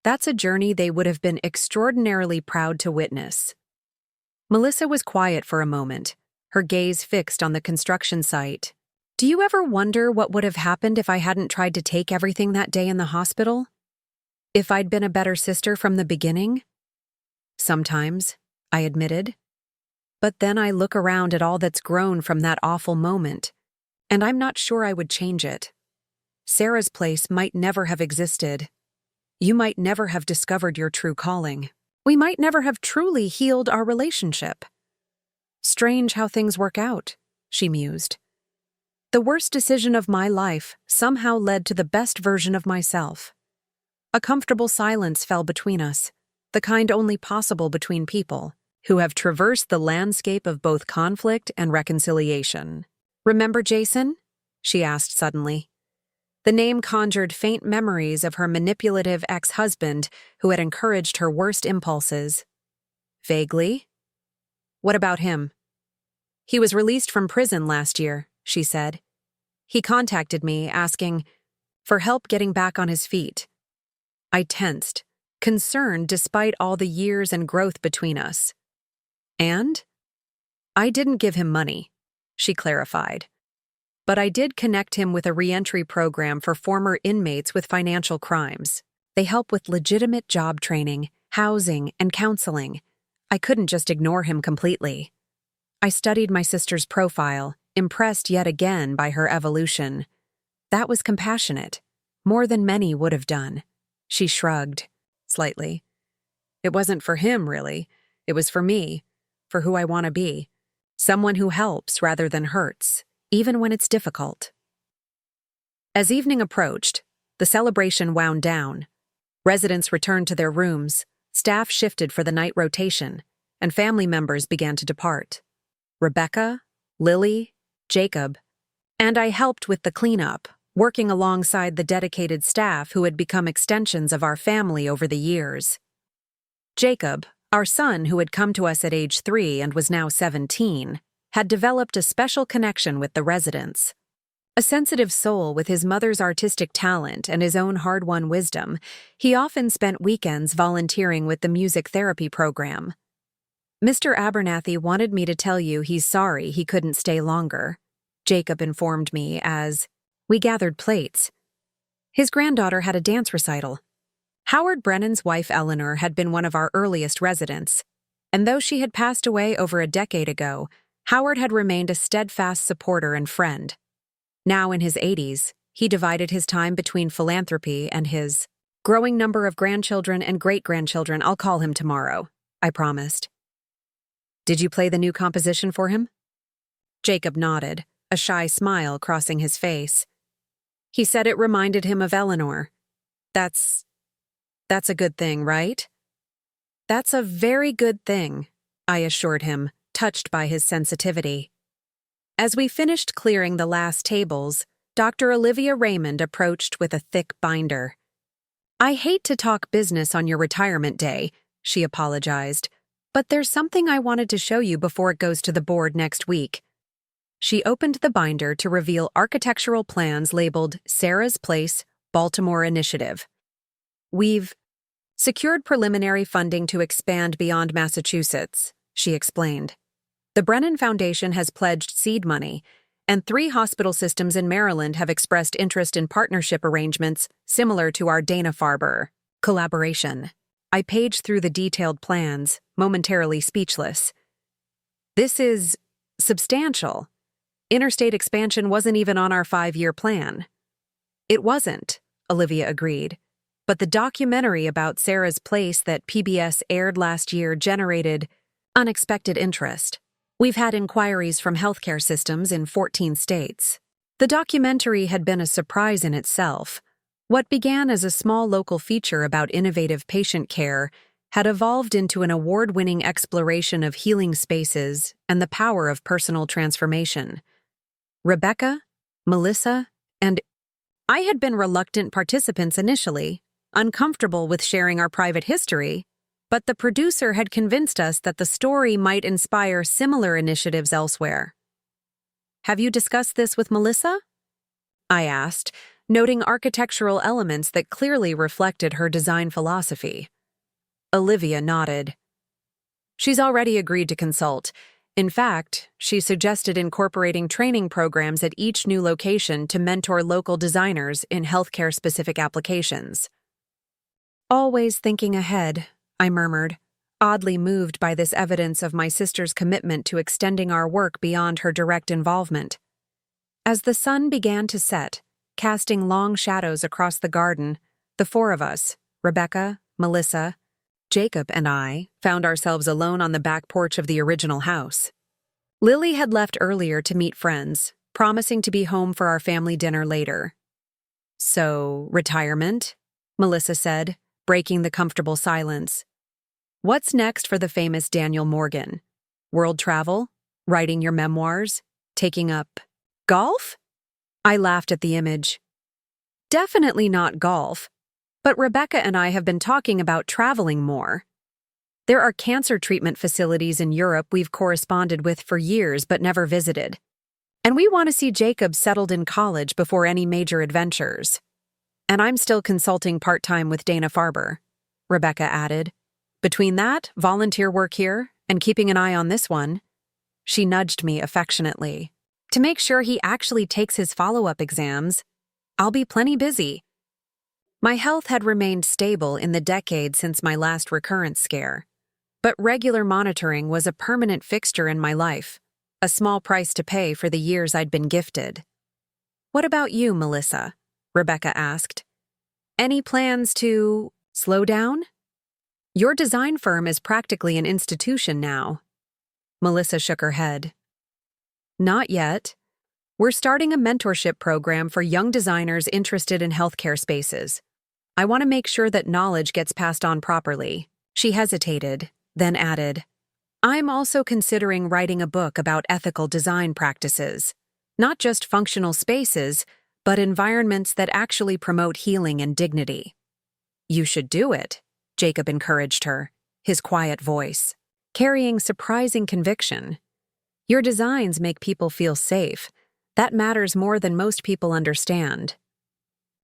That's a journey they would have been extraordinarily proud to witness." Melissa was quiet for a moment, her gaze fixed on the construction site. "Do you ever wonder what would have happened if I hadn't tried to take everything that day in the hospital? If I'd been a better sister from the beginning?" "Sometimes," I admitted. "But then I look around at all that's grown from that awful moment, and I'm not sure I would change it. Sarah's place might never have existed. You might never have discovered your true calling." we might never have truly healed our relationship. Strange how things work out, she mused. The worst decision of my life somehow led to the best version of myself. A comfortable silence fell between us, the kind only possible between people who have traversed the landscape of both conflict and reconciliation. Remember Jason? She asked suddenly. The name conjured faint memories of her manipulative ex-husband who had encouraged her worst impulses. Vaguely. What about him? He was released from prison last year, she said. He contacted me asking for help getting back on his feet. I tensed, concerned despite all the years and growth between us. And? I didn't give him money, she clarified. But I did connect him with a reentry program for former inmates with financial crimes. They help with legitimate job training, housing, and counseling. I couldn't just ignore him completely. I studied my sister's profile, impressed yet again by her evolution. That was compassionate, more than many would have done. She shrugged, slightly. It wasn't for him, really. It was for me, for who I want to be. Someone who helps rather than hurts, even when it's difficult. As evening approached, the celebration wound down. Residents returned to their rooms, staff shifted for the night rotation, and family members began to depart. Rebecca, Lily, Jacob, and I helped with the cleanup, working alongside the dedicated staff who had become extensions of our family over the years. Jacob, our son who had come to us at age 3 and was now 17, had developed a special connection with the residents. A sensitive soul with his mother's artistic talent and his own hard-won wisdom, he often spent weekends volunteering with the music therapy program. Mr. Abernathy wanted me to tell you he's sorry he couldn't stay longer, Jacob informed me as we gathered plates. His granddaughter had a dance recital. Howard Brennan's wife Eleanor had been one of our earliest residents, and though she had passed away over a decade ago, Howard had remained a steadfast supporter and friend. Now in his 80s, he divided his time between philanthropy and his growing number of grandchildren and great-grandchildren. I'll call him tomorrow, I promised. Did you play the new composition for him? Jacob nodded, a shy smile crossing his face. He said it reminded him of Eleanor. That's a good thing, right? That's a very good thing, I assured him, touched by his sensitivity. As we finished clearing the last tables, Dr. Olivia Raymond approached with a thick binder. I hate to talk business on your retirement day, she apologized, but there's something I wanted to show you before it goes to the board next week. She opened the binder to reveal architectural plans labeled Sarah's Place, Baltimore Initiative. We've secured preliminary funding to expand beyond Massachusetts, she explained. The Brennan Foundation has pledged seed money, and 3 hospital systems in Maryland have expressed interest in partnership arrangements similar to our Dana-Farber collaboration. I paged through the detailed plans, momentarily speechless. This is substantial. Interstate expansion wasn't even on our 5-year plan. It wasn't, Olivia agreed, but the documentary about Sarah's Place that PBS aired last year generated unexpected interest. We've had inquiries from healthcare systems in 14 states. The documentary had been a surprise in itself. What began as a small local feature about innovative patient care had evolved into an award-winning exploration of healing spaces and the power of personal transformation. Rebecca, Melissa, and I had been reluctant participants initially, uncomfortable with sharing our private history, but the producer had convinced us that the story might inspire similar initiatives elsewhere. Have you discussed this with Melissa? I asked, noting architectural elements that clearly reflected her design philosophy. Olivia nodded. She's already agreed to consult. In fact, she suggested incorporating training programs at each new location to mentor local designers in healthcare-specific applications. Always thinking ahead, I murmured, oddly moved by this evidence of my sister's commitment to extending our work beyond her direct involvement. As the sun began to set, casting long shadows across the garden, the 4 of us, Rebecca, Melissa, Jacob and I found ourselves alone on the back porch of the original house. Lily had left earlier to meet friends, promising to be home for our family dinner later. "So, retirement?" Melissa said, breaking the comfortable silence. "What's next for the famous Daniel Morgan? World travel? Writing your memoirs? Taking up golf?" I laughed at the image. "Definitely not golf. But Rebecca and I have been talking about traveling more. There are cancer treatment facilities in Europe we've corresponded with for years but never visited. And we want to see Jacob settled in college before any major adventures. And I'm still consulting part-time with Dana-Farber," Rebecca added. "Between that, volunteer work here, and keeping an eye on this one." She nudged me affectionately. "To make sure he actually takes his follow-up exams, I'll be plenty busy." My health had remained stable in the decade since my last recurrence scare. But regular monitoring was a permanent fixture in my life, a small price to pay for the years I'd been gifted. "What about you, Melissa?" Rebecca asked. "Any plans to slow down? Your design firm is practically an institution now." Melissa shook her head. "Not yet. We're starting a mentorship program for young designers interested in healthcare spaces. I want to make sure that knowledge gets passed on properly." She hesitated, then added, "I'm also considering writing a book about ethical design practices, not just functional spaces, but environments that actually promote healing and dignity." "You should do it," Jacob encouraged her, his quiet voice carrying surprising conviction. "Your designs make people feel safe. That matters more than most people understand."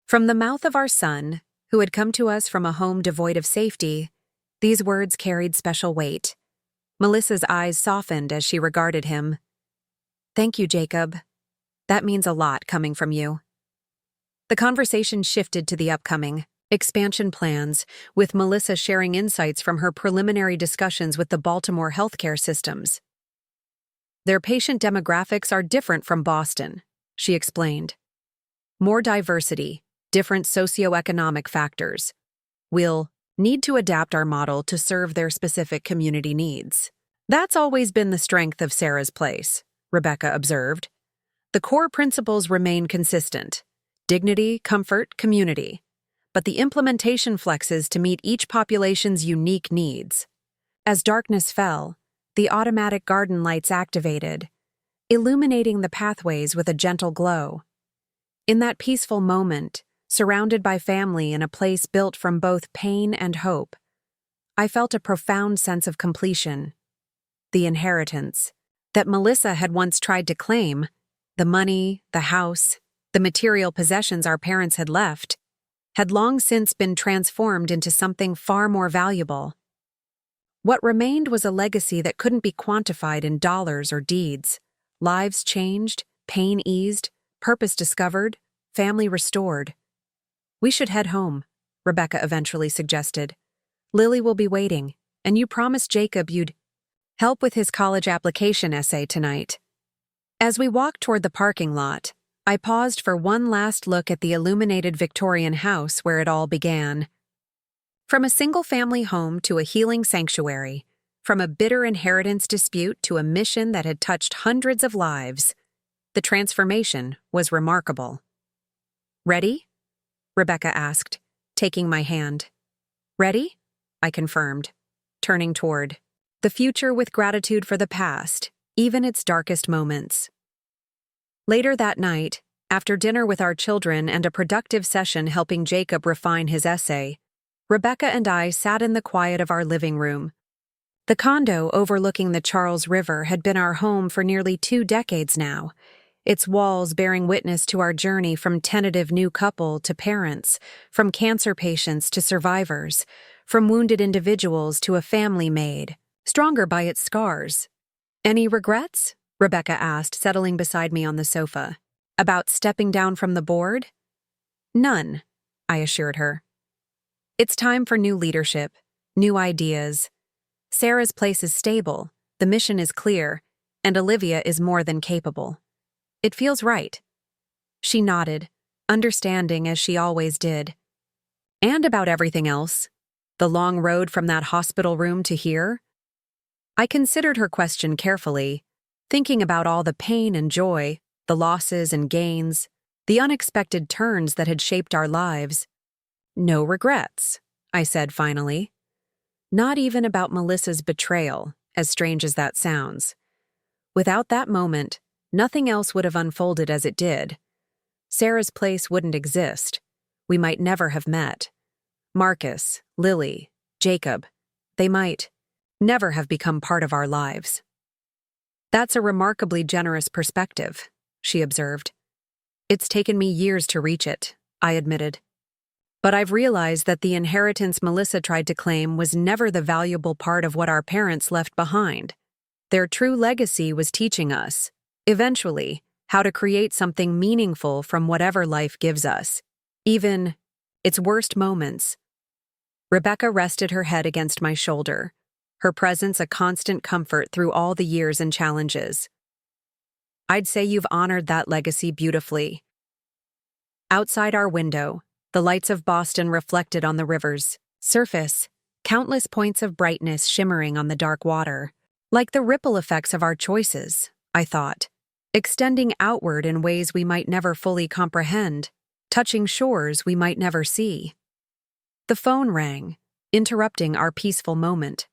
From the mouth of our son, who had come to us from a home devoid of safety, these words carried special weight. Melissa's eyes softened as she regarded him. "Thank you, Jacob. That means a lot coming from you." The conversation shifted to the upcoming expansion plans, with Melissa sharing insights from her preliminary discussions with the Baltimore healthcare systems. "Their patient demographics are different from Boston," she explained. "More diversity, different socioeconomic factors. We'll need to adapt our model to serve their specific community needs." "That's always been the strength of Sarah's Place," Rebecca observed. "The core principles remain consistent: dignity, comfort, community. But the implementation flexes to meet each population's unique needs." As darkness fell, the automatic garden lights activated, illuminating the pathways with a gentle glow. In that peaceful moment, surrounded by family in a place built from both pain and hope, I felt a profound sense of completion. The inheritance that Melissa had once tried to claim, the money, the house, the material possessions our parents had left, had long since been transformed into something far more valuable. What remained was a legacy that couldn't be quantified in dollars or deeds. Lives changed, pain eased, purpose discovered, family restored. "We should head home," Rebecca eventually suggested. "Lily will be waiting, and you promised Jacob you'd help with his college application essay tonight." As we walked toward the parking lot, I paused for one last look at the illuminated Victorian house where it all began. From a single-family home to a healing sanctuary, from a bitter inheritance dispute to a mission that had touched hundreds of lives, the transformation was remarkable. "Ready?" Rebecca asked, taking my hand. "Ready?" I confirmed, turning toward the future with gratitude for the past, even its darkest moments. Later that night, after dinner with our children and a productive session helping Jacob refine his essay, Rebecca and I sat in the quiet of our living room. The condo overlooking the Charles River had been our home for nearly 2 decades now, its walls bearing witness to our journey from tentative new couple to parents, from cancer patients to survivors, from wounded individuals to a family made stronger by its scars. "Any regrets?" Rebecca asked, settling beside me on the sofa. "About stepping down from the board?" "None," I assured her. "It's time for new leadership, new ideas. Sarah's Place is stable, the mission is clear, and Olivia is more than capable. It feels right." She nodded, understanding as she always did. "And about everything else," The long road from that hospital room to here? I considered her question carefully, thinking about all the pain and joy, the losses and gains, the unexpected turns that had shaped our lives. No regrets, I said finally. Not even about Melissa's betrayal, as strange as that sounds. Without that moment, nothing else would have unfolded as it did. Sarah's place wouldn't exist. We might never have met. Marcus, Lily, Jacob, they might never have become part of our lives. That's a remarkably generous perspective, she observed. It's taken me years to reach it, I admitted. But I've realized that the inheritance Melissa tried to claim was never the valuable part of what our parents left behind. Their true legacy was teaching us, eventually, how to create something meaningful from whatever life gives us, even its worst moments. Rebecca rested her head against my shoulder, her presence a constant comfort through all the years and challenges. I'd say you've honored that legacy beautifully. Outside our window, the lights of Boston reflected on the river's surface, countless points of brightness shimmering on the dark water, like the ripple effects of our choices, I thought, extending outward in ways we might never fully comprehend, touching shores we might never see. The phone rang, interrupting our peaceful moment.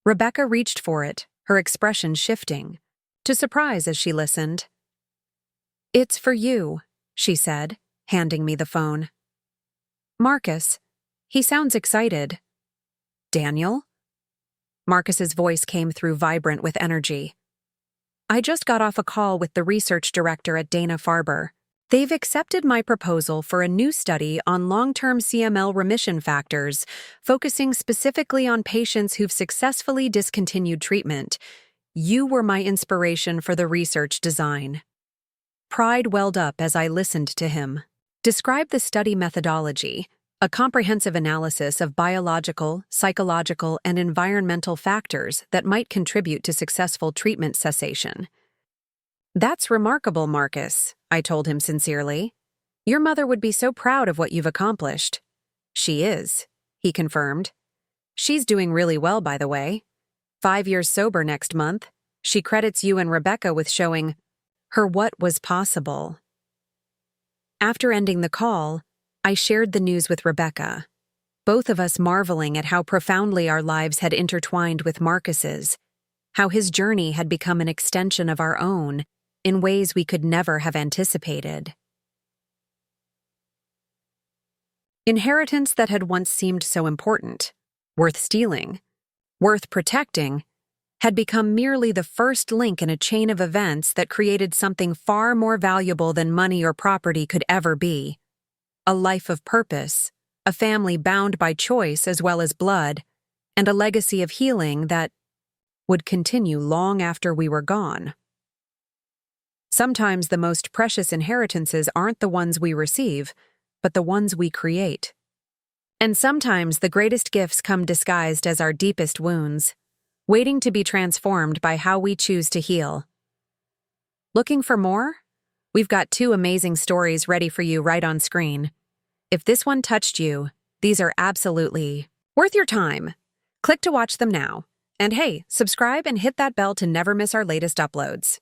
Rebecca reached for it, her expression shifting, to surprise as she listened. "It's for you," she said, handing me the phone. "Marcus, he sounds excited." "Daniel?" Marcus's voice came through vibrant with energy. "I just got off a call with the research director at Dana-Farber. They've accepted my proposal for a new study on long-term CML remission factors, focusing specifically on patients who've successfully discontinued treatment. You were my inspiration for the research design." Pride welled up as I listened to him. Describe the study methodology, a comprehensive analysis of biological, psychological, and environmental factors that might contribute to successful treatment cessation. "That's remarkable, Marcus," I told him sincerely. "Your mother would be so proud of what you've accomplished." "She is," he confirmed. "She's doing really well, by the way. 5 years sober next month. She credits you and Rebecca with showing her what was possible." After ending the call, I shared the news with Rebecca, both of us marveling at how profoundly our lives had intertwined with Marcus's, how his journey had become an extension of our own in ways we could never have anticipated. Inheritance that had once seemed so important, worth stealing, worth protecting, had become merely the first link in a chain of events that created something far more valuable than money or property could ever be. A life of purpose, a family bound by choice as well as blood, and a legacy of healing that would continue long after we were gone. Sometimes the most precious inheritances aren't the ones we receive, but the ones we create. And sometimes the greatest gifts come disguised as our deepest wounds, waiting to be transformed by how we choose to heal. Looking for more? We've got 2 amazing stories ready for you right on screen. If this one touched you, these are absolutely worth your time. Click to watch them now. And hey, subscribe and hit that bell to never miss our latest uploads.